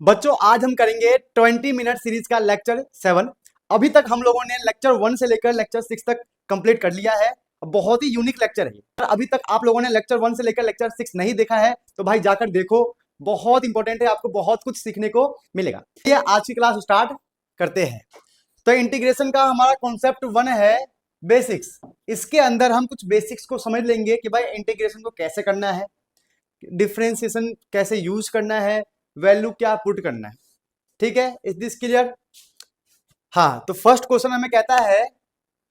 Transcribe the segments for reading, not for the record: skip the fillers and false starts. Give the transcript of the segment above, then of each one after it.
बच्चों आज हम करेंगे 20 मिनट सीरीज का लेक्चर 7। अभी तक हम लोगों ने लेक्चर 1 से लेकर लेक्चर 6 तक कंप्लीट कर लिया है। बहुत ही यूनिक लेक्चर है। अभी तक आप लोगों ने लेक्चर 1 से लेकर लेक्चर 6 नहीं देखा है तो भाई जाकर देखो, बहुत इंपॉर्टेंट है, आपको बहुत कुछ सीखने को मिलेगा। ये आज की क्लास स्टार्ट करते हैं। तो इंटीग्रेशन का हमारा कॉन्सेप्ट 1 है बेसिक्स। इसके अंदर हम कुछ बेसिक्स को समझ लेंगे कि भाई इंटीग्रेशन को कैसे करना है, डिफरेंशिएशन कैसे यूज करना है, वैल्यू क्या पुट करना है। ठीक है, इज दिस क्लियर? हाँ, तो फर्स्ट क्वेश्चन हमें कहता है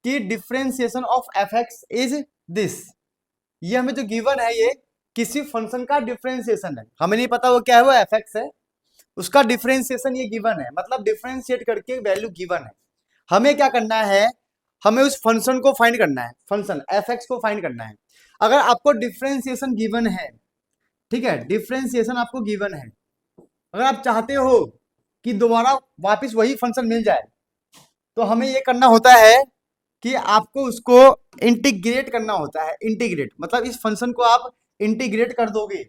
कि differentiation of F x is this. ये हमें जो गिवन है ये किसी फंक्शन का डिफरेंशिएशन है। हमें नहीं पता वो क्या है, वो एफ एक्स है, उसका डिफरेंशिएशन ये गिवन है, मतलब डिफरेंशिएट करके वैल्यू गिवन है। हमें क्या करना है, हमें उस फंक्शन को फाइंड करना है, फंक्शन एफ एक्स को फाइंड करना है। अगर आपको डिफरेंशिएशन गिवन है, ठीक है, डिफरेंशिएशन आपको गिवन है, अगर आप चाहते हो कि दोबारा वापस वही फंक्शन मिल जाए तो हमें ये करना होता है कि आपको उसको इंटीग्रेट करना होता है। इंटीग्रेट मतलब इस फंक्शन को आप इंटीग्रेट कर दोगे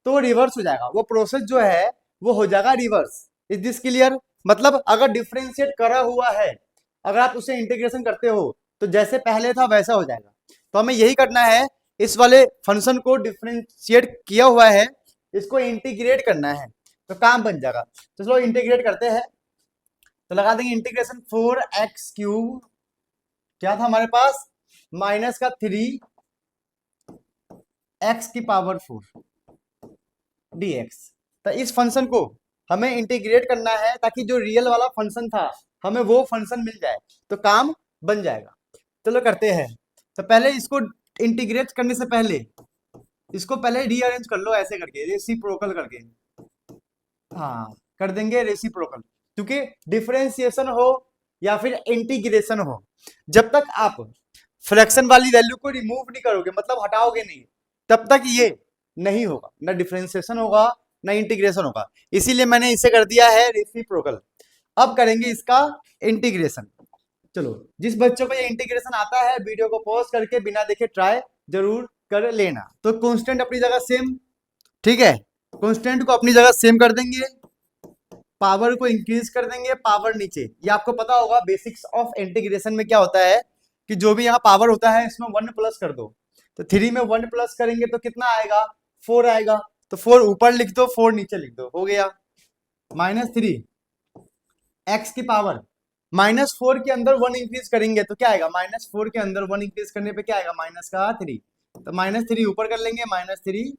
तो रिवर्स हो जाएगा, वो प्रोसेस जो है वो हो जाएगा रिवर्स। Is this clear? मतलब अगर डिफरेंशिएट करा हुआ है, अगर आप उसे इंटीग्रेशन करते हो तो जैसे पहले था वैसा हो जाएगा। तो हमें यही करना है, इस वाले फंक्शन को डिफरेंशिएट किया हुआ है, इसको इंटीग्रेट करना है तो काम बन जाएगा। तो चलो इंटीग्रेट करते हैं। तो लगा देंगे इंटीग्रेशन 4x³ क्या था हमारे पास, माइनस का 3x⁴ dx। तो इस फंक्शन को हमें इंटीग्रेट करना है ताकि जो रियल वाला फंक्शन था हमें वो फंक्शन मिल जाए तो काम बन जाएगा। चलो करते हैं। तो पहले इसको इंटीग्रेट करने से पहले इसको पहले रीअरेंज कर लो, ऐसे करके रेसिप्रोकल करके। हाँ, कर देंगे रेसिप्रोकल, क्योंकि डिफरेंशिएशन हो या फिर इंटीग्रेशन हो, जब तक आप फ्रैक्शन वाली वैल्यू को रिमूव नहीं करोगे, मतलब हटाओगे नहीं, तब तक ये नहीं होगा, ना डिफरेंशिएशन होगा ना इंटीग्रेशन होगा। इसीलिए मैंने इसे कर दिया है रेसिप्रोकल। अब करेंगे इसका इंटीग्रेशन। चलो, जिस बच्चों को ये इंटीग्रेशन आता है वीडियो को पॉज करके बिना देखे ट्राई जरूर कर लेना। तो कांस्टेंट अपनी जगह सेम, ठीक है, कांस्टेंट को अपनी जगह सेम कर देंगे, पावर को इंक्रीज कर देंगे, पावर नीचे। ये आपको पता होगा बेसिक्स ऑफ इंटीग्रेशन में क्या होता है कि जो भी यहाँ पावर होता है इसमें 1 प्लस कर दो। तो 3 में 1 प्लस करेंगे तो कितना आएगा, 4 आएगा। तो 4 ऊपर लिख दो, 4 नीचे लिख दो, हो गया। -3 x की पावर, -4 के अंदर 1 इंक्रीज करेंगे तो क्या आएगा, -4 के अंदर 1 इंक्रीज करने पे क्या आएगा, -3। तो -3 ऊपर कर लेंगे, -3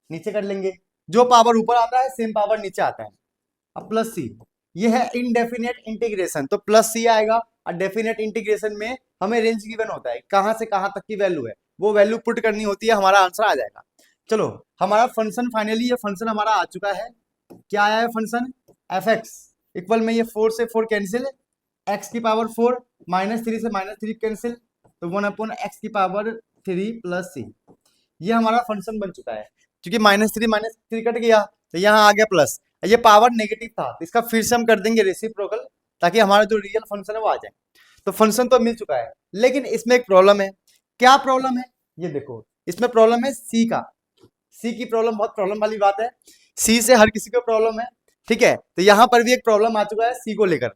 नीचे कर लेंगे। जो पावर ऊपर आता है सेम पावर नीचे आता है। अब प्लस सी, ये है इनडेफिनेट इंटीग्रेशन, तो प्लस सी आएगा। और डेफिनेट इंटीग्रेशन में हमें रेंज गिवन होता है, कहां से कहां तक की वैल्यू है वो वैल्यू पुट करनी होती है, हमारा आंसर आ जाएगा। चलो, हमारा फंक्शन फाइनली, ये फंक्शन हमारा आ चुका है। क्या आया है फंक्शन, एफ एक्स इक्वल में ये 4 से 4 कैंसिल, x की पावर 4, -3 से -3 कैंसिल, तो 1/x⁴ प्लस सी। ये हमारा फंक्शन बन चुका है। क्योंकि -3 कट गया तो यहाँ आ गया प्लस, ये पावर नेगेटिव था तो इसका फिर से हम कर देंगे रेसिप्रोकल ताकि हमारा जो रियल फंक्शन है वो आ जाए। तो फंक्शन तो मिल चुका है, लेकिन इसमें एक प्रॉब्लम है। क्या प्रॉब्लम है, ये देखो, इसमें प्रॉब्लम है सी का। सी की प्रॉब्लम बहुत प्रॉब्लम वाली बात है, सी से हर किसी को प्रॉब्लम है, ठीक है। तो यहाँ पर भी एक प्रॉब्लम आ चुका है सी को लेकर।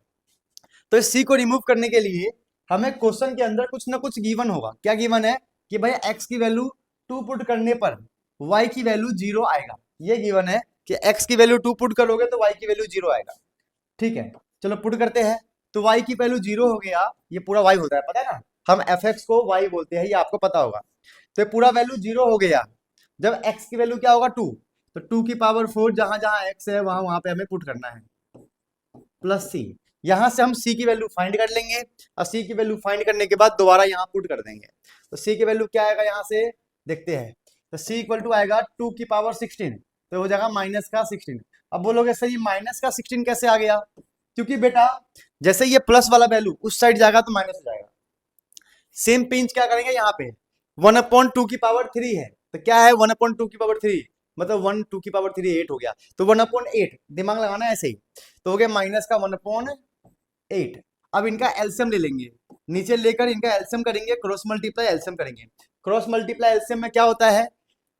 तो इस सी को रिमूव करने के लिए हमें क्वेश्चन के अंदर कुछ ना कुछ गिवन होगा। क्या गिवन है कि भाई x की वैल्यू 2 पुट करने पर y की वैल्यू 0 आएगा। ये गिवन है कि x की वैल्यू 2 पुट करोगे तो y की वैल्यू 0 आएगा, ठीक है। चलो पुट करते हैं। तो y की वैल्यू 0 हो गया, ये पूरा y होता है, पता है ना, हम fx को y बोलते हैं, ये आपको पता होगा। तो पूरा वैल्यू 0 हो गया। जब x की वैल्यू क्या होगा 2, तो 2 की पावर 4, जहां जहां x है वहां वहां पे हमें पुट करना है, प्लस सी। यहां से हम c की वैल्यू फाइंड कर लेंगे और c की वैल्यू फाइंड करने के बाद दोबारा यहाँ पुट कर देंगे। तो c की वैल्यू क्या आएगा, यहाँ से देखते हैं। तो c इक्वल टू आएगा 2 की पावर 16, तो हो जाएगा -16। अब बोलोगे सर ये -16 कैसे आ गया, क्योंकि बेटा जैसे ये प्लस वाला वैल्यू उस साइड जाएगा तो माइनस हो जाएगा। सेम पिंच क्या करेंगे, यहाँ पे 1/2 की पावर 3 है, तो क्या है 1/2 की पावर 3, मतलब 1 2 की पावर 3 8 हो गया, तो 1/8 दिमाग लगाना है ऐसे ही। तो हो गया -1/8। अब इनका एलसीएम ले लेंगे, नीचे लेकर इनका एलसीएम करेंगे, क्रॉस मल्टीप्लाई एलसीएम करेंगे। क्रॉस मल्टीप्लाई एलसीएम में क्या होता है,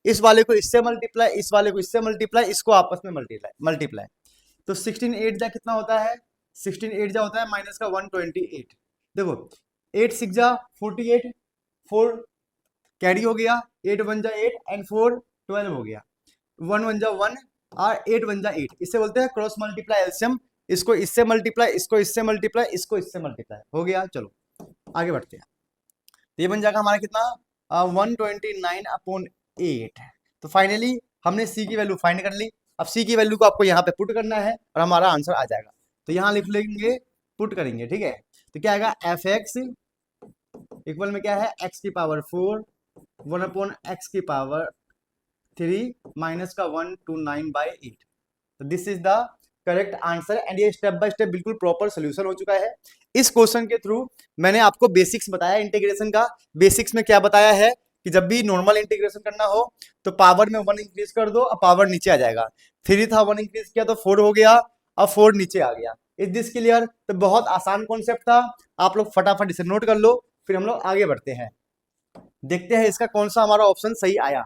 इस वाले को इससे मल्टीप्लाई, इस वाले को इससे मल्टीप्लाई, इसको आपस में मल्टीप्लाई। तो 16 8 जा कितना होता है, 16 8 जा होता है माइनस का 128। देखो 8 6 जा 48, 4 कैरी हो गया, 8 1 जा 8 एंड 4 12 हो गया, 1 1 जा 1 और 8 1 जा 8। इसे बोलते हैं क्रॉस मल्टीप्लाई एलसीएम। इसको इससे मल्टीप्लाई, इसको इससे मल्टीप्लाई, इसको इससे मल्टीप्लाई हो गया। चलो आगे बढ़ते हैं। तो ये बन जाएगा हमारा कितना 129/8। तो फाइनली हमने सी की वैल्यू फाइंड कर ली। अब सी की वैल्यू को आपको यहाँ पे पुट करना है और हमारा आंसर आ जाएगा। तो यहाँ लिख लेंगे, पुट करेंगे, ठीक है। तो क्या आएगा, एफ एक्स इक्वल में क्या है, एक्स की पावर 4 1/x की पावर 3 माइनस का 129/8। तो this is the correct answer and ये स्टेप बाय स्टेप बिल्कुल प्रॉपर सोल्यूशन हो चुका है। इस क्वेश्चन के थ्रू मैंने आपको बेसिक्स बताया इंटीग्रेशन का। बेसिक्स में क्या बताया है कि जब भी नॉर्मल इंटीग्रेशन करना हो तो पावर में 1 इंक्रीज कर दो, अब पावर नीचे आ जाएगा। 3 था, 1 इंक्रीज किया तो 4 हो गया, अब 4 नीचे आ गया। Is this clear? तो बहुत आसान कॉन्सेप्ट था, आप लोग फटाफट इसे नोट कर लो, फिर हम लोग आगे बढ़ते हैं। देखते हैं इसका कौन सा हमारा ऑप्शन सही आया।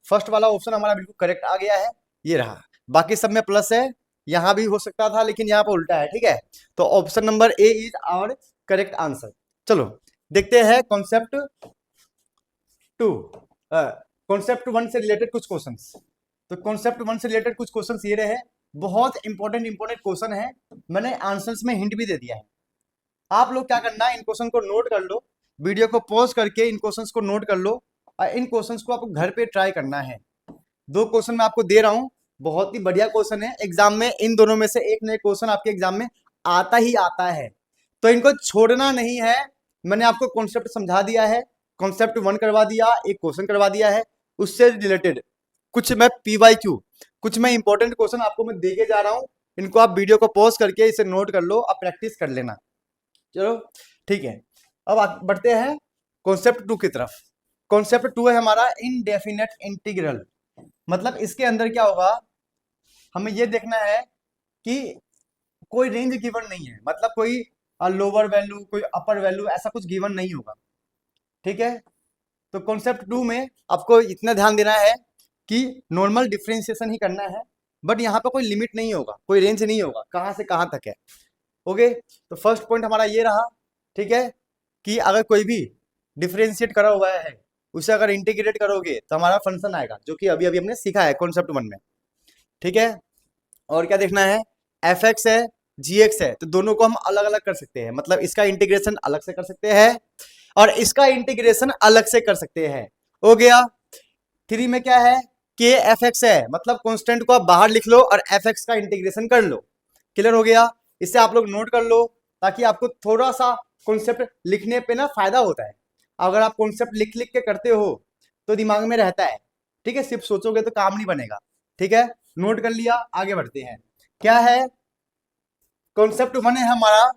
फर्स्ट वाला ऑप्शन हमारा बिल्कुल करेक्ट आ गया है, ये रहा। बाकी सब में प्लस है, यहां भी हो सकता था लेकिन यहाँ पर उल्टा है, ठीक है। तो option number A is our correct answer. चलो देखते हैं कॉन्सेप्ट 2, कॉन्सेप्ट 1 से रिलेटेड कुछ क्वेश्चंस। तो कॉन्सेप्ट 1 से रिलेटेड कुछ क्वेश्चंस ये रहे, बहुत इंपॉर्टेंट क्वेश्चन है। मैंने आंसर्स में हिंट भी दे दिया है। आप लोग क्या करना है, इन क्वेश्चन को नोट कर लो, वीडियो को पॉज करके इन क्वेश्चंस को नोट कर लो और इन क्वेश्चंस को आपको घर पे ट्राई करना है। 2 क्वेश्चन मैं आपको दे रहा हूं, बहुत ही बढ़िया क्वेश्चन है। एग्जाम में इन दोनों में से एक नए क्वेश्चन आपके एग्जाम में आता ही आता है, तो इनको छोड़ना नहीं है। मैंने आपको कॉन्सेप्ट समझा दिया है, कॉन्सेप्ट 1 करवा दिया, एक क्वेश्चन करवा दिया है, उससे रिलेटेड कुछ मैं PYQ, कुछ मैं इंपॉर्टेंट क्वेश्चन आपको मैं दे के जा रहा हूं। इनको आप वीडियो को पॉज करके इसे नोट कर लो, आप प्रैक्टिस कर लेना। चलो ठीक है, अब बढ़ते हैं कॉन्सेप्ट 2 की तरफ। कॉन्सेप्ट 2 है हमारा इनडेफिनेट इंटीग्रल। मतलब इसके अंदर क्या होगा, हमें ये देखना है कि कोई रेंज गिवन नहीं है, मतलब कोई लोअर वैल्यू कोई अपर वैल्यू ऐसा कुछ गिवन नहीं होगा, ठीक है। तो कॉन्सेप्ट 2 में आपको इतना ध्यान देना है कि नॉर्मल डिफरेंशिएशन ही करना है, बट यहाँ पर कोई लिमिट नहीं होगा, कोई रेंज नहीं होगा, कहाँ से कहाँ तक है। ओके, तो फर्स्ट पॉइंट हमारा ये रहा, ठीक है, कि अगर कोई भी डिफरेंशिएट करा हुआ है उसे अगर इंटीग्रेट करोगे तो हमारा फंक्शन आएगा, जो कि अभी अभी हमने सीखा है कॉन्सेप्ट 1 में, ठीक है। और क्या देखना है, एफ एक्स है जी एक्स है, तो दोनों को हम अलग अलग कर सकते हैं, मतलब इसका इंटीग्रेशन अलग से कर सकते हैं और इसका इंटीग्रेशन अलग से कर सकते हैं। हो गया। 3 में क्या है, के एफ एक्स है, मतलब कॉन्स्टेंट को आप बाहर लिख लो और एफ एक्स का इंटीग्रेशन कर लो। क्लियर हो गया, इसे आप लोग नोट कर लो ताकि आपको थोड़ा सा कॉन्सेप्ट लिखने पे ना फायदा होता है। अगर आप कॉन्सेप्ट लिख लिख के करते हो तो दिमाग में रहता है, ठीक है, सिर्फ सोचोगे तो काम नहीं बनेगा, ठीक है। नोट कर लिया, आगे बढ़ते हैं। क्या है, कॉन्सेप्ट 1 है हमारा,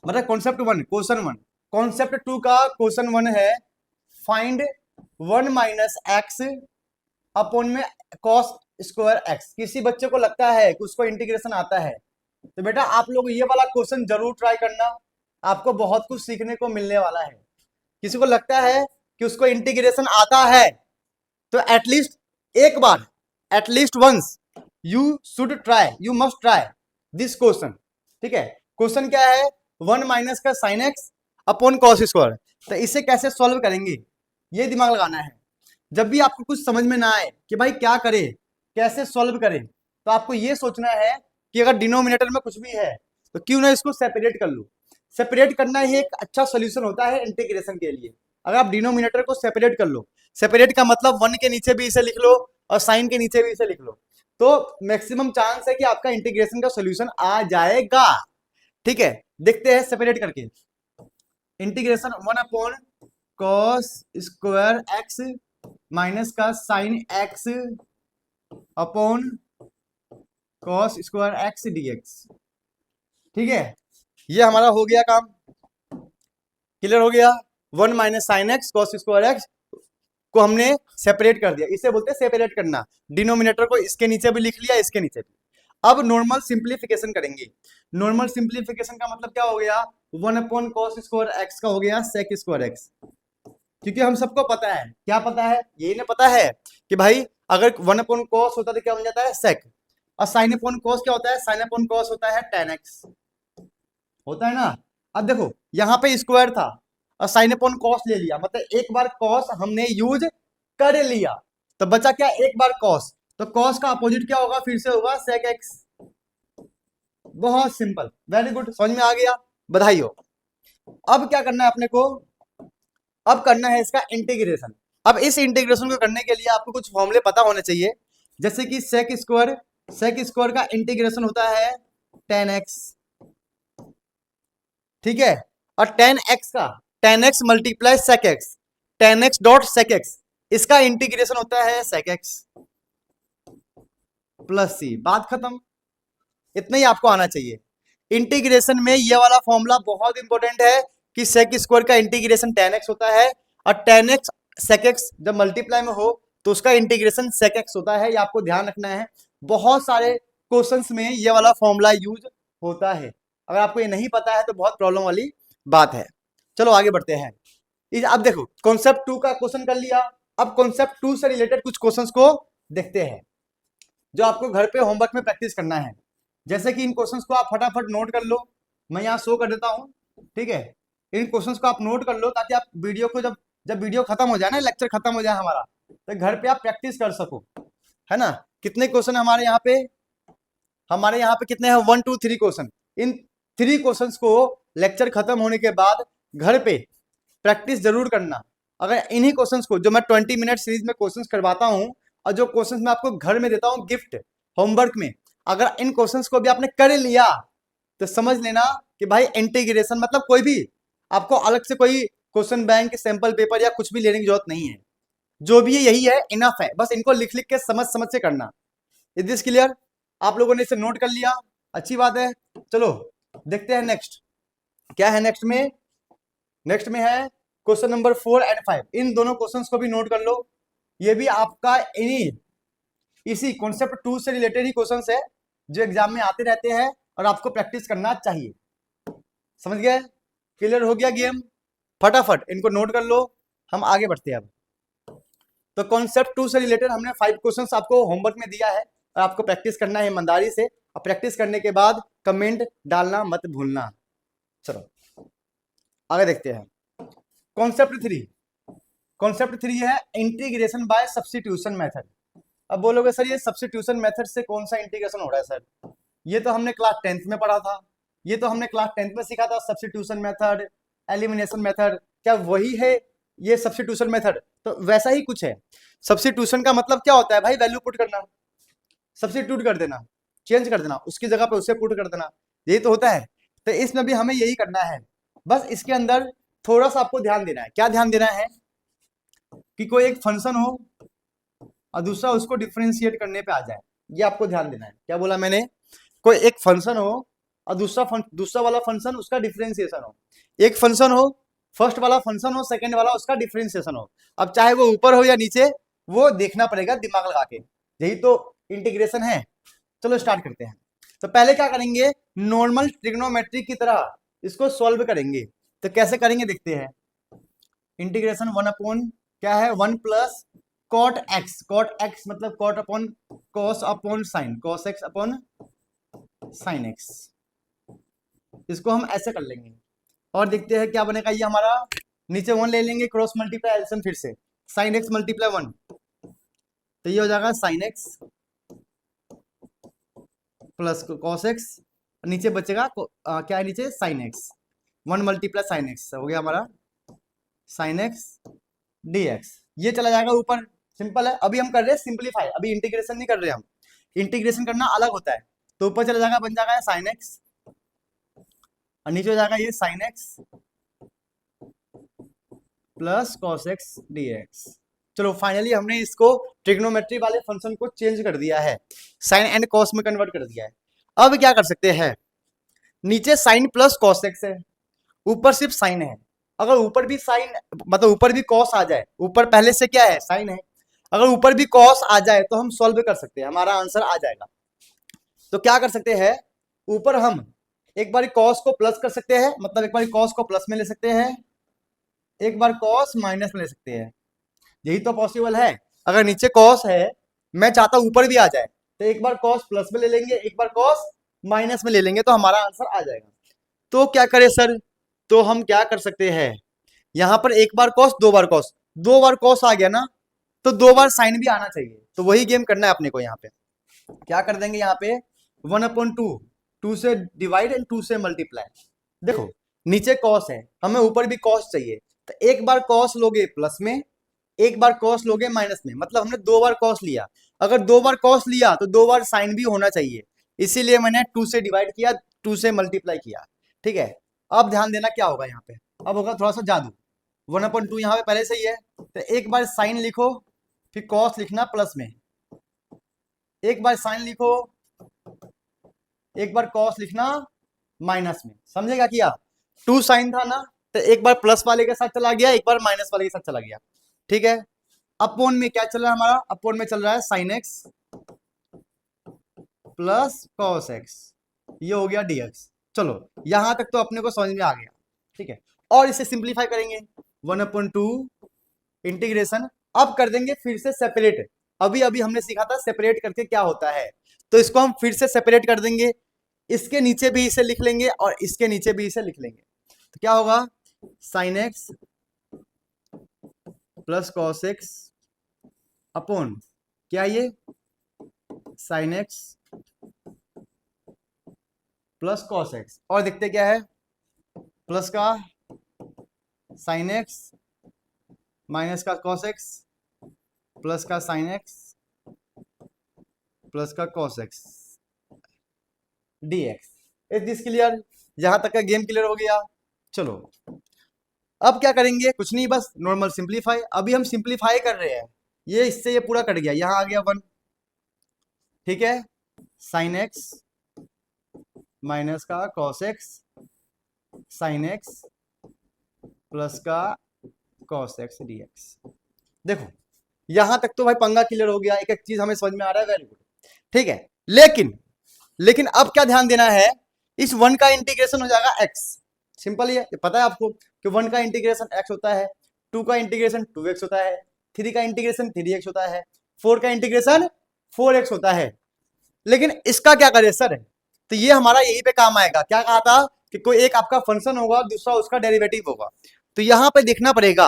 मतलब कॉन्सेप्ट 1 क्वेश्चन 1। कॉन्सेप्ट 2 का क्वेश्चन 1 है, फाइंड 1 माइनस एक्स अपॉन में कॉस स्क्वायर एक्स। किसी बच्चे को लगता है कि उसको इंटीग्रेशन आता है, तो बेटा आप लोग ये वाला क्वेश्चन जरूर ट्राई करना, आपको बहुत कुछ सीखने को मिलने वाला है। किसी को लगता है कि उसको इंटीग्रेशन आता है तो एटलीस्ट एक बार, at least once you should try, you must try this question, ठीक है। क्वेश्चन क्या है, 1 माइनस का sine x upon cos square. तो इसे कैसे सॉल्व करेंगे ये दिमाग लगाना है। जब भी आपको कुछ समझ में ना आए कि भाई क्या करें, कैसे सॉल्व करें, तो आपको ये सोचना है कि अगर डिनोमिनेटर में कुछ भी है तो क्यों ना इसको सेपरेट कर लो। सेपरेट करना ही एक अच्छा सोल्यूशन होता है इंटीग्रेशन के लिए। अगर आप डिनोमिनेटर को सेपरेट कर लो, सेपरेट का मतलब 1 के नीचे भी इसे लिख लो और साइन के नीचे भी इसे लिख लो, तो मैक्सिमम चांस है कि आपका इंटीग्रेशन का सोल्यूशन आ जाएगा, ठीक है। देखते हैं सेपरेट करके। Integration 1 upon cos square x minus का sine x upon cos square x dx, ठीक है। ये हमारा हो गया काम, क्लियर हो गया। 1 minus sine x cos square x को हमने सेपरेट कर दिया, इसे बोलते हैं सेपरेट करना। डिनोमिनेटर को इसके नीचे भी लिख लिया, इसके नीचे भी। अब नॉर्मल सिंप्लीफिकेशन करेंगे। नॉर्मल सिंप्लीफिकेशन का मतलब क्या हो गया, 1 अपॉन कॉस स्क्वायर एक्स का हो गया सेक स्क्वायर एक्स। क्योंकि हम सबको पता है, क्या पता है, यही ना पता है कि भाई अगर 1 अपॉन कॉस होता तो क्या बन जाता है, सेक। और साइन अपॉन कॉस क्या होता है, साइन अपॉन कॉस होता है tan x, होता है ना। अब देखो यहाँ पे स्क्वायर था और साइन अपॉन कॉस ले लिया, मतलब एक बार कॉस हमने यूज कर लिया, तो बचा क्या, एक बार कॉस, तो कॉस का अपोजिट क्या होगा, फिर से होगा sec x। बहुत सिंपल, वेरी गुड, समझ में आ गया, बधाई हो। अब क्या करना है अपने को, अब करना है इसका इंटीग्रेशन। अब इस इंटीग्रेशन को करने के लिए आपको कुछ फॉर्मूले पता होने चाहिए, जैसे कि सेक स्क्वायर का इंटीग्रेशन होता है tan x, ठीक है, और tan x multiply sec x, tan x dot sec x, इसका इंटीग्रेशन होता है sec x प्लस c, बात खत्म। इतना ही आपको आना चाहिए। इंटीग्रेशन में ये वाला फॉर्मूला बहुत इंपॉर्टेंट है कि सेक स्क्वायर का इंटीग्रेशन tan x होता है, और tan x sec x जब मल्टीप्लाई में हो तो उसका इंटीग्रेशन sec x होता है, ये आपको ध्यान रखना है। बहुत सारे क्वेश्चंस में ये वाला फॉर्मूला यूज होता है, अगर आपको ये नहीं पता है तो बहुत प्रॉब्लम वाली बात है। चलो आगे बढ़ते हैं। अब देखो कॉन्सेप्ट 2 का क्वेश्चन कर लिया, अब कॉन्सेप्ट 2 से रिलेटेड कुछ क्वेश्चंस को देखते हैं जो आपको घर पे होमवर्क में प्रैक्टिस करना है। जैसे कि इन क्वेश्चंस को आप फटाफट नोट कर लो, मैं यहाँ शो कर देता हूँ, ठीक है। इन क्वेश्चंस को आप नोट कर लो ताकि आप वीडियो को जब जब वीडियो खत्म हो जाए ना, लेक्चर खत्म हो जाए हमारा, तो घर पे आप प्रैक्टिस कर सको, है ना। कितने क्वेश्चन हमारे यहाँ पे, कितने हैं, 1 2 3 क्वेश्चन। इन 3 क्वेश्चंस को लेक्चर खत्म होने के बाद घर पे प्रैक्टिस जरूर करना। अगर इन्हीं क्वेश्चंस को जो मैं 20 मिनट सीरीज में क्वेश्चंस करवाता हूँ और जो क्वेश्चंस मैं आपको घर में देता हूँ गिफ्ट होमवर्क में, अगर इन क्वेश्चंस को भी आपने कर लिया तो समझ लेना कि भाई इंटीग्रेशन मतलब कोई भी आपको अलग से कोई क्वेश्चन बैंक सैंपल पेपर या कुछ भी लेने की जरूरत नहीं है, जो भी है यही है, इनफ है, बस इनको लिख लिख के समझ समझ से करना। Is this clear? आप लोगों ने इसे नोट कर लिया, अच्छी बात है। चलो देखते हैं नेक्स्ट क्या है। नेक्स्ट में है क्वेश्चन नंबर 4 एंड 5। इन दोनों क्वेश्चंस को भी नोट कर लो, ये भी आपका इसी कॉन्सेप्ट 2 से रिलेटेड ही क्वेश्चंस है जो एग्जाम में आते रहते हैं और आपको प्रैक्टिस करना चाहिए। समझ गए? क्लियर हो गया गेम? फटाफट इनको नोट कर लो, हम आगे बढ़ते हैं अब। तो कॉन्सेप्ट 2 से रिलेटेड हमने 5 क्वेश्चंस आपको होमवर्क में दिया है और आपको प्रैक्टिस करना है ईमानदारी से, और प्रैक्टिस करने के बाद कमेंट डालना मत भूलना। चलो आगे देखते हैं। कॉन्सेप्ट 3 है इंटीग्रेशन बाय सब्स्टिट्यूशन मेथड। अब बोलोगे सर ये सब्स्टिट्यूशन मेथड से कौन सा इंटीग्रेशन हो रहा है सर, ये तो हमने क्लास 10th में पढ़ा था, ये तो हमने क्लास 10th में सीखा था सब्स्टिट्यूशन मेथड, एलिमिनेशन मेथड, क्या वही है ये सब्स्टिट्यूशन मेथड? तो वैसा ही कुछ है। सब्स्टिट्यूशन का मतलब क्या होता है भाई, वैल्यू पुट करना, सब्स्टिट्यूट कर देना, चेंज कर देना, उसकी जगह पे उसे पुट कर देना, यही तो होता है। तो इसमें भी हमें यही करना है, बस इसके अंदर थोड़ा सा आपको ध्यान देना है। क्या ध्यान देना है कि कोई एक फंक्शन हो और दूसरा उसको डिफरेंशिएट करने पे आ जाए, ये आपको ध्यान देना है। क्या बोला मैंने? कोई एक फंक्शन हो और दूसरा वाला फंक्शन उसका डिफरेंशिएशन हो, एक फंक्शन हो, फर्स्ट वाला फंक्शन हो, सेकंड वाला उसका डिफरेंशिएशन हो। अब चाहे वो ऊपर हो या नीचे, वो देखना पड़ेगा दिमाग लगा के, यही तो इंटीग्रेशन है। चलो स्टार्ट करते हैं। तो पहले क्या करेंगे, नॉर्मल ट्रिग्नोमेट्री की तरह इसको सॉल्व करेंगे। तो कैसे करेंगे देखते हैं। इंटीग्रेशन 1 अपॉन क्या है, 1 प्लस कॉट एक्स मतलब cot upon cos upon sine, cos x upon sine x, इसको हम ऐसे कर लेंगे और देखते हैं क्या बनेगा। ये हमारा नीचे 1 ले लेंगे, क्रॉस मल्टीप्लाई एल्सियम, फिर से साइन एक्स मल्टीप्लाई 1, तो ये हो जाएगा sine x plus cos x, नीचे बचेगा क्या है नीचे, sine x, 1 multiply sine x हो गया हमारा साइन एक्स डी एक्स, ये चला जाएगा ऊपर। सिंपल है। अभी हम कर रहे हैं सिंपलीफाई, अभी इंटीग्रेशन नहीं कर रहे हम, इंटीग्रेशन करना अलग होता है। तो ऊपर चला जाएगा, बन जाएगा साइन एक्स और नीचे हो जाएगा ये sine x plus cos x d x. चलो फाइनली हमने इसको ट्रिग्नोमेट्री वाले फंक्शन को चेंज कर दिया है, साइन एंड कॉस में कन्वर्ट कर दिया है। अब क्या कर सकते हैं, नीचे साइन प्लस कॉस एक्स है, ऊपर सिर्फ साइन है। अगर ऊपर भी साइन मतलब ऊपर भी कॉस आ जाए, ऊपर पहले से क्या है, साइन है, अगर ऊपर भी कॉस आ जाए तो हम सॉल्व कर सकते हैं, हमारा आंसर आ जाएगा। तो क्या कर सकते हैं, ऊपर हम एक बार कॉस को प्लस कर सकते हैं, मतलब एक बार कॉस को प्लस में ले सकते हैं, एक बार कॉस माइनस में ले सकते हैं, यही तो पॉसिबल है। अगर नीचे कॉस है, मैं चाहता हूं ऊपर भी आ जाए, तो एक बार कॉस प्लस में ले लेंगे, एक बार कॉस माइनस में ले लेंगे, तो हमारा आंसर आ जाएगा। तो क्या करें सर, तो हम क्या कर सकते हैं, यहां पर एक बार कॉस, दो बार कॉस आ गया ना, तो दो बार साइन भी आना चाहिए। तो वही गेम करना है अपने को। यहाँ पे क्या कर देंगे, यहाँ पे 1/2, 2 से डिवाइड एंड 2 से मल्टीप्लाई। देखो नीचे कॉस है, हमें ऊपर भी कॉस चाहिए, तो एक बार कॉस लोगे प्लस में, एक बार कॉस लोगे माइनस में, मतलब हमने दो बार कॉस लिया। अगर दो बार कॉस लिया तो दो बार साइन भी होना चाहिए, इसीलिए मैंने 2 से डिवाइड किया, 2 से मल्टीप्लाई किया। ठीक है, अब ध्यान देना क्या होगा यहाँ पे, अब होगा थोड़ा सा जादू। 1/2 यहाँ पे पहले से ही है, तो एक बार साइन लिखो, फिर कॉस लिखना प्लस में, एक बार साइन लिखो, एक बार कॉस लिखना माइनस में। समझेगा क्या, 2 साइन था ना, तो एक बार प्लस वाले के साथ चला गया, एक बार माइनस वाले के साथ चला गया। ठीक है, अपोन में क्या चल रहा है हमारा, अपोन में चल रहा है sine x plus cos x, ये हो गया डीएक्स। चलो यहां तक तो अपने को समझ में आ गया। ठीक है, और इसे सिंप्लीफाई करेंगे, 1/2 इंटीग्रेशन, अब कर देंगे फिर से सेपरेट। अभी अभी हमने सीखा था सेपरेट करके क्या होता है, तो इसको हम फिर से सेपरेट कर देंगे, इसके नीचे भी इसे लिख लेंगे और इसके नीचे भी इसे लिख लेंगे। तो क्या होगा, sine x plus cos x upon क्या, ये sine x plus cos x, और देखते क्या है, प्लस का साइन एक्स माइनस का कॉस एक्स प्लस का साइन एक्स प्लस का cos x dx। Is this clear, जहां तक का गेम क्लियर हो गया। चलो अब क्या करेंगे, कुछ नहीं, बस नॉर्मल सिंप्लीफाई। अभी हम सिंप्लीफाई कर रहे हैं, ये इससे ये पूरा कट गया, यहां आ गया 1। ठीक है, साइन एक्स माइनस का cos x sine x plus का कॉस एक्स dx। देखो यहां तक तो भाई पंगा क्लियर हो गया, एक एक चीज हमें समझ में आ रहा है, वेरी गुड। ठीक है, लेकिन अब क्या ध्यान देना है, इस 1 का इंटीग्रेशन हो जाएगा x। सिंपल ही है, पता है आपको कि 1 का इंटीग्रेशन x होता है, 2 का इंटीग्रेशन 2x होता है, 3 का इंटीग्रेशन 3x होता है, 4 का इंटीग्रेशन 4x होता है। लेकिन इसका क्या करें सर, तो ये हमारा यहीं पे काम आएगा। क्या कहा था कि कोई एक आपका फंक्शन होगा, दूसरा उसका डेरिवेटिव होगा, तो यहां पे देखना पड़ेगा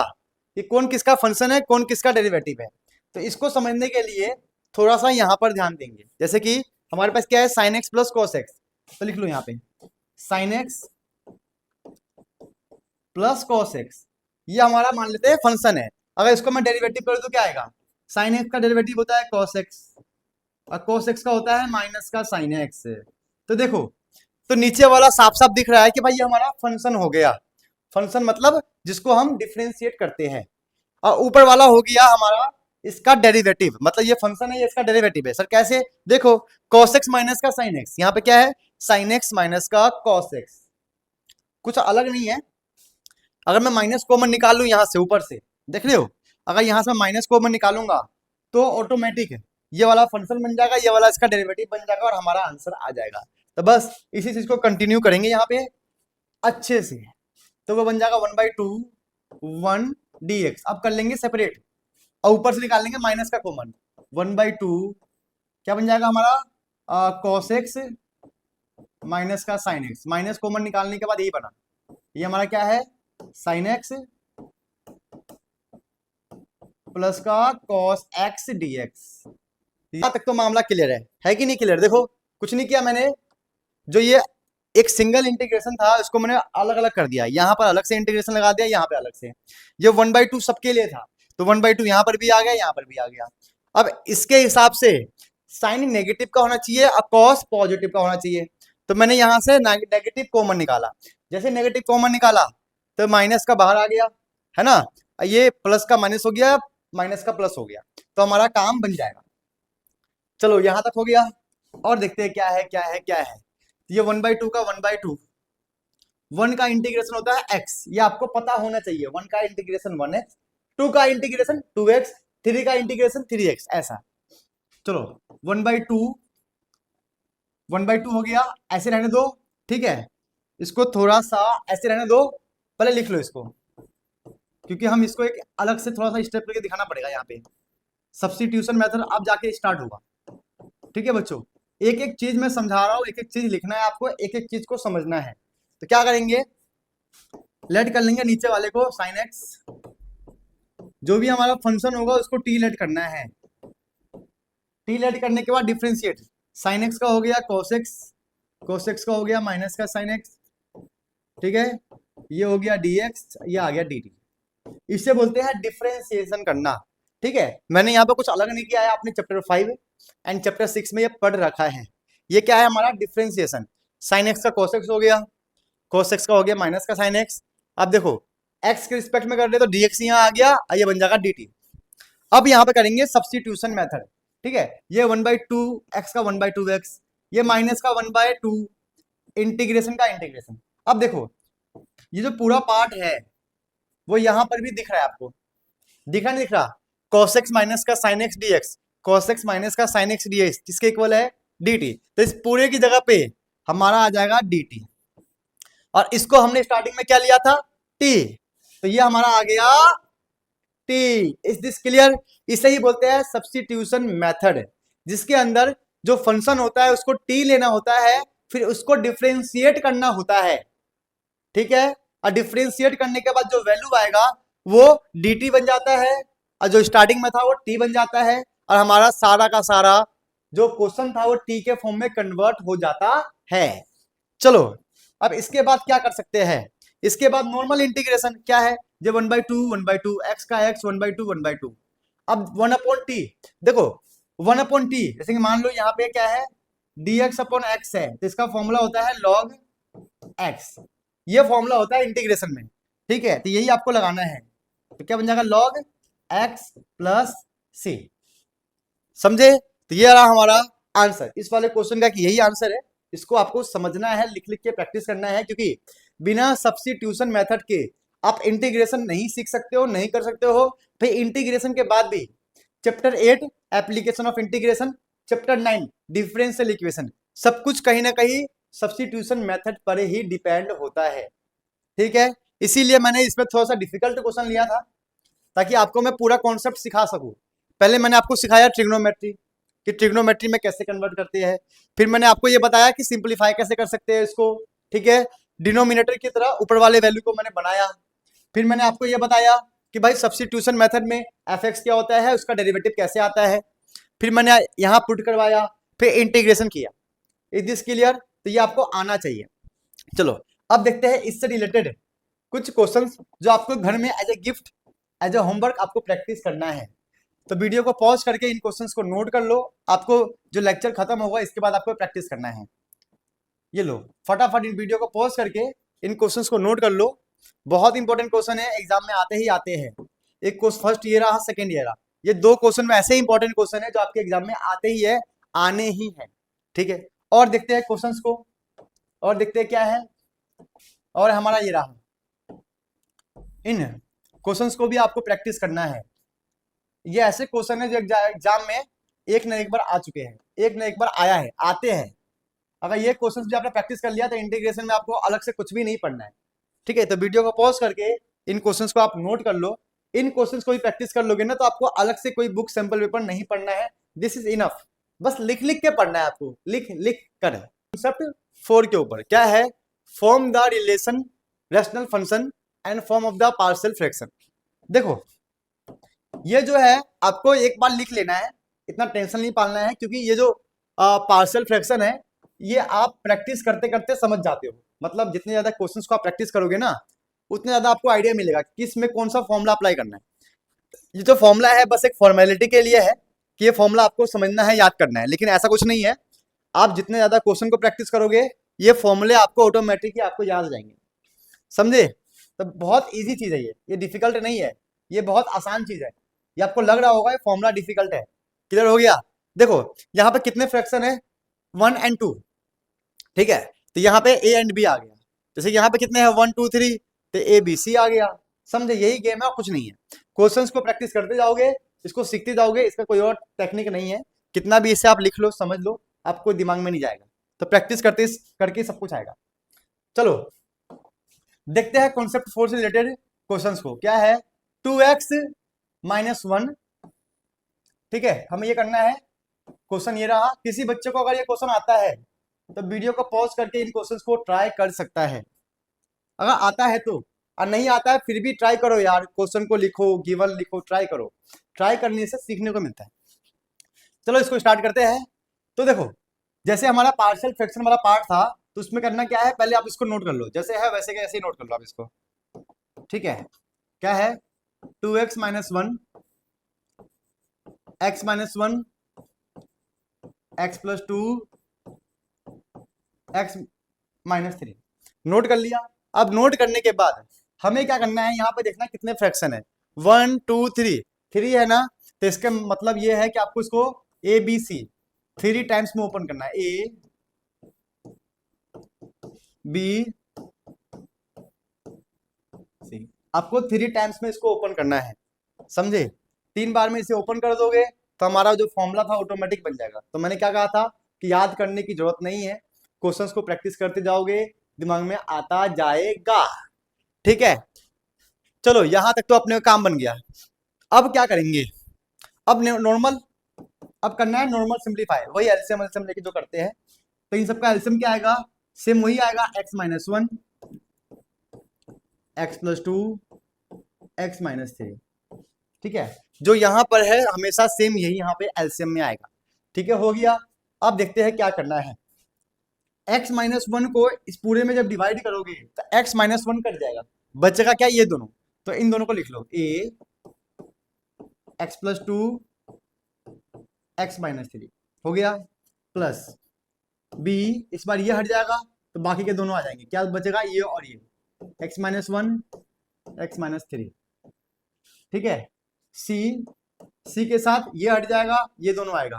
कि कौन किसका फंक्शन है, कौन किसका डेरिवेटिव है। तो इसको समझने के लिए थोड़ा सा यहां पर ध्यान देंगे। जैसे कि हमारे पास क्या है, sine x plus cos x, तो लिख लो यहाँ पे sine x plus cos x, ये हमारा मान लेते हैं फंक्शन है। अगर इसको मैं डेरिवेटिव करूँ तो क्या आएगा, साइन एक्स का डेरिवेटिव होता है कॉस एक्स, और cos x का होता है माइनस का साइन एक्स। तो देखो, तो नीचे वाला साफ साफ दिख रहा है कि भाई ये हमारा फंक्शन हो गया, फंक्शन मतलब जिसको हम डिफरेंशिएट करते हैं, और ऊपर वाला हो गया हमारा इसका डेरिवेटिव, मतलब ये फंक्शन है, ये इसका डेरिवेटिव है। सर कैसे, देखो cos x माइनस का साइन एक्स, यहाँ पे क्या है साइन एक्स माइनस का cos x, कुछ अलग नहीं है। अगर मैं माइनस कॉमन निकाल लू यहाँ से, ऊपर से देख रहे हो, अगर यहाँ से मैं माइनस कॉमन निकालूंगा तो ऑटोमेटिक ये वाला फंक्शन बन जाएगा, ये वाला इसका डेरिवेटिव बन जाएगा, और हमारा आंसर आ जाएगा। तो बस इसी चीज को कंटिन्यू करेंगे यहाँ पे अच्छे से, तो वो बन जाएगा 1/2 1 dx। अब कर लेंगे सेपरेट, और ऊपर से निकाल लेंगे माइनस का कॉमन, 1/2 क्या बन जाएगा हमारा cos x माइनस का साइन एक्स, माइनस कॉमन निकालने के बाद यही बना, ये हमारा क्या है साइन एक्स प्लस का cos x dx। यहां तक तो मामला क्लियर है कि नहीं क्लियर। देखो कुछ नहीं किया मैंने, जो ये एक सिंगल इंटीग्रेशन था उसको मैंने अलग अलग कर दिया, यहाँ पर अलग से इंटीग्रेशन लगा दिया, यहाँ पे अलग से। ये 1/2 सबके लिए था, तो 1/2 यहाँ पर भी आ गया, यहाँ पर भी आ गया। अब इसके हिसाब से साइन नेगेटिव का होना चाहिए और कॉस पॉजिटिव का होना चाहिए, तो मैंने यहाँ से नेगेटिव कॉमन निकाला। जैसे नेगेटिव कॉमन निकाला तो माइनस का बाहर आ गया, है ना, ये प्लस का माइनस हो गया, माइनस का प्लस हो गया, तो हमारा काम बन जाएगा। चलो यहां तक हो गया, और देखते हैं क्या है क्या है क्या है। ये 1/2 का 1/2, 1 का इंटीग्रेशन होता है x, ये आपको पता होना चाहिए। 1 का इंटीग्रेशन 1x, 2 का इंटीग्रेशन 2x, 3 का इंटीग्रेशन 3x, ऐसा। चलो 1/2 1/2 हो गया, ऐसे रहने दो। ठीक है, इसको थोड़ा सा ऐसे रहने दो, पहले लिख लो इसको, क्योंकि हम इसको एक अलग से थोड़ा सा स्टेप करके दिखाना पड़ेगा। यहाँ पे सब्स्टिट्यूशन मेथड अब जाके स्टार्ट होगा। ठीक है बच्चों, एक एक चीज मैं समझा रहा हूँ, एक एक चीज लिखना है आपको, एक एक चीज को समझना है। तो क्या करेंगे, लेट कर लेंगे नीचे वाले को साइन एक्स, जो भी हमारा फंक्शन होगा उसको टी लेट करना है। टी लेट करने के बाद डिफ्रेंशिएट, साइन एक्स का हो गया cos x, cos x का हो गया माइनस का साइन एक्स, ठीक है, ये हो गया dx, ये आ गया dt। इसे बोलते हैं डिफरेंशिएशन करना। ठीक है, मैंने यहाँ पे कुछ अलग नहीं किया है, आपने चैप्टर 5 एंड चैप्टर 6 में ये पढ़ रखा है। ये क्या है हमारा डिफरेंशिएशन, साइन एक्स का cos x हो गया, cos x का हो गया माइनस का साइन एक्स। अब देखो x के रिस्पेक्ट में कर रहे तो dx यहाँ आ गया, ये बन जाएगा dt। अब यहाँ पे करेंगे सब्स्टिट्यूशन मेथड। ठीक है, ये 1/2 x का 1/2 x, ये माइनस का 1/2 इंटीग्रेशन का इंटीग्रेशन। अब देखो ये जो पूरा पार्ट है वो यहाँ पर भी दिख रहा है आपको, दिख रहा नहीं दिख रहा, cos x माइनस का sin x dx, cos x minus का sin x dx किसके इक्वल है dt। तो इस पूरे की जगह पे हमारा आ जाएगा dt, और इसको हमने स्टार्टिंग में क्या लिया था t, तो ये हमारा आ गया t। Is this clear? इसे ही बोलते हैं सब्स्टिट्यूशन मेथड, जिसके अंदर जो फंक्शन होता है उसको t लेना होता है, फिर उसको डिफरेंशिएट करना होता है। ठीक है, और डिफरेंशिएट करने के बाद जो वैल्यू आएगा वो dt बन जाता है, और जो स्टार्टिंग में था वो t बन जाता है, और हमारा सारा का सारा जो क्वेश्चन था वो t के फॉर्म में कन्वर्ट हो जाता है। चलो अब इसके बाद क्या कर सकते हैं, इसके बाद नॉर्मल इंटीग्रेशन क्या है, जब 1/2 x का x 1/2 अब 1/t। देखो 1/t, जैसे कि मान लो यहाँ पे क्या है dx/x है, तो इसका फॉर्मूला होता है log x, ये फॉर्मूला होता है इंटीग्रेशन में। ठीक है, तो यही आपको लगाना है, तो क्या बन जाएगा log x प्लस c। समझे? तो ये रहा हमारा आंसर इस वाले क्वेश्चन का, कि यही आंसर है। इसको आपको समझना है, लिख लिख के प्रैक्टिस करना है, क्योंकि बिना सब्स्टिट्यूशन मेथड के आप इंटीग्रेशन नहीं सीख सकते हो, नहीं कर सकते हो। फिर इंटीग्रेशन के बाद भी chapter 8 application of integration, chapter 9 differential equation, सब कुछ कहीं ना कहीं सब्स्टिट्यूशन मेथड पर ही डिपेंड होता है। ठीक है, इसीलिए मैंने इसमें थोड़ा सा डिफिकल्ट क्वेश्चन लिया था, ताकि आपको मैं पूरा कॉन्सेप्ट सिखा सकूं। पहले मैंने आपको सिखाया ट्रिग्नोमेट्री, कि ट्रिग्नोमेट्री में कैसे कन्वर्ट करते हैं, फिर मैंने आपको ये बताया कि सिंप्लीफाई कैसे कर सकते हैं इसको। ठीक है, डिनोमिनेटर की तरह ऊपर वाले वैल्यू को मैंने बनाया। फिर मैंने आपको ये बताया कि भाई सब्स्टिट्यूशन मेथड में एफ क्या होता है, उसका डेरिवेटिव कैसे आता है। फिर मैंने यहाँ पुट करवाया, फिर इंटीग्रेशन किया। Is this clear? तो ये आपको आना चाहिए। चलो अब देखते हैं इससे रिलेटेड कुछ क्वेश्चंस जो आपको घर में as a gift, as a homework आपको प्रैक्टिस करना है। तो वीडियो को पॉज करके इन क्वेश्चंस को नोट कर लो, आपको जो लेक्चर खत्म होगा इसके बाद आपको प्रैक्टिस करना है। ये लो फटाफट इन वीडियो को पॉज करके इन क्वेश्चंस को नोट कर लो, बहुत इंपॉर्टेंट क्वेश्चन है, एग्जाम में आते ही आते हैं। एक क्वेश्चन फर्स्ट ईयर रहा, सेकेंड ईयर रहा, ये दो क्वेश्चन में ऐसे इंपॉर्टेंट क्वेश्चन है जो आपके एग्जाम में आते ही है, आने ही है। ठीक है, और देखते हैं क्वेश्चंस को, और देखते हैं क्या है। और हमारा ये रहा, इन क्वेश्चंस को भी आपको प्रैक्टिस करना है। ये ऐसे क्वेश्चन है जो एग्जाम में एक न एक बार आ चुके हैं, एक न एक बार आया है, आते हैं। अगर ये क्वेश्चन भी आपने प्रैक्टिस कर लिया तो इंटीग्रेशन में आपको अलग से कुछ भी नहीं पढ़ना है। ठीक है, तो वीडियो को पॉज करके इन क्वेश्चंस को आप नोट कर लो। इन क्वेश्चंस को भी प्रैक्टिस कर लोगे ना तो आपको अलग से कोई बुक सैंपल पेपर नहीं पढ़ना है, दिस इज इनफ। बस लिख लिख के पढ़ना है आपको, लिख लिख कर। कॉन्सेप्ट 4 के ऊपर क्या है, form the relation rational function and form of the partial fraction. देखो ये जो है आपको एक बार लिख लेना है, इतना टेंशन नहीं पालना है, क्योंकि ये जो पार्शियल फ्रैक्शन है ये आप प्रैक्टिस करते करते समझ जाते हो। मतलब जितने ज्यादा क्वेश्चंस को आप प्रैक्टिस करोगे ना उतने ज्यादा आपको आइडिया मिलेगा कि इसमें कौन सा फॉर्मूला अप्लाई करना है। ये जो फॉर्मूला है बस एक फॉर्मेलिटी के लिए है कि ये फॉर्मूला आपको समझना है, याद करना है, लेकिन ऐसा कुछ नहीं है। आप जितने ज्यादा क्वेश्चन को प्रैक्टिस करोगे ये फॉर्मूले आपको ऑटोमेटिकली आपको याद हो जाएंगे। समझे? तो बहुत ईजी चीज है ये डिफिकल्ट नहीं है, ये बहुत आसान चीज है। ये आपको लग रहा होगा ये फॉर्मूला डिफिकल्ट है, क्लियर हो गया? देखो यहाँ पे कितने फ्रैक्शन है, 1 और 2। ठीक है, तो यहाँ पे ए एंड बी आ गया, जैसे यहाँ पे कितने हैं 1 2 3, तो ए बी सी आ गया। समझे? यही गेम है और कुछ नहीं है। क्वेश्चंस को प्रैक्टिस करते जाओगे, इसको सीखते जाओगे, इसका कोई और टेक्निक नहीं है। कितना भी इसे आप लिख लो समझ लो, आपको दिमाग में नहीं जाएगा। तो प्रैक्टिस करते करके सब कुछ आएगा। चलो देखते हैं कॉन्सेप्ट 4 से रिलेटेड क्वेश्चंस को। क्या है 2x - 1। ठीक है, हमें ये करना है क्वेश्चन ये रहा। किसी बच्चे को अगर ये क्वेश्चन आता है तो वीडियो को पॉज करके इन क्वेश्चंस को ट्राई कर सकता है, अगर आता है तो। और नहीं आता है फिर भी ट्राई करो यार, क्वेश्चन को लिखो, गिवन लिखो, ट्राई करो। ट्राई करने से सीखने को मिलता है। चलो इसको स्टार्ट करते हैं। तो देखो, जैसे हमारा पार्शियल फ्रैक्शन वाला पार्ट था, तो उसमें करना क्या है, पहले आप इसको नोट कर लो, जैसे है वैसे के ऐसे ही नोट कर लो आप इसको। ठीक है, क्या है, 2x minus 1, x minus 1, x plus 2, x minus 3। Note कर लिया। अब नोट करने के बाद हमें क्या करना है, यहाँ पे देखना कितने फ्रैक्शन है, 1 2 3, 3 है ना। तो इसका मतलब ये है कि आपको इसको ए बी सी 3 टाइम्स में ओपन करना है, ए बी सी, आपको 3 टाइम्स में इसको ओपन करना है, समझे। 3 बार में इसे ओपन कर दोगे तो हमारा जो फॉर्मूला था ऑटोमेटिक बन जाएगा। तो मैंने क्या कहा था कि याद करने की जरूरत नहीं है, क्वेश्चंस को प्रैक्टिस करते जाओगे, दिमाग में आता जाएगा। ठीक है, चलो यहां तक तो अपने काम बन गया। अब क्या करेंगे, अब नॉर्मल, अब करना है नॉर्मल सिंप्लीफाई, वही एलसीएम एलसीएम लेके जो करते हैं। तो इन सबका एलसीएम क्या आएगा, सेम वही आएगा, x minus 1, x plus 2, x minus 3। ठीक है, जो यहां पर है हमेशा सेम यही यहाँ पे एलसीएम में आएगा। ठीक है, हो गया। अब देखते हैं क्या करना है। x माइनस 1 को इस पूरे में जब डिवाइड करोगे तो x माइनस 1 कट जाएगा, बचेगा क्या, ये दोनों। तो इन दोनों को लिख लो, a x plus 2 x minus 3 हो गया, प्लस b, इस बार ये हट जाएगा तो बाकी के दोनों आ जाएंगे, क्या बचेगा, ये और ये, x माइनस 1 x माइनस 3। ठीक है, c के साथ ये हट जाएगा, ये दोनों आएगा,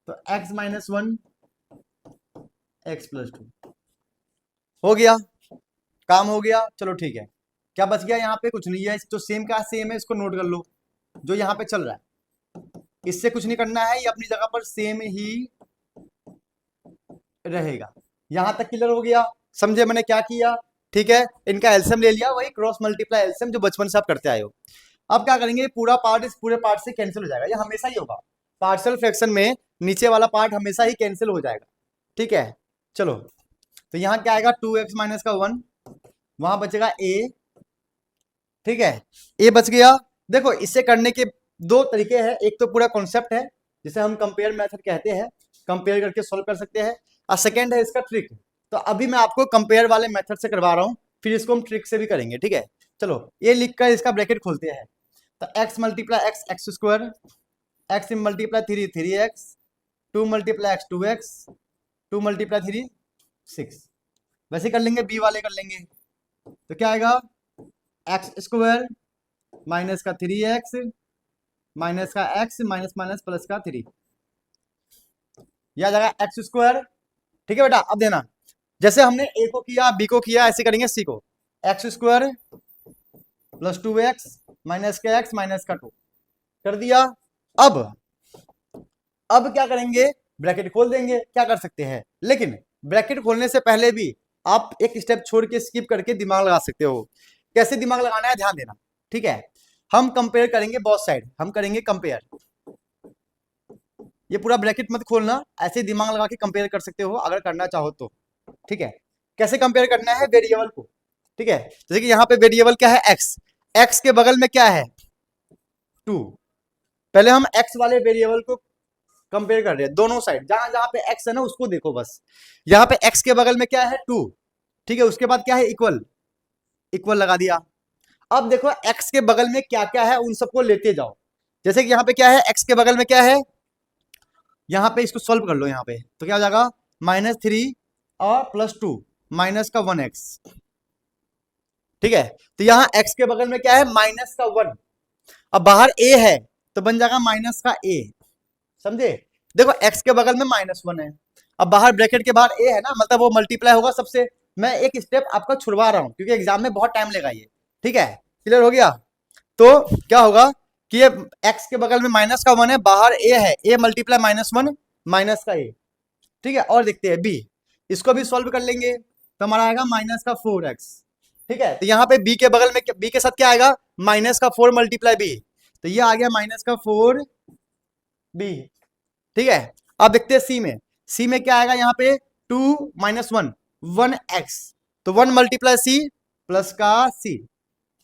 तो x माइनस 1 x प्लस 2 हो गया, काम हो गया। चलो ठीक है, क्या बच गया, यहाँ पे कुछ नहीं है, जो सेम का सेम है इसको नोट कर लो, जो यहाँ पे चल रहा है इससे कुछ नहीं करना है, ये अपनी जगह पर सेम ही रहेगा। यहां तक क्लियर हो गया, समझे मैंने क्या किया। ठीक है, इनका एलसीएम ले लिया, वही क्रॉस मल्टीप्लाई एलसीएम जो बचपन से आप करते आए हो। अब क्या करेंगे, पूरा पार्ट इस पूरे पार्ट से कैंसिल हो जाएगा, ये हमेशा ही होगा पार्शियल फ्रैक्शन में, नीचे वाला पार्ट हमेशा ही कैंसिल हो जाएगा। ठीक है, चलो तो यहाँ क्या आएगा, 2x माइनस का 1, वहां बचेगा a। ठीक है, a बच गया। देखो इससे करने के दो तरीके हैं, एक तो पूरा कॉन्सेप्ट है जिसे हम कंपेयर मेथड कहते हैं, कंपेयर करके सोल्व कर सकते हैं, और सेकेंड है इसका ट्रिक। तो अभी मैं आपको कंपेयर वाले मेथड से करवा रहा हूँ, फिर इसको हम ट्रिक से भी करेंगे। ठीक है, चलो ये लिख कर इसका ब्रैकेट खोलते हैं। तो x multiply x x square, x multiply 3 3x, 2 multiply x 2x, 2 multiply 3 6। वैसे कर लेंगे, b वाले कर लेंगे, तो क्या आएगा, एक्स स्क्वायर माइनस का 3x माइनस का x माइनस माइनस प्लस का 3, यह आ जाएगा एक्स स्क्वायर। ठीक है बेटा, अब देना, जैसे हमने a को किया b को किया, ऐसे करेंगे c को, x square plus 2x minus का x माइनस का 2 कर दिया। अब क्या करेंगे, ब्रैकेट खोल देंगे, क्या कर सकते हैं, लेकिन ब्रैकेट खोलने से पहले भी आप एक स्टेप छोड़ के स्किप करके दिमाग लगा सकते हो। कैसे दिमाग लगाना है, ध्यान देना। ठीक है, हम कंपेयर करेंगे बोथ साइड, हम करेंगे कंपेयर, ये पूरा ब्रैकेट मत खोलना, ऐसे दिमाग लगा के कंपेयर कर सकते हो अगर करना चाहो तो। ठीक है, कैसे कंपेयर करना है, वेरिएबल को। ठीक है, जैसे कि यहाँ पे वेरिएबल क्या है, x, x के बगल में क्या है, 2। पहले हम x वाले वेरिएबल को कंपेयर कर रहे हैं, दोनों साइड, जहां जहां पे x है ना उसको देखो बस। यहाँ पे x के बगल में क्या है, 2। ठीक है, उसके बाद क्या है, इक्वल, इक्वल लगा दिया। अब देखो x के बगल में क्या क्या है उन सबको लेते जाओ, जैसे कि यहाँ पे क्या है, x के बगल में क्या है, यहाँ पे इसको सॉल्व कर लो, यहाँ पे तो क्या हो जाएगा, -3 और +2 माइनस का 1x। ठीक है, तो यहाँ x के बगल में क्या है, माइनस का 1, अब बाहर a है तो बन जाएगा माइनस का a, समझे। देखो x के बगल में -1 है, अब बाहर ब्रैकेट के बाहर a है ना, मतलब वो मल्टीप्लाई होगा सबसे। मैं एक स्टेप आपका छुड़वा रहा हूं क्योंकि एग्जाम में बहुत टाइम लेगा ये। ठीक है, क्लियर हो गया। तो क्या होगा कि ये x के बगल में -1 है, बाहर a है, a मल्टीप्लाई -1 माइनस का a। ठीक है, और देखते हैं b, इसको भी सॉल्व कर लेंगे तो हमारा आएगा -4x। ठीक है, तो यहाँ पे b के बगल में b के साथ क्या आएगा, -4 मल्टीप्लाई b, तो ये आ गया -4b। ठीक है, अब देखते हैं सी में क्या आएगा यहाँ पे 2 माइनस 1 1x, तो 1 मल्टीप्लाई सी प्लस का सी,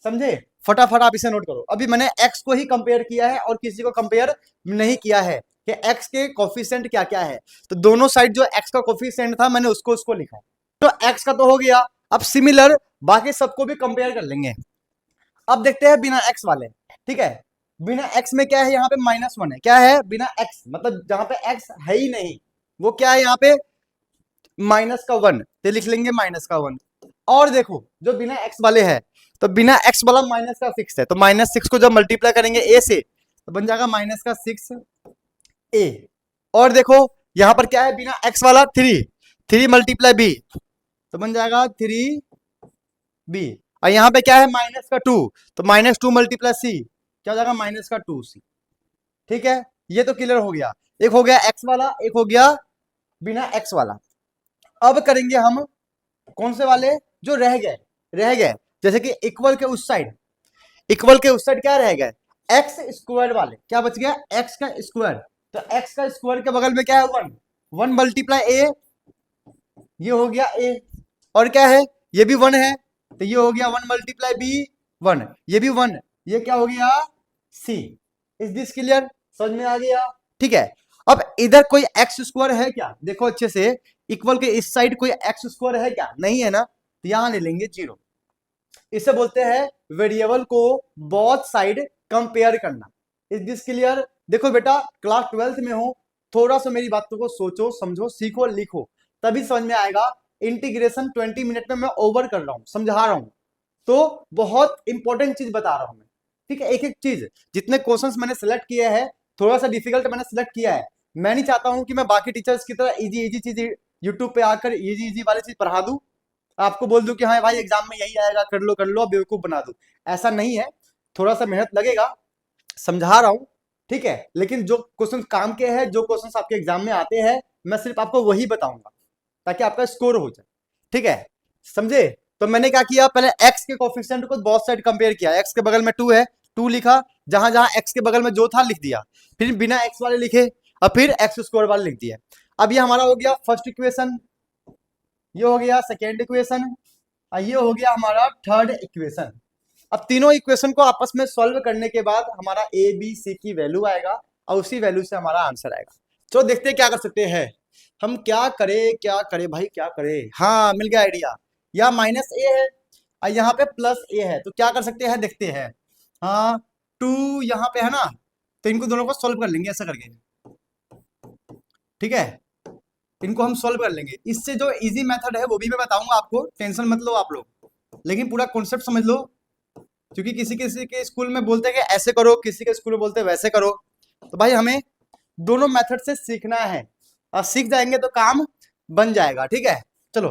समझे। फटाफट आप इसे नोट करो। अभी मैंने x को ही कंपेयर किया है और किसी को कंपेयर नहीं किया है कि x के कोफिशिएंट क्या क्या है, तो दोनों साइड जो x का कोफिशिएंट था मैंने उसको लिखा। तो x का तो हो गया, अब सिमिलर बाकी सबको भी कंपेयर कर लेंगे। अब देखते हैं बिना x वाले, ठीक है। बिना x में क्या है, यहाँ पे -1 है, क्या है बिना x, मतलब जहां पे x है ही नहीं, वो क्या है यहाँ पे -1, तो लिख लेंगे -1। और देखो जो बिना x वाले है, तो बिना x वाला माइनस का 6 है, तो -6 को जब मल्टीप्लाई करेंगे a से तो बन जाएगा -6a। और देखो यहां पर क्या है बिना x वाला 3 मल्टीप्लाई b, तो बन जाएगा 3b। और यहाँ पे क्या है -2, तो -2 मल्टीप्लाई c क्या हो जाएगा -2c। ठीक है, ये तो क्लियर हो गया। एक हो गया x वाला, एक हो गया बिना x वाला। अब करेंगे हम कौन से वाले जो रह गए, जैसे कि इक्वल के उस साइड, क्या रह गए एक्स स्क्वायर वाले, क्या बच गया एक्स का स्क्वायर, तो एक्स का स्क्वायर के बगल में क्या है 1 मल्टीप्लाई ए, ये हो गया ए, और क्या है ये भी 1 है, तो ये हो गया 1 मल्टीप्लाई बी 1, ये भी 1, ये क्या हो गया सी। इज दिस क्लियर, समझ में आ गया। ठीक है, अब इधर कोई एक्स स्क्वायर है क्या, देखो अच्छे से, इक्वल के इस साइड कोई एक्स स्क्वायर है क्या, नहीं है ना, तो यहां ले लेंगे 0। इसे बोलते हैं वेरिएबल को बोथ साइड कंपेयर करना। Is this clear. देखो बेटा क्लास 12th में हो, थोड़ा सा मेरी बातों को सोचो समझो सीखो लिखो, तभी समझ में आएगा। इंटीग्रेशन 20 मिनट में मैं ओवर कर रहा हूं, समझा रहा हूं, तो बहुत इंपॉर्टेंट चीज बता रहा हूं मैं। ठीक है, एक एक चीज, जितने क्वेश्चंस मैंने सेलेक्ट किए हैं, थोड़ा सा डिफिकल्ट मैंने सेलेक्ट किया है। मैं नहीं चाहता हूं कि मैं बाकी टीचर्स की तरह इजी इजी चीज यूट्यूब पे आकर इजी इजी वाली चीज पढ़ा दूं, आपको बोल दूं कि हाँ भाई एग्जाम में यही आएगा, कर लो बेवकूफ बना दूं, ऐसा नहीं है। थोड़ा सा मेहनत लगेगा, समझा रहा हूं, ठीक है। लेकिन जो क्वेश्चन काम के हैं, जो क्वेश्चन आपके एग्जाम में आते हैं, मैं सिर्फ आपको वही बताऊंगा ताकि आपका स्कोर हो जाए। ठीक है, समझे। तो मैंने क्या किया, पहले x के कोफिशिएंट को बहुत साइड कंपेयर किया, x के बगल में 2 है, 2 लिखा, जहां जहां x के बगल में जो था लिख दिया, फिर बिना x वाले लिखे, और फिर x स्क्वायर वाले लिख दिया। अब ये हमारा हो गया फर्स्ट इक्वेशन, ये हो गया सेकेंड इक्वेशन, और ये हो गया हमारा थर्ड इक्वेशन। अब तीनों इक्वेशन को आपस में सॉल्व करने के बाद हमारा ए बी सी की वैल्यू आएगा, और उसी वैल्यू से हमारा आंसर आएगा। तो देखते हैं क्या कर सकते हैं हम, क्या करें भाई क्या करें। हाँ मिल गया आइडिया, या माइनस ए है और यहाँ पे प्लस ए है, तो क्या कर सकते हैं देखते हैं। हाँ 2 यहाँ पे है ना, तो इनको दोनों को सॉल्व कर लेंगे ऐसा करके, ठीक है, इनको हम सॉल्व कर लेंगे। इससे जो इजी मेथड है वो भी मैं बताऊंगा आपको, टेंशन मत लो आप लोग, लेकिन पूरा कॉन्सेप्ट समझ लो, क्योंकि किसी किसी के स्कूल में बोलते हैं कि ऐसे करो, किसी के स्कूल में बोलते हैं वैसे करो। तो भाई हमें दोनों मेथड से सीखना है, और सीख जाएंगे तो काम बन जाएगा। ठीक है, चलो,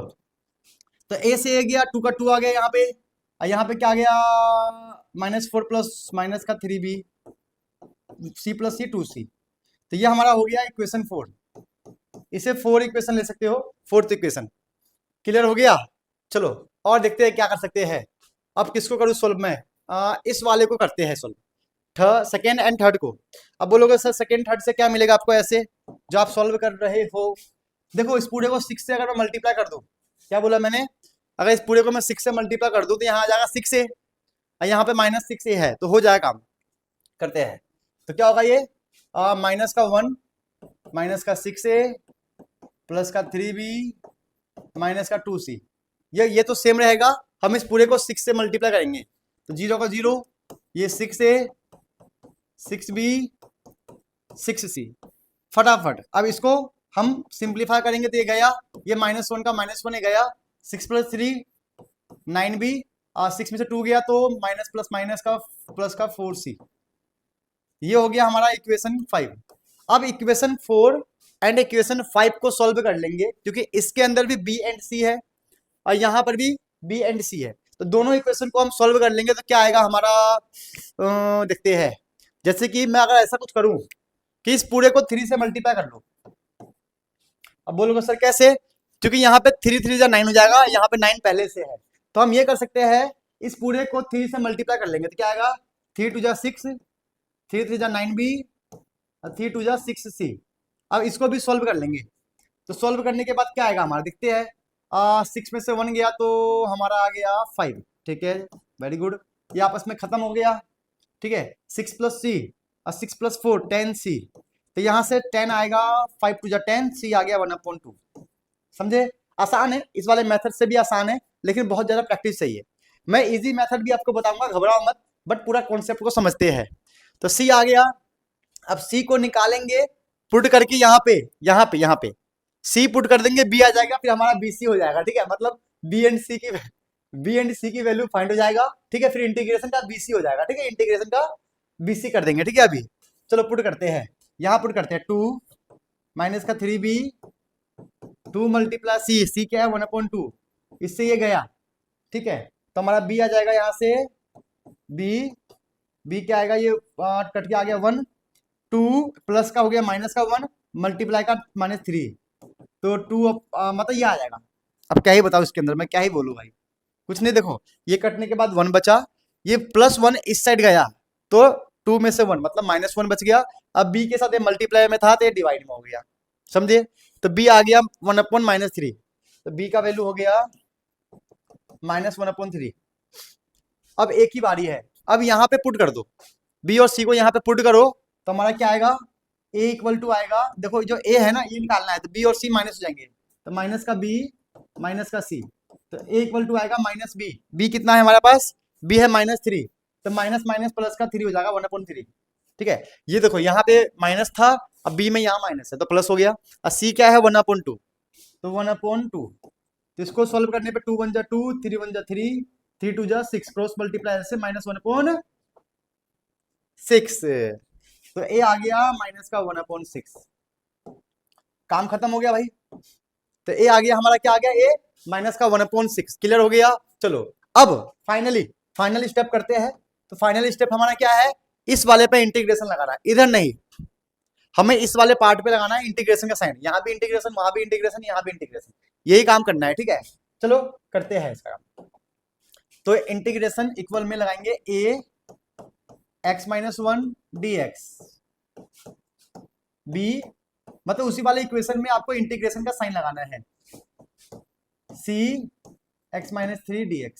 तो ए से ए गया, 2 का 2 आ गया यहाँ पे, और यहाँ पे क्या आ गया -4 प्लस माइनस का 3b, c प्लस सी 2c, तो ये हमारा हो गया इक्वेशन 4। इसे 4 इक्वेशन ले सकते हो, फोर्थ इक्वेशन। क्लियर हो गया। चलो और देखते हैं क्या कर सकते हैं। अब किसको करूँ सोल्व में, इस वाले को करते हैं सोल्व, सेकेंड एंड थर्ड को। अब बोलोगे सर सेकेंड थर्ड से क्या मिलेगा आपको, ऐसे जो आप सॉल्व कर रहे हो। देखो इस पूरे को 6 से अगर मैं मल्टीप्लाई कर दूं, क्या बोला मैंने, अगर इस पूरे को मैं 6 से मल्टीप्लाई कर दूं तो यहाँ आ जाएगा 6a, और यहाँ पे -6a है, तो हो जाएगा काम। करते हैं तो क्या होगा ये, माइनस का 1 माइनस का 6a प्लस का 3b माइनस का 2c, ये तो सेम रहेगा। हम इस पूरे को 6 से मल्टीप्लाई करेंगे, तो 0 का 0, ये 6a 6b 6c, फटाफट। अब इसको हम सिंप्लीफाई करेंगे तो ये गया, ये -1 का -1 गया, 6 प्लस 3 9b, 6 में से 2 गया तो माइनस प्लस माइनस का प्लस का 4c, ये हो गया हमारा इक्वेशन 5। अब इक्वेशन 4 एंड इक्वेशन 5 को सॉल्व कर लेंगे, क्योंकि इसके अंदर भी b एंड c है और यहाँ पर भी b एंड c है, तो दोनों इक्वेशन को हम सॉल्व कर लेंगे तो क्या आएगा हमारा, देखते हैं। जैसे कि मैं अगर ऐसा कुछ करूं कि इस पूरे को 3 से मल्टीप्लाई कर लो, अब बोलोगे सर कैसे, क्योंकि यहाँ पे 3 3 जा 9 हो जाएगा, यहाँ पे 9 पहले से है, तो हम ये कर सकते हैं, इस पूरे को 3 से मल्टीप्लाई कर लेंगे तो क्या आएगा, 3 2 जा 6, 3 3 जा 9b, 3 2 जा 6c। अब इसको भी सॉल्व कर लेंगे। तो सॉल्व करने के बाद क्या आएगा हमारा, देखते हैं। 6 में से 1 गया तो हमारा आ गया 5। ठीक है, वेरी गुड। ये आपस में खत्म हो गया। ठीक है, 6 प्लस सी और 6 प्लस 4 10c। तो यहाँ से 10 आएगा, 5 टू जा 10, सी आ गया 1/2। समझे, आसान है, इस वाले मेथड से भी आसान है, लेकिन बहुत ज्यादा प्रैक्टिस चाहिए। मैं इजी मेथड भी आपको बताऊंगा, घबराओ मत, बट पूरा कॉन्सेप्ट को समझते हैं। तो सी आ गया। अब सी को निकालेंगे पुट करके यहाँ पे सी पुट कर देंगे, बी आ जाएगा, फिर हमारा बीसी हो जाएगा। ठीक है, मतलब बी एंड सी की वैल्यू फाइंड हो जाएगा। ठीक है, फिर इंटीग्रेशन का बीसी हो जाएगा। ठीक है, इंटीग्रेशन का बीसी कर देंगे। ठीक है, अभी चलो पुट करते हैं, यहाँ पुट करते हैं 2 माइनस का 3b 2 मल्टीप्लाई सी क्या है 1/2, इससे ये गया। ठीक है, तो हमारा बी आ जाएगा यहाँ से, बी क्या आएगा, ये कट के आ गया 1, 2 प्लस का हो गया माइनस का 1 मल्टीप्लाई का -3, तो 2 मतलब ये आ जाएगा। अब क्या ही बताओ इसके अंदर, मैं क्या ही बोलूँ भाई, कुछ नहीं। देखो ये कटने के बाद 1 बचा, ये +1 इस साइड गया, तो 2 में से 1 मतलब -1 बच गया। अब बी के साथ ये मल्टीप्लाई में था तो ये डिवाइड में हो गया, समझे। तो बी आ गया 1/-3, तो बी का वैल्यू हो गया -1/3। अब एक ही बारी है, अब यहाँ पे पुट कर दो, बी और सी को यहाँ पे पुट करो, तो हमारा क्या आएगा, ए इक्वल टू आएगा, देखो जो ए है ना ये निकालना है, तो बी और सी माइनस हो जाएंगे, तो माइनस का बी माइनस का सी, तो ए इक्वल टू आएगा -बी। बी कितना है हमारे पास, बी है -3, तो माइनस माइनस प्लस का 3 हो जाएगा 1/3। ठीक है, ये देखो यहाँ पे माइनस था, अब बी में यहाँ माइनस है तो प्लस हो गया, और सी क्या है 1/2, तो 1/2। तो इसको सॉल्व करने पे 2 × 1 = 2, 3 × 1 = 3, 3 × 2 = 6, क्रॉस मल्टीप्लाई से -1/6, तो ए आ गया माइनस का 1/6। काम खत्म हो गया भाई, तो ए आ गया हमारा, क्या आ गया, ए माइनस का 1/6। क्लियर हो गया। चलो अब फाइनल स्टेप करते हैं। तो फाइनल स्टेप हमारा क्या है, इस वाले पे इंटीग्रेशन लगाना है, इधर नहीं, हमें इस वाले पार्ट पे लगाना है इंटीग्रेशन का साइन, यहाँ भी इंटीग्रेशन, वहां भी इंटीग्रेशन, यहाँ भी इंटीग्रेशन, यही काम करना है। ठीक है, चलो करते हैं इसका काम। तो इंटीग्रेशन इक्वल में लगाएंगे a x-1 dx, b मतलब उसी वाले इक्वेशन में आपको इंटीग्रेशन का साइन लगाना है, c x-3 dx।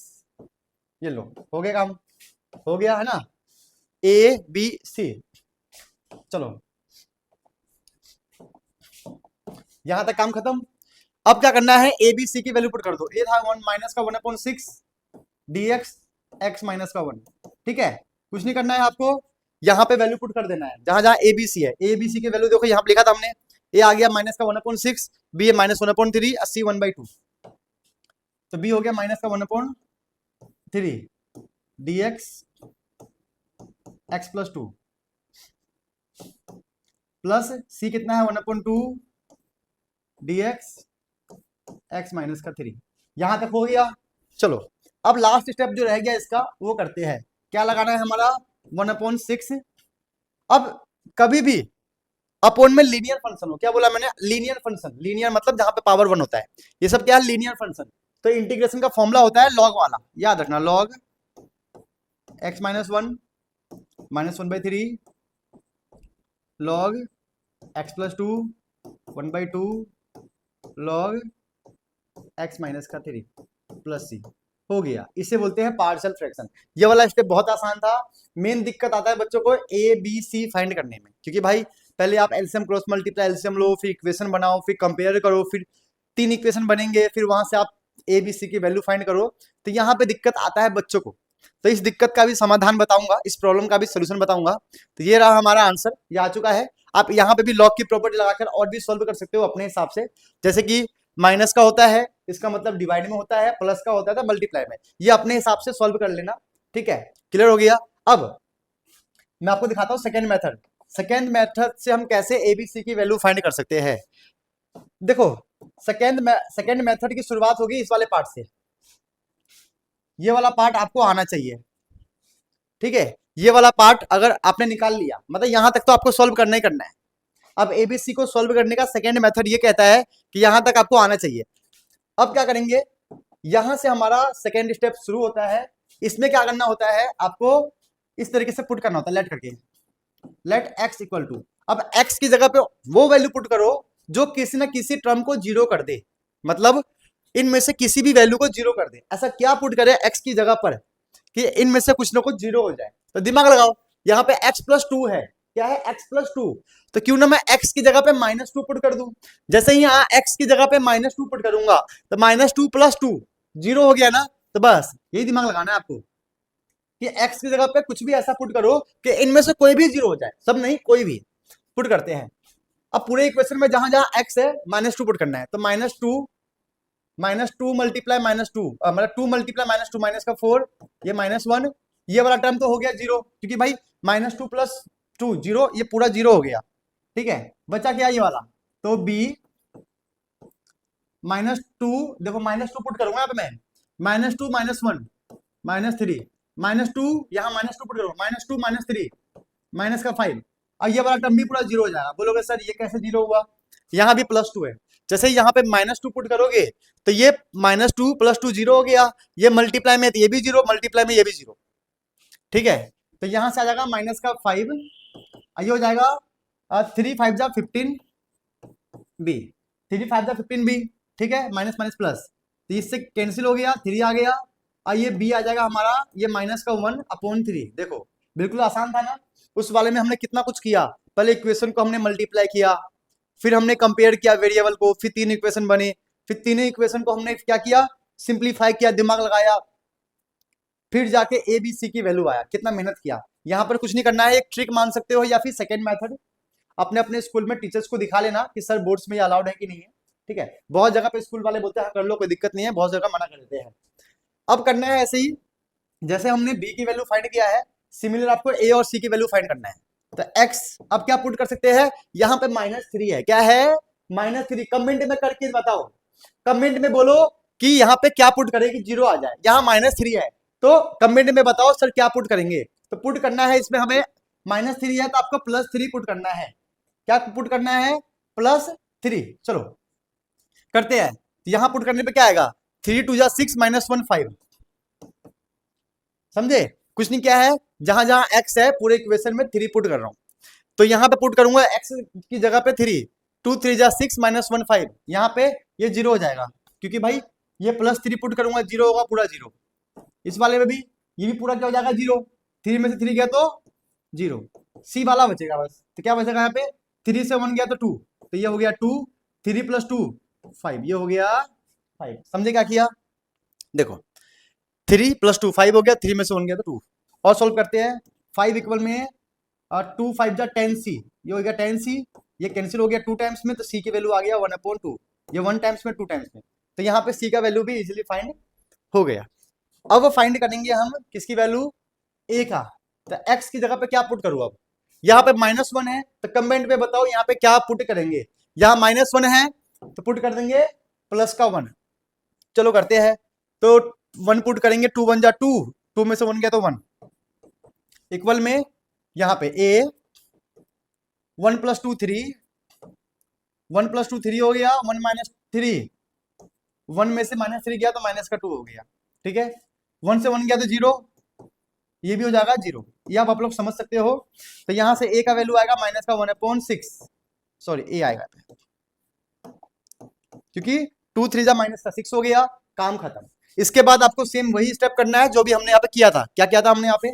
ये लो, हो गया काम, हो गया है ना, a b c। चलो यहां तक काम खत्म। अब क्या करना है, ए बी सी की वैल्यू पुट कर दो। ए था 1 माइनस का 1/6 dx x-1। ठीक है, कुछ नहीं करना है आपको, यहाँ पे वैल्यू पुट कर देना है जहां जहां ए बी सी है। ए बी सी की वैल्यू देखो यहाँ पे लिखा था हमने, ए आ गया माइनस का 1/6, बी है -1/3 और सी 1/2, तो बी हो गया माइनस का 1/3 dx x+2 प्लस सी कितना है 1/2 dx x-3। यहां तक हो गया। चलो अब लास्ट स्टेप जो रह गया इसका वो करते हैं, क्या लगाना है हमारा 1/6। अब कभी भी अपोन में लीनियर फंक्शन हो, क्या बोला मैंने, लीनियर फंक्शन, लीनियर मतलब जहां पे पावर 1 होता है, ये सब क्या है, लीनियर फंक्शन। तो इंटीग्रेशन का फॉर्मूला होता है लॉग वाला, याद रखना, log x-1 -1/3 log x+2 1/2 log x-3 plus C, हो गया। इसे बोलते हैं पार्शियल फ्रैक्शन। ये वाला स्टेप बहुत आसान था। मेन दिक्कत आता है बच्चों को ए बी सी फाइंड करने में, क्योंकि भाई पहले आप एलसीएम क्रॉस मल्टीप्लाई एलसीएम लो, फिर इक्वेशन बनाओ, फिर कंपेयर करो, फिर 3 इक्वेशन बनेंगे, फिर वहां से आप ए बी सी की वैल्यू फाइंड करो। तो यहाँ पे दिक्कत आता है बच्चों को, तो इस दिक्कत का भी समाधान बताऊंगा, इस प्रॉब्लम का भी सोल्यूशन बताऊंगा। तो ये रहा हमारा आंसर, ये आ चुका है। आप यहाँ पे भी लॉग की प्रॉपर्टी लगाकर और भी सॉल्व कर सकते हो अपने हिसाब से, जैसे कि माइनस का होता है इसका मतलब डिवाइड में होता है, प्लस का होता है तो मल्टीप्लाई में, ये अपने हिसाब से सॉल्व कर लेना। ठीक है, क्लियर हो गया। अब मैं आपको दिखाता हूँ सेकेंड मेथड। सेकेंड मेथड से हम कैसे एबीसी की वैल्यू फाइंड कर सकते हैं। देखो सेकेंड मेथड की शुरुआत होगी इस वाले पार्ट से, ये वाला पार्ट आपको आना चाहिए। ठीक है, ये वाला पार्ट अगर आपने निकाल लिया, मतलब यहां तक तो आपको सॉल्व करना ही करना है। अब एबीसी को सॉल्व करने का सेकेंड मेथड ये कहता है कि यहां तक आपको आना चाहिए। अब क्या करेंगे, यहां से हमारा सेकेंड स्टेप शुरू होता है। इसमें क्या करना होता है, आपको इस तरीके से पुट करना होता है, लेट करके, लेट x इक्वल टू, अब x की जगह पे वो वैल्यू पुट करो जो किसी ना किसी टर्म को जीरो कर दे, मतलब इनमें से किसी भी वैल्यू को जीरो कर दे। ऐसा क्या पुट करे x की जगह पर कि इनमें से कुछ ना कुछ जीरो हो जाए। तो दिमाग लगाओ, यहाँ पे x+2 है, क्या है x+2, तो क्यों ना मैं x की जगह पे -2 पुट कर दूं। जैसे ही यहाँ x की जगह पे -2 पुट करूंगा तो -2 + 2 जीरो हो गया ना। तो बस यही दिमाग लगाना है आपको कि x की जगह पे कुछ भी ऐसा पुट करो कि इनमें से कोई भी जीरो हो जाए, सब नहीं कोई भी पुट करते हैं। अब पूरे इक्वेशन में जहां जहां x है -2 पुट करना है, तो -2 × -2 मतलब 2 × -2 -4, ये -1, ये वाला टर्म तो हो गया जीरो, क्योंकि भाई -2 + 2 जीरो, ये पूरा जीरो हो गया। ठीक है, बचा क्या ये वाला, तो b -2, देखो -2 पुट करूंगा यहाँ पे मैं, -2 -1 -3 -2, यहाँ -2 पुट करूंगा, -2 -3 -5, और ये वाला टर्म भी पूरा जीरो हो जाएगा। बोलोगे सर ये कैसे जीरो हुआ, यहाँ भी +2 है। जैसे यहाँ पे -2 पुट करोगे तो ये -2 + 2 जीरो हो गया, ये मल्टीप्लाई में ये भी जीरो, मल्टीप्लाई में ये भी जीरो। ठीक है, तो यहां से आ जाएगा -5, ये हो जाएगा 3 5 जा 15 बी, 3 5 जा 15 बी। ठीक है, माइनस माइनस प्लस, तो इससे कैंसिल हो गया, 3 आ गया, और ये बी आ जाएगा हमारा, ये -1/3। देखो बिल्कुल आसान था ना। उस वाले में हमने कितना कुछ किया, पहले इक्वेशन को हमने मल्टीप्लाई किया, फिर हमने कंपेयर किया वेरिएबल को, फिर 3 इक्वेशन बने, फिर तीनों इक्वेशन को हमने क्या किया, सिंप्लीफाई किया, दिमाग लगाया, फिर जाके ए बी सी की वैल्यू आया। कितना मेहनत किया। यहाँ पर कुछ नहीं करना है, एक ट्रिक मान सकते हो या फिर सेकेंड मेथड अपने अपने स्कूल में टीचर्स को दिखा लेना कि सर बोर्ड्स में ये अलाउड है कि नहीं है। ठीक है, बहुत जगह पे स्कूल वाले बोलते हैं कर लो कोई दिक्कत नहीं है, बहुत जगह मना कर देते हैं। अब करना है ऐसे ही, जैसे हमने बी की वैल्यू फाइंड किया है, सिमिलर आपको ए और सी की वैल्यू फाइंड करना है। तो एक्स अब क्या पुट कर सकते हैं, यहाँ पे -3 है, क्या है -3। कमेंट में करके बताओ, कमेंट में बोलो कि यहाँ पे क्या पुट करें कि जीरो आ जाए। यहाँ -3 है तो कमेंट में बताओ सर क्या पुट करेंगे। तो पुट करना है इसमें हमें, -3 है तो आपको +3 पुट करना है। क्या पुट करना है, +3। चलो करते हैं, यहां पुट करने पे क्या आएगा, 3 2 जा 6 -1 5। समझे, कुछ नहीं क्या है, जहां जहां x है पूरे इक्वेशन में 3 पुट कर रहा हूं। तो यहां पे पुट करूंगा x की जगह पे 3, 2 3 जा 6 -1 5, यहाँ पे ये जीरो हो जाएगा, क्योंकि भाई ये +3 पुट करूंगा, जीरो होगा पूरा जीरो। इस वाले में भी ये भी पूरा क्या हो जाएगा, जीरो। 3 में से 3 गया तो जीरो, सी वाला बचेगा बस। तो क्या बचेगा यहाँ पे, 3 से 1 गया तो 2, तो ये हो गया 2, 3 + 2 5, ये हो गया 5। समझे क्या किया, देखो 3 + 2 5 हो गया, 3 में से 1 गया तो 2। और सोल्व करते हैं, 5 इक्वल में 2 5 जा 10c, ये हो गया 10c, ये कैंसिल हो गया 2 टाइम्स में, तो c की वैल्यू आ गया 1/2, ये 1 टाइम्स में 2 टाइम्स में, तो यहाँ पे c का वैल्यू भी इजीली फाइंड हो गया। अब फाइंड करेंगे हम किसकी वैल्यू, a का। तो x की जगह पे क्या पुट करूं, अब यहाँ पे -1 है तो कमेंट में बताओ यहाँ पे क्या पुट करेंगे। यहाँ -1 है तो पुट कर देंगे +1। चलो करते हैं, तो 1 पुट करेंगे, 2 1 जा 2, 2 में से 1 गया तो 1, इक्वल में यहाँ पे a 1 + 2 3, 1 + 2 3 हो गया, 1 - 3, 1 में से -3 गया तो -2 हो गया। ठीक है, 1 से 1 गया तो 0, ये भी हो जाएगा 0। ये आप लोग समझ सकते हो। तो यहां से a का वैल्यू आएगा -1/6, सॉरी a आएगा, क्योंकि 2 3 जा -6 हो गया, काम खत्म। इसके बाद आपको सेम वही स्टेप करना है जो भी हमने यहाँ पे किया था। क्या किया था हमने यहाँ पे,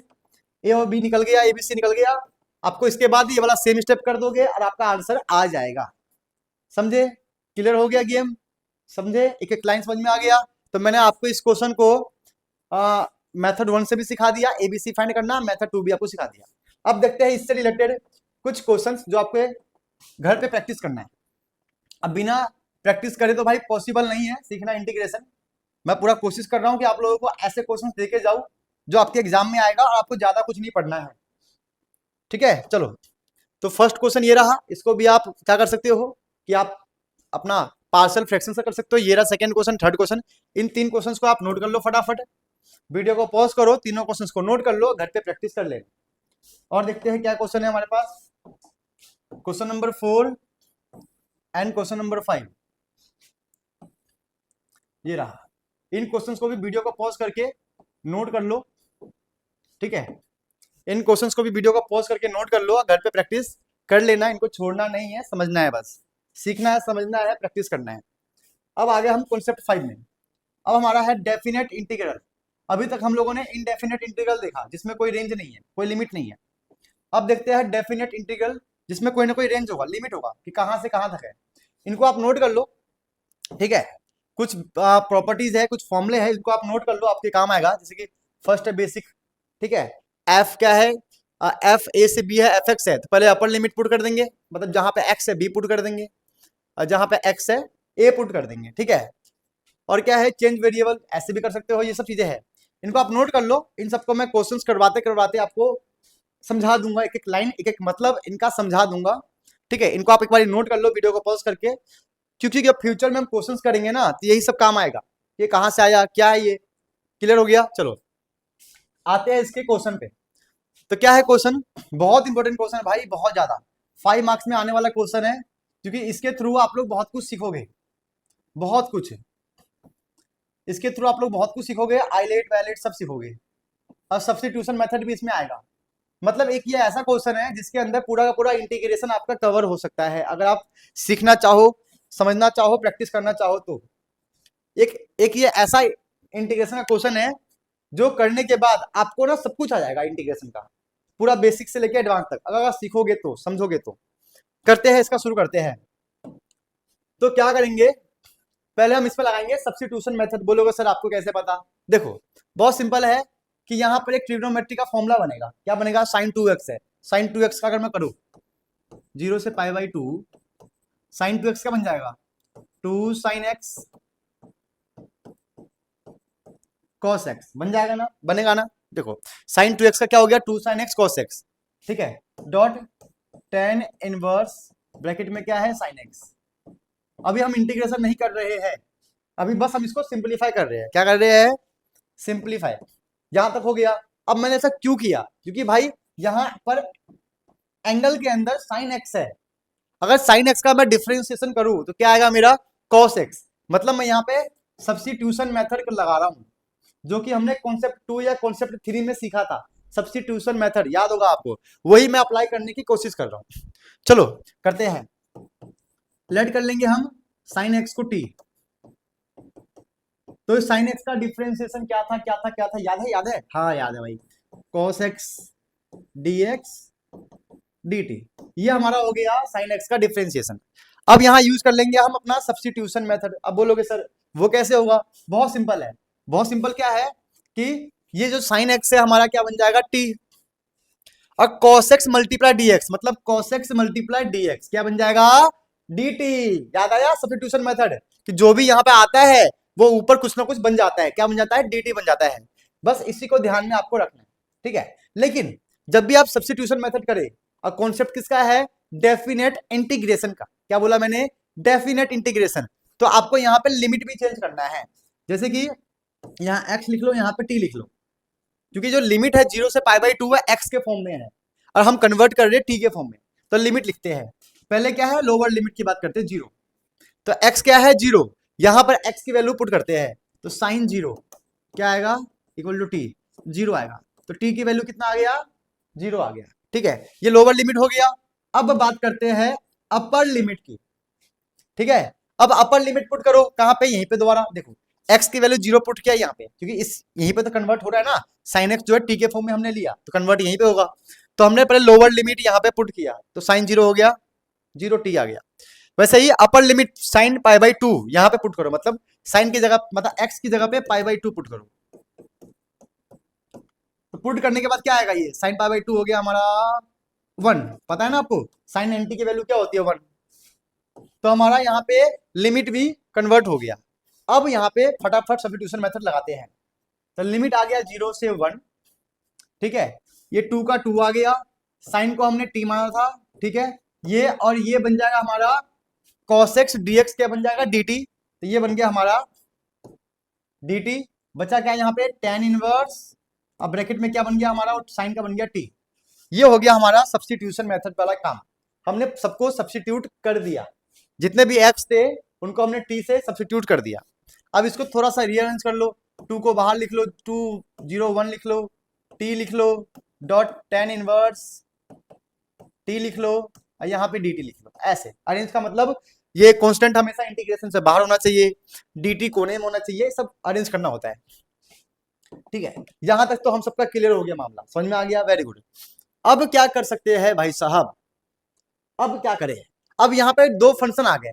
ए और बी निकल गया, ए बी सी निकल गया, आपको इसके बाद ये वाला सेम स्टेप कर दोगे और आपका आंसर आ जाएगा। समझे, क्लियर हो गया गेम, समझे, एक एक लाइन समझ में आ गया। तो मैंने आपको इस क्वेश्चन को मेथड 1 से भी सिखा दिया, एबीसी फाइंड करना, मेथड 2 भी आपको सिखा दिया। अब देखते हैं इससे रिलेटेड कुछ क्वेश्चंस जो आपके घर पे प्रैक्टिस करना है। अब बिना प्रैक्टिस करे तो भाई पॉसिबल नहीं है सीखना इंटीग्रेशन। मैं पूरा कोशिश कर रहा हूं कि आप लोगों को ऐसे क्वेश्चंस देके जाऊं जो आपके एग्जाम में आएगा और आपको ज्यादा कुछ नहीं पढ़ना है। ठीक है, चलो तो फर्स्ट क्वेश्चन ये रहा, इसको भी आप क्या कर सकते हो कि आप अपना पार्शियल फ्रैक्शन से कर सकते हो। ये रहा सेकंड क्वेश्चन, थर्ड क्वेश्चन, इन 3 क्वेश्चंस को आप नोट कर लो फटाफट। वीडियो को पॉज करो, तीनों क्वेश्चंस को नोट कर लो, घर पे प्रैक्टिस कर लेना। और देखते हैं क्या क्वेश्चन है हमारे पास। Question number 4 and question number 5 ये रहा। इन क्वेश्चंस को भी वीडियो को पॉज करके नोट कर लो। ठीक है, इन क्वेश्चंस को भी वीडियो को पॉज करके नोट कर लो, घर पे प्रैक्टिस कर लेना, इनको छोड़ना नहीं है, समझना है बस, सीखना है, समझना है, प्रैक्टिस करना है। अब आगे हम कॉन्सेप्ट 5 में। अब हमारा है डेफिनेट इंटीग्रल। अभी तक हम लोगों ने इनडेफिनेट इंटीग्रल देखा जिसमें कोई रेंज नहीं है, कोई लिमिट नहीं है। अब देखते हैं डेफिनेट इंटीग्रल जिसमें कोई ना कोई रेंज होगा, लिमिट होगा कि कहां से कहां तक है। इनको आप नोट कर लो, ठीक है। कुछ प्रॉपर्टीज है, कुछ फॉर्मूले हैं, इनको आप नोट कर लो, आपके काम आएगा। जैसे कि फर्स्ट है बेसिक, ठीक है। एफ क्या है, एफ ए से बी है, एफ एक्स है, तो पहले अपर लिमिट पुट कर देंगे, मतलब जहां पे एक्स है बी पुट कर देंगे, और जहां पे एक्स है ए पुट कर देंगे, ठीक है। और क्या है, चेंज वेरिएबल, ऐसे भी कर सकते हो, ये सब चीजें हैं, इनको आप नोट कर लो। इन सबको मैं क्वेश्चंस करवाते करवाते आपको समझा दूंगा, एक एक लाइन, एक एक मतलब इनका समझा दूंगा, ठीक है। इनको आप एक बार नोट कर लो वीडियो को पॉज करके, क्योंकि जब फ्यूचर में हम क्वेश्चंस करेंगे ना, तो यही सब काम आएगा। ये कहां से आया, क्या है, ये क्लियर हो गया। चलो आते हैं इसके क्वेश्चन पे। तो क्या है क्वेश्चन, बहुत इंपॉर्टेंट क्वेश्चन है भाई, बहुत ज्यादा 5 मार्क्स में आने वाला क्वेश्चन है, क्योंकि इसके थ्रू आप लोग बहुत कुछ सीखोगे, बहुत कुछ। इसके थ्रू आप लोग बहुत कुछ सीखोगे, आइलेट वैलेट सब सीखोगे, और सब्स्टिट्यूशन मेथड भी इसमें आएगा। मतलब एक ये ऐसा क्वेश्चन है जिसके अंदर पूरा का पूरा इंटीग्रेशन आपका कवर हो सकता है, अगर आप सीखना चाहो, समझना चाहो, प्रैक्टिस करना चाहो तो। एक ये ऐसा इंटीग्रेशन का क्वेश्चन है जो करने के बाद आपको ना सब कुछ आ जाएगा इंटीग्रेशन का, पूरा बेसिक से लेके एडवांस तक, अगर आप सीखोगे तो, समझोगे तो। करते हैं इसका, शुरू करते हैं। तो क्या करेंगे, पहले हम इसमें लगाएंगे सब्स्टिट्यूशन मेथड। बोलोगे सर आपको कैसे पता, देखो बहुत सिंपल है कि यहाँ पर एक ट्रिग्नोमेट्री का फॉर्मूला बनेगा, क्या बनेगा, sin 2x है। sin 2x का अगर मैं करूं 0 से π/2, sin 2x का बन जाएगा 2 sin x cos x, बन जाएगा ना, बनेगा ना। देखो sin 2x का क्या हो गया, 2 sin x cos x, ठीक है, डॉट tan इनवर्स ब्रैकेट में क्या है, sin x। अभी हम इंटीग्रेशन नहीं कर रहे हैं, अभी बस हम इसको सिंप्लीफाई कर रहे हैं। क्या कर रहे हैं, सिंप्लीफाई। यहां तक हो गया। अब मैंने ऐसा क्यों किया, क्योंकि भाई यहां पर एंगल के अंदर sin x है, अगर sin x का मैं डिफरेंशिएशन करूं तो क्या आएगा मेरा, cos x। मतलब मैं यहाँ पे सब्स्टिट्यूशन मेथड लगा रहा हूं, जो कि हमने कॉन्सेप्ट 2 या कॉन्सेप्ट 3 में सीखा था, सब्स्टिट्यूशन मेथड, याद होगा आपको, वही मैं अप्लाई करने की कोशिश कर रहा हूं। चलो करते हैं, लेट कर लेंगे हम sin x को t। तो sin x का डिफरेंशिएशन क्या था, क्या था, क्या था, याद है, याद है, हाँ याद है भाई, cos x dx dt, ये हमारा हो गया sin x का डिफरेंशिएशन। अब यहाँ यूज कर लेंगे हम अपना सब्स्टिट्यूशन मेथड। अब बोलोगे सर वो कैसे होगा, बहुत सिंपल है, बहुत सिंपल। क्या है कि ये जो sin x है हमारा क्या बन जाएगा, t, और cos x मल्टीप्लाई dx, मतलब cos x मल्टीप्लाई dx क्या बन जाएगा, dt। याद आया सब्स्टिट्यूशन मेथड, कि जो भी यहाँ पे आता है वो ऊपर कुछ ना कुछ बन जाता है, क्या बन जाता है, dt बन जाता है। बस इसी को ध्यान में आपको रखना है, ठीक है। लेकिन जब भी आप सब्स्टिट्यूशन मेथड करें, और कॉन्सेप्ट किसका है, डेफिनेट इंटीग्रेशन का, क्या बोला मैंने, डेफिनेट इंटीग्रेशन, तो आपको यहाँ पे लिमिट भी चेंज करना है। जैसे कि यहाँ x लिख लो, यहाँ पे t लिख लो, क्योंकि जो लिमिट है 0 से π/2 है, x के फॉर्म में है, और हम कन्वर्ट कर रहे हैं t के फॉर्म में, तो लिमिट लिखते हैं। पहले क्या है, लोअर लिमिट की बात करते हैं, 0। तो x क्या है, 0, यहां पर x की वैल्यू पुट करते हैं, तो साइन 0 क्या आएगा, इक्वल टू t, 0 आएगा। तो t की वैल्यू कितना आ गया, 0 आ गया, ठीक है। ये लोअर लिमिट हो गया। अब बात करते हैं अपर लिमिट की, ठीक है। अब अपर लिमिट पुट करो कहां पे, यहीं पे दोबारा देखो, x की वैल्यू 0 पुट किया यहाँ पे, क्योंकि इस यहीं पे तो कन्वर्ट हो रहा है ना, sin x जो है t के फॉर्म में हमने लिया, तो कन्वर्ट यहीं पे होगा। तो हमने पहले लोअर लिमिट यहाँ पे पुट किया, तो साइन 0 हो गया, 0t आ गया। वैसे ही अपर लिमिट sin π/2 यहाँ पे पुट करो, मतलब साइन की जगह, मतलब x की जगह पे π/2 पुट करो। तो पुट करने के बाद क्या आएगा, ये sin π/2 हो गया हमारा 1। पता है ना आपको sin nt की वैल्यू क्या होती है, 1। तो हमारा यहाँ पे लिमिट भी कन्वर्ट हो गया। अब यहाँ पे फटाफट सब्स्टिट्यूशन मेथड लगाते हैं। तो लिमिट आ गया 0 से 1, ठीक है। ये 2 का 2 आ गया, साइन को हमने t माना था, ठीक है। ये और ये बन जाएगा हमारा cos x dx, क्या बन जाएगा, dt। तो ये बन गया हमारा dt। बचा क्या यहाँ पे, tan इनवर्स, अब ब्रैकेट में क्या बन गया हमारा, साइन का बन गया t। ये हो गया हमारा सब्स्टिट्यूशन मेथड वाला काम, हमने सबको सब्स्टिट्यूट कर दिया, जितने भी x थे उनको हमने t से सब्स्टिट्यूट कर दिया। अब इसको थोड़ा सा रीअरेंज कर लो, 2 को बाहर लिख लो, 2 0 1 लिख लो, t लिख लो, डॉट tan इनवर्स t लिख लो, और यहाँ पे dt लिख लो। ऐसे अरेंज का मतलब ये कांस्टेंट हमेशा इंटीग्रेशन से बाहर होना चाहिए, dt कोने में होना चाहिए, सब अरेंज करना होता है। ठीक है, यहां तक तो हम सबका क्लियर हो गया, मामला समझ में आ गया, वेरी गुड। अब क्या कर सकते हैं भाई साहब, अब क्या करें, अब यहाँ पे दो फंक्शन आ गए,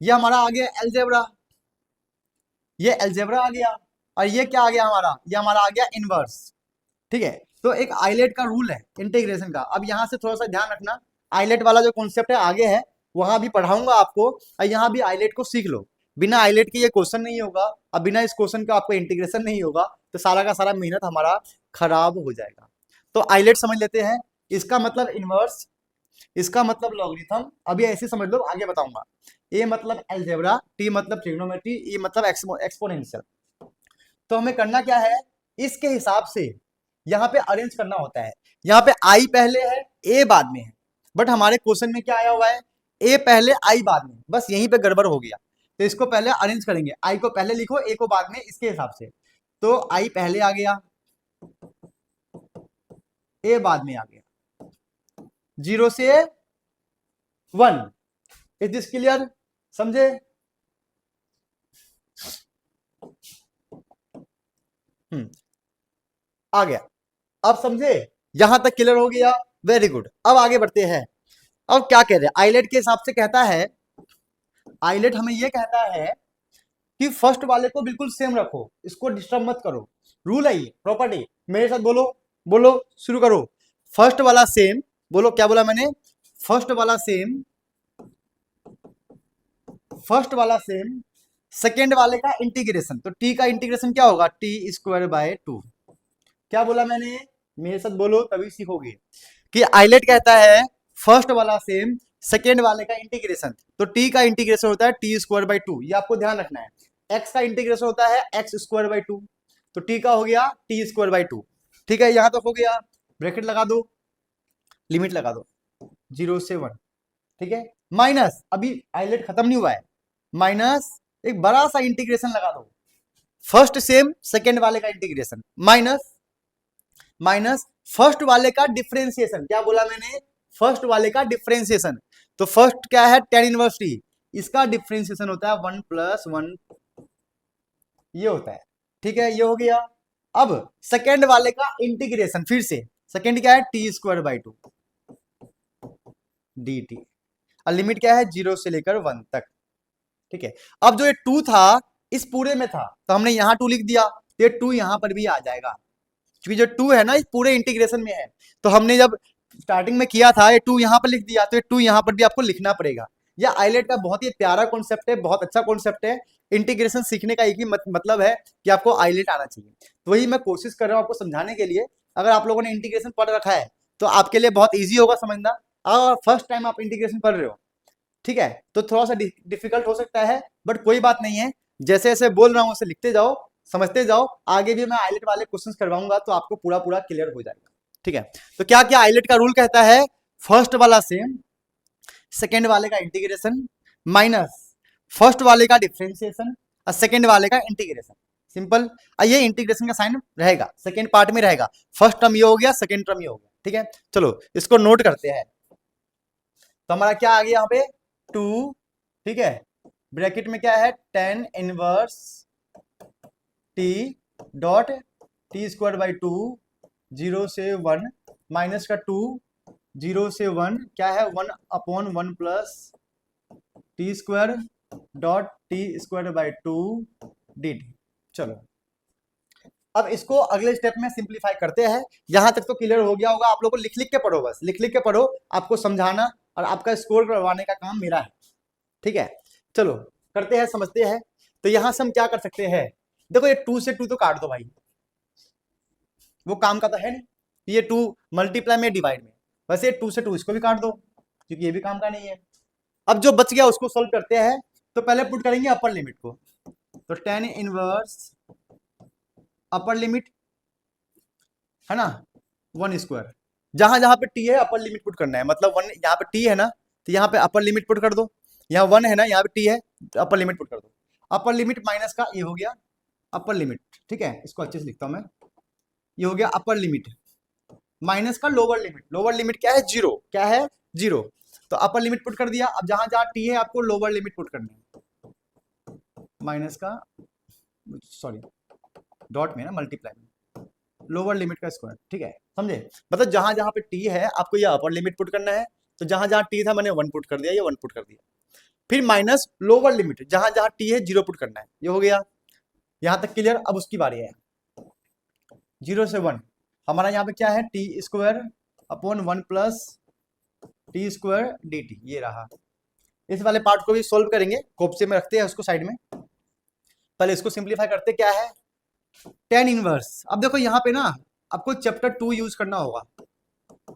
ये हमारा आ गया एलजेब्रा, ये एलजेब्रा आ गया, और ये क्या आ गया हमारा, ये हमारा आ गया इनवर्स। ठीक है, तो एक आइलेट का रूल है इंटीग्रेशन का। अब यहाँ से थोड़ा सा ध्यान रखना, आइलेट वाला जो कॉन्सेप्ट है आगे है, वहां भी पढ़ाऊंगा आपको, और यहाँ भी आइलेट को सीख लो। बिना आइलेट के ये क्वेश्चन नहीं होगा, और बिना इस क्वेश्चन का आपको इंटीग्रेशन नहीं होगा, तो सारा का सारा मेहनत हमारा खराब हो जाएगा। तो आइलेट समझ लेते हैं, इसका मतलब इनवर्स, इसका मतलब लॉगरिथम, अभी ऐसे समझ लो, आगे बताऊंगा। ए मतलब अलजेब्रा, टी मतलब ट्रिग्नोमेट्री, ई मतलब एक्सपोनेंशियल। तो हमें करना क्या है, इसके हिसाब से यहाँ पे अरेंज करना होता है। यहाँ पे आई पहले है, ए बाद में है, बट हमारे क्वेश्चन में क्या आया हुआ है, ए पहले आई बाद में, बस यहीं पे गड़बड़ हो गया। तो इसको पहले अरेंज करेंगे, आई को पहले लिखो, ए को बाद में, इसके हिसाब से। तो आई पहले आ गया, ए बाद में आ गया, 0 से 1। इज दिस क्लियर, समझे? आ गया, अब समझे, यहां तक क्लियर हो गया, वेरी गुड। अब आगे बढ़ते हैं। अब क्या कह रहे हैं, आइलेट के हिसाब से कहता है, आइलेट हमें यह कहता है कि फर्स्ट वाले को बिल्कुल सेम रखो, इसको डिस्टर्ब मत करो। रूल है ये, प्रॉपर्टी, मेरे साथ बोलो, बोलो, शुरू करो। फर्स्ट वाला सेम, बोलो क्या बोला मैंने, फर्स्ट वाला सेम, फर्स्ट वाला सेम, सेकेंड वाले का इंटीग्रेशन। तो टी का इंटीग्रेशन क्या होगा, टी स्क्वायर बाय 2। क्या बोला मैंने, मेरे साथ बोलो तभी सीखोगे। कि आइलेट कहता है फर्स्ट वाला सेम, सेकेंड वाले का इंटीग्रेशन। तो टी का इंटीग्रेशन होता है टी स्क्वायर बाय 2, ये आपको ध्यान रखना है। एक्स का इंटीग्रेशन होता है एक्स स्क्वायर बाय 2, तो टी का हो गया टी स्क्वायर बाय 2। ठीक है, यहां तक हो गया, ब्रैकेट लगा दो, लिमिट लगा दो 0 से 1। ठीक है, माइनस, अभी आइलेट खत्म नहीं हुआ है, माइनस एक बड़ा सा इंटीग्रेशन लगा दो, फर्स्ट सेम सेकेंड वाले का इंटीग्रेशन, माइनस, माइनस फर्स्ट वाले का डिफरेंशिएशन। क्या बोला मैंने, फर्स्ट वाले का डिफरेंशिएशन। तो फर्स्ट क्या है, tan इनवर्स टी, इसका डिफरेंशिएशन होता है 1 + 1, ये होता है। ठीक है, ये हो गया। अब सेकेंड वाले का इंटीग्रेशन, फिर से सेकेंड क्या है, टी स्क्वायर बाई 2 dt, और लिमिट क्या है 0 से लेकर 1 तक। ठीक है, अब जो ये 2 था इस पूरे में था, तो हमने यहाँ 2 लिख दिया, तो ये 2 यहां पर भी आ जाएगा, क्योंकि जो 2 है ना इस पूरे इंटीग्रेशन में है। तो हमने जब स्टार्टिंग में किया था, ये 2 यहां पर लिख दिया, तो ये 2 यहां पर भी आपको लिखना पड़ेगा। यह आइलेट का बहुत ही प्यारा कॉन्सेप्ट है, बहुत अच्छा कॉन्सेप्ट है। इंटीग्रेशन सीखने का एक ही मतलब है कि आपको आइलेट आना चाहिए, तो वही मैं कोशिश कर रहा हूँ आपको समझाने के लिए। अगर आप लोगों ने इंटीग्रेशन पढ़ रखा है तो आपके लिए बहुत ईजी होगा समझना, और फर्स्ट टाइम आप इंटीग्रेशन पढ़ रहे हो, ठीक है, तो थोड़ा सा डिफिकल्ट हो सकता है, बट कोई बात नहीं है, जैसे जैसे बोल रहा हूँ उसे लिखते जाओ, समझते जाओ, आगे भी मैं आइलेट वाले क्वेश्चंस करवाऊंगा तो आपको पूरा पूरा क्लियर हो जाएगा। ठीक है, तो क्या क्या आइलेट का रूल कहता है, फर्स्ट वाला सेम, सेकेंड वाले का इंटीग्रेशन, माइनस फर्स्ट वाले का डिफरेंशिएशन और सेकेंड वाले का इंटीग्रेशन। सिंपल, ये इंटीग्रेशन का साइन रहेगा, सेकेंड पार्ट में रहेगा, फर्स्ट टर्म ये हो गया, सेकेंड टर्म ये हो गया। ठीक है, चलो इसको नोट करते हैं। तो हमारा क्या आ गया यहाँ पे 2, ठीक है, ब्रैकेट में क्या है tan inverse T dot T square by 2 0 से 1 माइनस का 2 0 से 1 क्या है 1/1 plus T square dot T square by 2 dt। चलो अब इसको अगले स्टेप में सिंप्लीफाई करते हैं। यहां तक तो क्लियर हो गया होगा, आप लोगों को लिख लिख के पढ़ो, बस लिख लिख के पढ़ो, आपको समझाना और आपका स्कोर करवाने का काम मेरा है। ठीक है, चलो करते हैं, समझते हैं। तो यहां से हम क्या कर सकते हैं, देखो ये 2 से 2 तो काट दो भाई, वो काम का तो है नहीं, ये 2 मल्टीप्लाई में डिवाइड में, वैसे 2 से 2 इसको भी काट दो क्योंकि ये भी काम का नहीं है। अब जो बच गया उसको सोल्व करते हैं। तो पहले पुट करेंगे अपर लिमिट को, तो tan इनवर्स अपर लिमिट है ना 1 स्क्वायर, जहां जहां पे टी है अपर लिमिट पुट करना है, मतलब 1 यहाँ पे टी है ना, तो यहाँ पे अपर लिमिट पुट कर दो, यहाँ 1 है ना, यहाँ पे टी है तो अपर लिमिट पुट कर दो। अपर लिमिट माइनस का ये हो गया अपर लिमिट, ठीक है, इसको अच्छे से लिखता हूं मैं, ये हो गया अपर लिमिट माइनस का लोअर लिमिट। लोअर लिमिट क्या है 0, क्या है 0, तो अपर लिमिट पुट कर दिया। अब जहां जहां टी है आपको लोअर लिमिट पुट करनी है, माइनस का, सॉरी डॉट में ना, मल्टीप्लाई में, लोअर लिमिट का स्क्वायर, ठीक है, समझे। मतलब जहां जहां पे टी है आपको ये अपर लिमिट पुट करना है, तो जहां जहां टी था मैंने 1 पुट कर दिया, ये 1 पुट कर दिया। फिर माइनस लोअर लिमिट, जहां जहां टी है 0 पुट करना है, ये हो गया। यहां तक क्लियर। अब उसकी बारी है 0 से 1, हमारा यहाँ पे क्या है, T square upon 1 plus T square D T, ये रहा। इस वाले पार्ट को भी सोल्व करेंगे, कोप्चे में रखते हैं उसको साइड में, पहले इसको सिंप्लीफाई करते। क्या है, टेन इनवर्स। अब देखो यहाँ पे ना आपको चैप्टर 2 यूज करना होगा।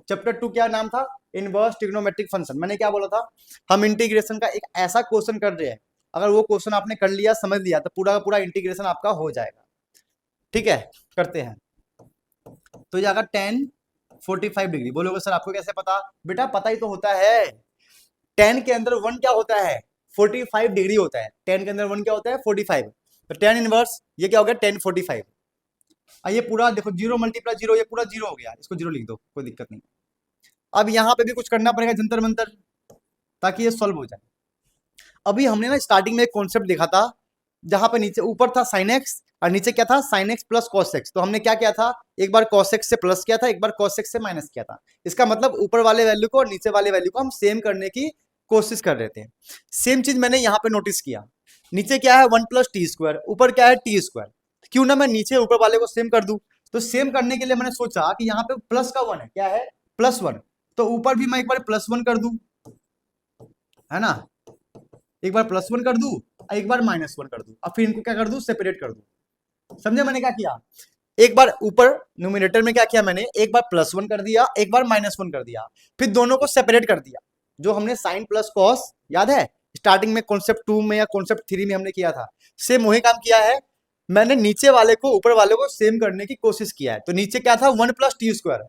चैप्टर 2 क्या नाम था, इनवर्स ट्रिग्नोमेट्रिक फंक्शन। मैंने क्या बोला था, हम इंटीग्रेशन का एक ऐसा क्वेश्चन कर रहे हैं, अगर वो क्वेश्चन आपने कर लिया, समझ लिया, तो पूरा का पूरा इंटीग्रेशन आपका हो जाएगा। ठीक है, करते हैं। तो ये अगर 10 45 डिग्री बोलोगे सर आपको कैसे पता, बेटा पता ही तो होता है, 10 के अंदर 1 क्या होता है, 45 डिग्री होता है। 10 के अंदर 1 क्या होता है, 45। तो 10 इनवर्स ये क्या हो गया, 10 45। ये पूरा देखो 0 मल्टीप्लाई 0, ये पूरा 0 हो गया, इसको 0 लिख दो, कोई दिक्कत नहीं। अब यहाँ पे भी कुछ करना पड़ेगा जंतर मंतर, ताकि ये सॉल्व हो जाए। अभी हमने ना स्टार्टिंग में एक कॉन्सेप्ट देखा था, जहां पे नीचे ऊपर था साइन एक्स और नीचे क्या था, sine x plus cos x. तो हमने क्या किया था, एक बार कॉस एक्स से प्लस किया था, एक बार कॉस एक्स से माइनस किया था। इसका मतलब ऊपर वाले वैल्यू को और नीचे वाले वैल्यू को हम सेम करने की कोशिश कर रहे थे। सेम चीज मैंने यहाँ पे नोटिस किया, नीचे क्या है 1 प्लस टी स्क्वायर, ऊपर क्या है टी स्क्वायर। क्यों ना मैं नीचे ऊपर वाले को सेम कर दूं। तो सेम करने के लिए मैंने सोचा कि यहाँ पे प्लस का 1 है, क्या है, +1। तो ऊपर भी मैं एक बार +1 कर दूं, है ना, एक बार +1 कर दूं, एक बार -1 कर दूं, अब फिर इनको क्या कर दूं, सेपरेट कर दूं। समझे मैंने क्या किया, एक बार ऊपर न्यूमिनेटर में क्या किया मैंने, एक बार +1 कर दिया, एक बार -1 कर दिया, फिर दोनों को सेपरेट कर दिया। जो हमने साइन प्लस कॉस याद है स्टार्टिंग में कॉन्सेप्ट 2 में या कॉन्सेप्ट 3 में हमने किया था, सेम वही काम किया है। मैंने नीचे वाले को ऊपर वाले को सेम करने की कोशिश किया है। तो नीचे क्या था 1 प्लस टी स्क्वायर,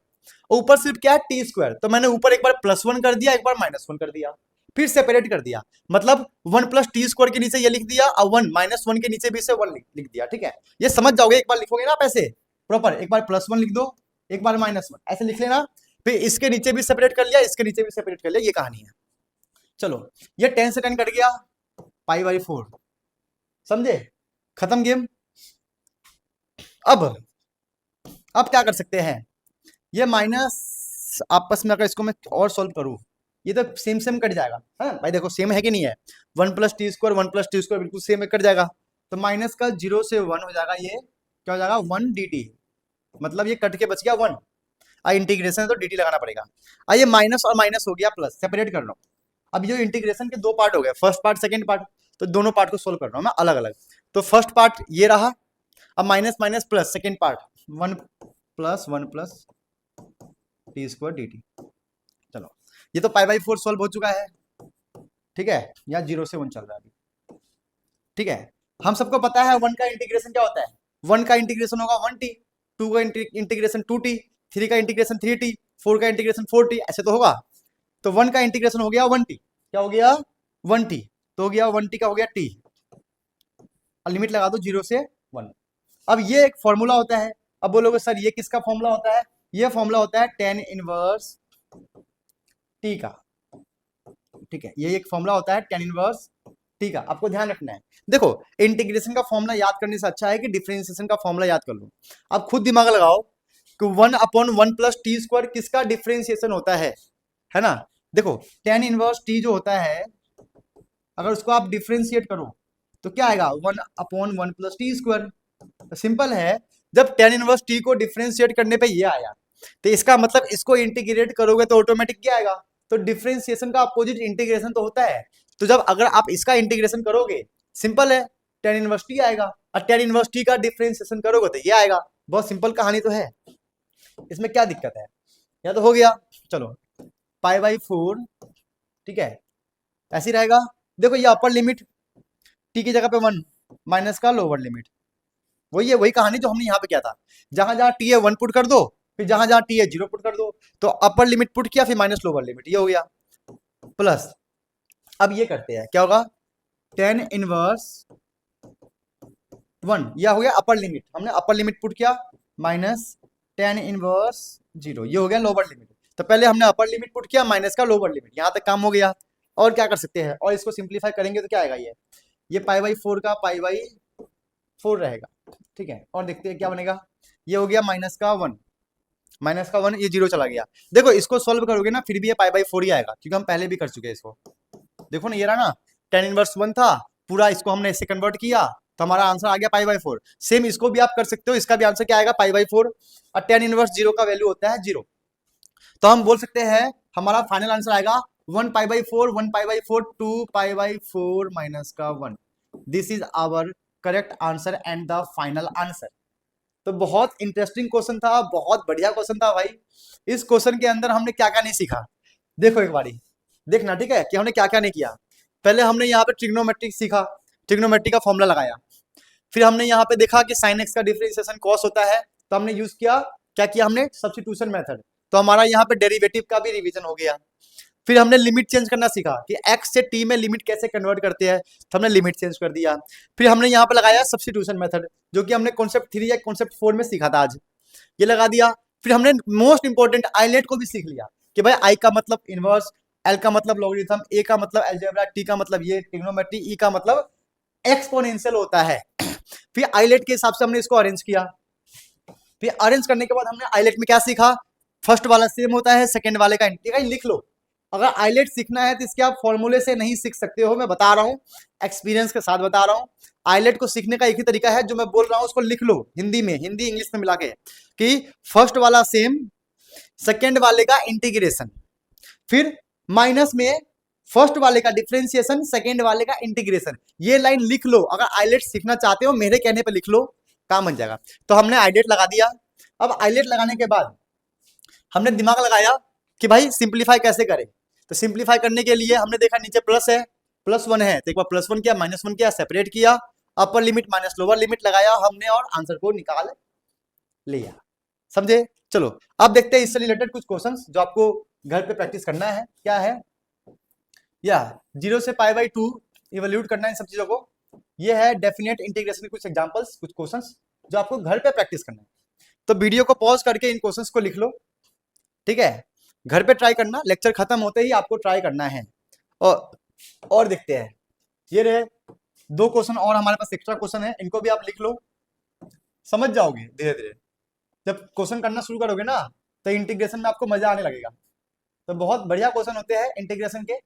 ऊपर सिर्फ क्या है टी स्क्वायर। तो मैंने ऊपर एक बार +1 कर दिया, एक बार -1 कर दिया, फिर सेपरेट कर दिया। मतलब 1 प्लस टी स्क्वायर के नीचे ये लिख दिया और 1 -1 के नीचे भी से 1 लिख दिया। ठीक है, ये समझ जाओगे, एक बार लिखोगे ना आप ऐसे प्रॉपर, एक बार +1 लिख दो, एक बार -1 ऐसे लिख लेना, फिर इसके नीचे भी सेपरेट कर लिया, इसके नीचे भी सेपरेट कर लिया, ये कहानी है। चलो ये 10 से 10 कट गया, π/4, समझे, खत्म गेम। अब क्या कर सकते हैं, ये माइनस आपस में अगर इसको मैं और सॉल्व करूं, ये तो सेम सेम कट जाएगा। हाँ भाई देखो सेम है कि नहीं है, 1 plus T square 1 plus T square बिल्कुल सेम कट जाएगा। तो माइनस का 0 से 1 हो जाएगा, ये क्या हो जाएगा 1 dt, मतलब ये कट के बच गया 1। इंटीग्रेशन है तो dt लगाना पड़ेगा। ये माइनस और माइनस हो गया प्लस, सेपरेट कर लो। अब ये इंटीग्रेशन के 2 पार्ट हो गए, फर्स्ट पार्ट सेकंड पार्ट, तो दोनों पार्ट को सोल्व कर रहा हूं मैं अलग अलग। तो फर्स्ट पार्ट ये रहा, अब minus minus plus second part 1 plus T square D T. चलो ये तो π/4 सॉल्व हो चुका है। ठीक है, यहाँ 0 से 1 चल रहा है अभी। ठीक है, हम सबको पता है 1 का इंटीग्रेशन क्या होता है, 1 का इंटीग्रेशन होगा 1t, 2 का इंटीग्रेशन 2t, 3 का इंटीग्रेशन 3t, 4 का इंटीग्रेशन 4t, ऐसे तो होगा। तो 1 का इंटीग्रेशन हो गया 1t, क्या हो गया 1t, तो हो गया 1t का हो गया t, लिमिट लगा दो 0 से 1। अब ये एक फॉर्मूला होता है। अब बोलोगे सर ये किसका फॉर्मूला होता है, ये फॉर्मूला होता है tan इनवर्स t का। ठीक है, ये एक फॉर्मूला होता है tan इनवर्स t का, आपको ध्यान रखना है। देखो इंटीग्रेशन का फॉर्मूला याद करने से अच्छा है कि डिफरेंशिएशन का फॉर्मूला याद कर लो। अब खुद दिमाग लगाओ कि 1/1 प्लस टी स्क्वायर किसका डिफरेंशिएशन होता है ना। देखो tan इनवर्स t जो होता है, अगर उसको आप डिफरेंशिएट करो तो क्या आएगा 1/1 प्लस टी स्क्वायर। सिंपल है, जब tan इनवर्स t को डिफरेंशिएट करने पे ये आया, तो इसका मतलब इसको इंटीग्रेट करोगे तो ऑटोमेटिक क्या आएगा, तो डिफरेंशिएशन का अपोजिट इंटीग्रेशन तो होता है। तो जब अगर आप इसका इंटीग्रेशन करोगे, सिंपल है tan इनवर्स t आएगा, और tan इनवर्स t का डिफरेंशिएशन करोगे तो ये आएगा। बहुत सिंपल कहानी तो है, इसमें क्या दिक्कत है, या तो हो गया। चलो π/4, ठीक है, ऐसे रहेगा। देखो ये अपर लिमिट t की जगह पे 1, माइनस का लोअर लिमिट, वही है, वही कहानी जो हमने यहाँ पे किया था। जहां जहां t है 1 पुट कर दो, फिर जहां जहां t है 0 पुट कर दो। तो अपर लिमिट पुट किया, फिर माइनस लोअर लिमिट, ये हो गया प्लस। अब ये करते हैं, क्या होगा tan इनवर्स 1, यह हो गया अपर लिमिट, हमने अपर लिमिट पुट किया, माइनस tan इनवर्स 0, ये हो गया लोअर लिमिट। तो पहले हमने अपर लिमिट पुट किया माइनस का लोअर लिमिट, यहाँ तक काम हो गया। और क्या कर सकते हैं, और इसको सिंप्लीफाई करेंगे तो क्या आएगा, ये पाई बाई 4 का पाई बाई 4 रहेगा, ठीक है। और देखते हैं क्या बनेगा, ये हो गया माइनस का 1, ये 0 चला गया। देखो इसको सॉल्व करोगे ना फिर भी ये पाई बाई 4 ही आएगा, क्योंकि हम पहले भी कर चुके हैं इसको। देखो ना, ये रहा ना, tan इनवर्स 1 था, पूरा इसको हमने इससे कन्वर्ट किया तो हमारा आंसर आ गया पाई बाई 4। सेम इसको भी आप कर सकते हो, इसका भी आंसर क्या आएगा, पाई बाई 4। और tan इनवर्स 0 का वैल्यू होता है 0, तो हम बोल सकते हैं हमारा फाइनल आंसर आएगा 1 pi by 4, 1 pi by 4, 2 pi by 4 minus का 1। This is our correct answer and the final answer. तो बहुत इंटरेस्टिंग क्वेश्चन था, बहुत बढ़िया क्वेश्चन था भाई। इस क्वेश्चन के अंदर हमने क्या क्या नहीं सीखा, देखो एक बारी देखना, ठीक है, कि हमने क्या क्या नहीं किया। पहले हमने यहाँ पे ट्रिग्नोमेट्रिक सीखा, ट्रिग्नोमेट्री का फॉर्मूला लगाया। फिर हमने यहाँ पे देखा कि साइन एक्स का डिफरेंशिएशन कॉस होता है, तो हमने यूज किया, क्या किया हमने, सब्स्टिट्यूशन मेथड, तो हमारा यहाँ पे डेरिवेटिव का भी रिवीजन हो गया। फिर हमने लिमिट चेंज करना सीखा कि x से t में लिमिट कैसे कन्वर्ट करते हैं, तो हमने लिमिट चेंज कर दिया। फिर हमने यहाँ पे लगाया सब्स्टिट्यूशन मेथड, जो कि हमने कॉन्सेप्ट 3 या कॉन्सेप्ट 4 में सीखा था आज, ये लगा दिया। फिर हमने मोस्ट इंपॉर्टेंट आइलेट को भी सीख लिया कि भाई आई का मतलब इनवर्स, एल का मतलब लॉगरिथम, ए का मतलब अलजेब्रा, टी का मतलब ये ट्रिग्नोमेट्री, ई का मतलब एक्सपोनेंशियल होता है। फिर आइलेट के हिसाब से हमने इसको अरेंज किया। फिर अरेंज करने के बाद हमने आइलेट में क्या सीखा, फर्स्ट वाला सेम होता है सेकंड वाले का, लिख लो। अगर आइलेट सीखना है तो इसके आप फॉर्मूले से नहीं सीख सकते हो, मैं बता रहा हूँ, एक्सपीरियंस के साथ बता रहा हूँ। आइलेट को सीखने का एक ही तरीका है, जो मैं बोल रहा हूँ उसको लिख लो हिंदी में, हिंदी इंग्लिश में मिला के, कि फर्स्ट वाला सेम, सेकेंड वाले का इंटीग्रेशन, फिर माइनस में फर्स्ट वाले का डिफरेंशिएशन, सेकेंड वाले का इंटीग्रेशन। ये लाइन लिख लो, अगर आइलेट सीखना चाहते हो मेरे कहने पर लिख लो, काम बन जाएगा। तो हमने आइलेट लगा दिया। अब आइलेट लगाने के बाद हमने दिमाग लगाया कि भाई सिंप्लीफाई कैसे करें। तो सिंप्लीफाई करने के लिए हमने देखा नीचे प्लस है, +1 है, तो एक बार +1 किया, -1 किया, सेपरेट किया, upper limit minus lower limit लगाया हमने और आंसर को निकाल लिया। समझे? चलो अब देखते हैं इससे रिलेटेड कुछ क्वेश्चंस जो आपको घर पे प्रैक्टिस करना है। क्या है, या 0 से पाई बाई 2 इवोल्यूट करना है इन सब चीजों को। ये है डेफिनेट इंटीग्रेशन के कुछ एग्जांपल्स, कुछ क्वेश्चंस जो आपको घर पे प्रैक्टिस करना है। तो वीडियो को पॉज करके इन क्वेश्चंस को लिख लो, ठीक है, घर पे ट्राई करना, लेक्चर खत्म होते ही आपको ट्राई करना है। और देखते हैं, ये रहे 2 क्वेश्चन और हमारे पास एक्स्ट्रा क्वेश्चन है, इनको भी आप लिख लो, समझ जाओगे धीरे धीरे। जब क्वेश्चन करना शुरू करोगे ना तो इंटीग्रेशन में आपको मजा आने लगेगा। तो बहुत बढ़िया क्वेश्चन होते हैं इंटीग्रेशन के,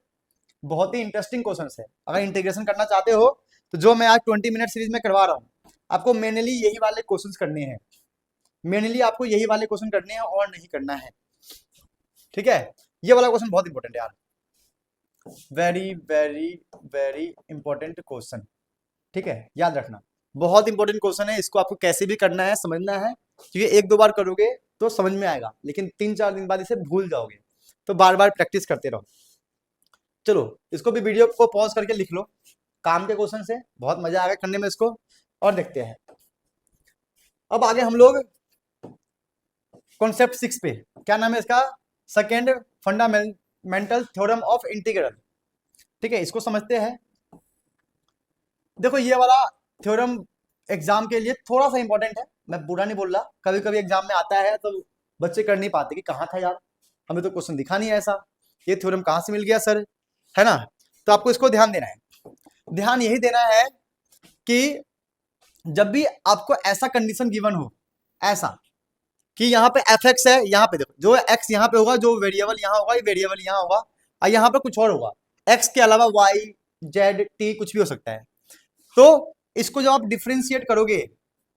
बहुत ही इंटरेस्टिंग क्वेश्चन है। अगर इंटीग्रेशन करना चाहते हो तो जो मैं आज 20 मिनट सीरीज में करवा रहा हूँ, आपको मेनली यही वाले क्वेश्चन करने हैं, मेनली आपको यही वाले क्वेश्चन करने हैं और नहीं करना है, ठीक है। ये वाला क्वेश्चन बहुत इंपॉर्टेंट है यार, very very very important question, ठीक है, याद रखना, बहुत इंपॉर्टेंट क्वेश्चन है। इसको आपको कैसे भी करना है, समझना है, क्योंकि 1-2 बार करोगे तो समझ में आएगा, लेकिन 3-4 दिन बाद इसे भूल जाओगे, तो बार बार प्रैक्टिस करते रहो। चलो इसको भी वीडियो को पॉज करके लिख लो, काम के क्वेश्चन से बहुत मजा आएगा करने में इसको। और देखते हैं अब आगे हम लोग कॉन्सेप्ट 6 पे, क्या नाम है इसका, second fundamental theorem of integral, ठीक है, इसको समझते हैं। देखो ये वाला थ्योरम एग्जाम के लिए थोड़ा सा इंपॉर्टेंट है, मैं बुरा नहीं बोल रहा, कभी कभी एग्जाम में आता है तो बच्चे कर नहीं पाते कि कहाँ था यार, हमें तो क्वेश्चन दिखा नहीं है ऐसा, ये थ्योरम कहाँ से मिल गया सर, है ना। तो आपको इसको ध्यान देना है, ध्यान यही देना है कि जब भी आपको ऐसा कंडीशन गिवन हो, ऐसा कि यहाँ पे fx है, यहाँ पे देखो जो x यहाँ पे होगा, जो वेरिएबल यहाँ होगा, ये वेरिएबल यहाँ होगा, और यहाँ पे कुछ और होगा, x के अलावा y z t कुछ भी हो सकता है। तो इसको जब आप डिफ्रेंशिएट करोगे,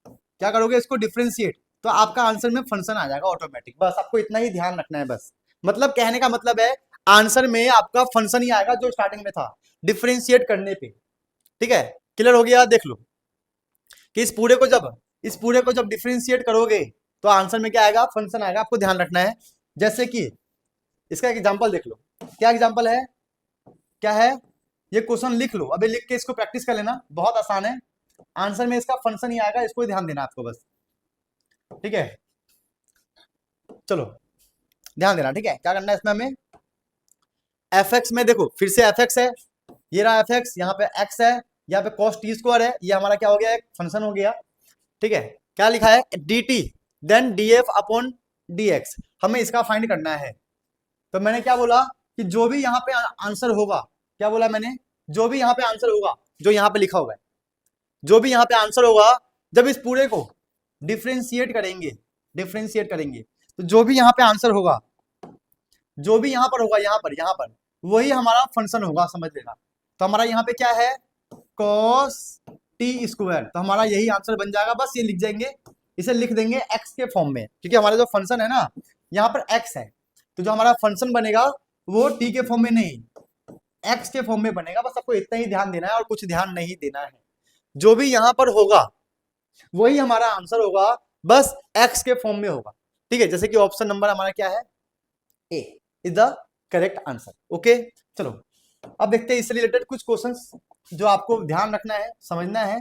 क्या करोगे, इसको डिफ्रेंशिएट, तो आपका आंसर में फंक्शन आ जाएगा ऑटोमेटिक। बस आपको इतना ही ध्यान रखना है, बस मतलब कहने का मतलब है आंसर में आपका फंक्शन ही आएगा जो स्टार्टिंग में था डिफ्रेंशिएट करने पे, ठीक है। क्लियर हो गया? देख लो कि इस पूरे को जब डिफ्रेंशिएट करोगे तो आंसर में क्या आएगा, फंक्शन आएगा, आपको ध्यान रखना है। जैसे कि इसका एक एग्जांपल देख लो, क्या एग्जांपल है, क्या है, ये क्वेश्चन लिख लो, अभी लिख के इसको प्रैक्टिस कर लेना, बहुत आसान है, आंसर में इसका फंक्शन ही आएगा, इसको ध्यान देना आपको बस, ठीक है। चलो ध्यान देना, ठीक है, क्या करना है इसमें हमें, fx में देखो फिर से fx है, ये रहा fx, यहाँ पे x है, यहाँ पे cos t स्क्वायर है, ये हमारा क्या हो गया, एक फंक्शन हो गया, ठीक है। क्या लिखा है, dt then df upon dx, हमें इसका फाइंड करना है, तो मैंने क्या बोला कि जो भी यहाँ पे आंसर होगा, क्या बोला मैंने, जो भी यहाँ पे आंसर होगा, जो यहाँ पे लिखा हुआ है, जो भी यहाँ पे आंसर होगा, जब इस पूरे को डिफ्रेंशिएट करेंगे, डिफ्रेंशिएट करेंगे, तो जो भी यहाँ पे आंसर होगा, जो भी यहाँ पर होगा, यहाँ पर वही हमारा फंक्शन होगा, समझ लेना। तो हमारा यहाँ पे क्या है, cos t स्क्वायर, तो हमारा यही आंसर बन जाएगा। बस ये लिख जाएंगे, इसे लिख देंगे x के फॉर्म में, क्योंकि हमारा जो फंक्शन है ना, यहाँ पर x है, तो जो हमारा फंक्शन बनेगा वो t के फॉर्म में नहीं, x के फॉर्म में बनेगा। बस आपको इतना ही ध्यान देना है और कुछ ध्यान नहीं देना है। जो भी यहाँ पर होगा वही हमारा आंसर होगा, बस x के फॉर्म में होगा, ठीक है। जैसे कि ऑप्शन नंबर हमारा क्या है, A is the correct answer. Okay, चलो अब देखते हैं इससे रिलेटेड कुछ क्वेश्चंस जो आपको ध्यान रखना है, समझना है,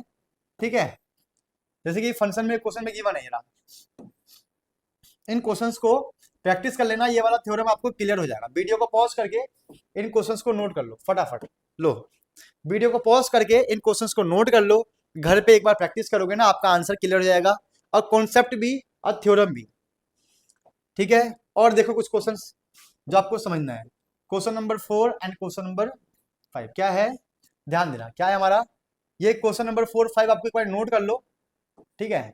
ठीक है। जैसे कि फंक्शन में क्वेश्चन में गिवन है ये रहा, इन क्वेश्चंस को प्रैक्टिस कर लेना, ये वाला थ्योरम आपको क्लियर हो जाएगा। वीडियो को पॉज करके इन क्वेश्चंस को नोट कर लो फटाफट, लो वीडियो को पॉज करके इन क्वेश्चंस को नोट कर लो, घर पे एक बार प्रैक्टिस करोगे ना, आपका आंसर क्लियर हो जाएगा, और कॉन्सेप्ट भी और थ्योरम भी, ठीक है। और देखो कुछ क्वेश्चंस जो आपको समझना है, question number 4 and question number 5 क्या है, ध्यान देना क्या है हमारा, ये क्वेश्चन नंबर 4 5 आपको एक बार नोट कर लो, ठीक है।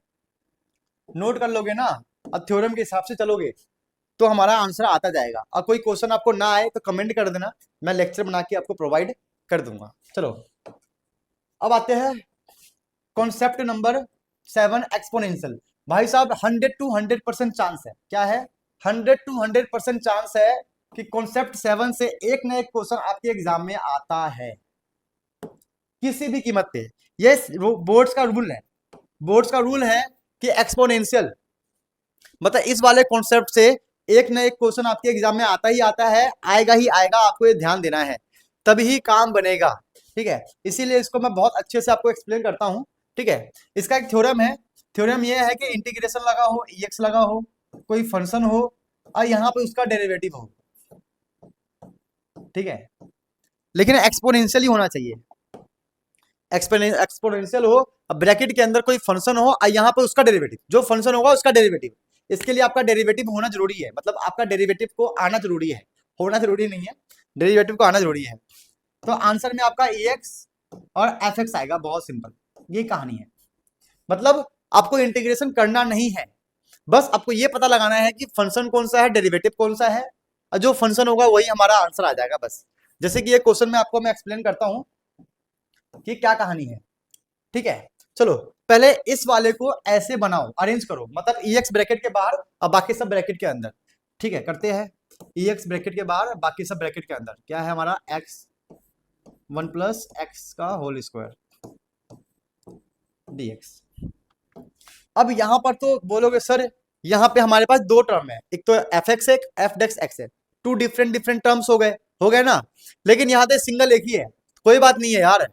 नोट कर लोगे ना और थ्योरम के हिसाब से चलोगे तो हमारा आंसर आता जाएगा। और कोई क्वेश्चन आपको ना आए तो कमेंट कर देना, मैं लेक्चर बना के आपको प्रोवाइड कर दूंगा। चलो अब आते हैं कॉन्सेप्ट नंबर 7 एक्सपोनेंशियल। भाई साहब 100 to 100% चांस है, क्या है, 100 to 100% चांस है कि कॉन्सेप्ट 7 से एक ना एक क्वेश्चन आपके एग्जाम में आता है किसी भी कीमत पे। ये बोर्ड्स का रूल है, बोर्ड्स का रूल है कि एक्सपोनेंशियल मतलब इस वाले कॉन्सेप्ट से एक ना एक क्वेश्चन आपके एग्जाम में आता ही आता है, आएगा ही आएगा, आपको ये ध्यान देना है, तभी काम बनेगा, ठीक है। इसीलिए इसको मैं बहुत अच्छे से आपको एक्सप्लेन करता हूं, ठीक है। इसका एक थ्योरम है, थ्योरम ये है कि इंटीग्रेशन लगा हो, एक्स लगा हो, कोई फंक्शन हो और यहाँ पे उसका डेरिवेटिव हो, ठीक है, लेकिन एक्सपोनेंशियल ही होना चाहिए, एक्सपोनेंशियल हो, ब्रैकेट के अंदर कोई फंक्शन हो और यहाँ पे उसका डेरिवेटिव, जो फंक्शन होगा उसका डेरिवेटिव। इसके लिए आपका डेरिवेटिव होना जरूरी है, मतलब आपका डेरिवेटिव को आना जरूरी है, होना जरूरी नहीं है, डेरिवेटिव को आना जरूरी है। तो आंसर में आपका एक्स और एफ एक्स आएगा, बहुत सिंपल, ये कहानी है। मतलब आपको इंटीग्रेशन करना नहीं है, बस आपको ये पता लगाना है कि फंक्शन कौन सा है, डेरिवेटिव कौन सा है, और जो फंक्शन होगा वही हमारा आंसर आ जाएगा बस। जैसे कि ये क्वेश्चन में आपको मैं एक्सप्लेन करता हूं कि क्या कहानी है, ठीक है। चलो पहले इस वाले को ऐसे बनाओ, अरेंज करो, मतलब एक्स ब्रैकेट के बाहर और बाकी सब ब्रैकेट के अंदर, ठीक है, करते हैं। एक्स ब्रैकेट के बाहर बाकी सब ब्रैकेट के अंदर क्या है हमारा, एक्स 1 प्लस एक्स का होल स्क्वायर dx। अब यहां पर तो बोलोगे सर यहाँ पे हमारे पास दो टर्म है, एक तो एफ एक्स है, एफ डेक्स एक्स है, टू डिफरेंट डिफरेंट टर्म्स हो गए ना, लेकिन यहाँ पे सिंगल एक ही है, कोई बात नहीं है यार,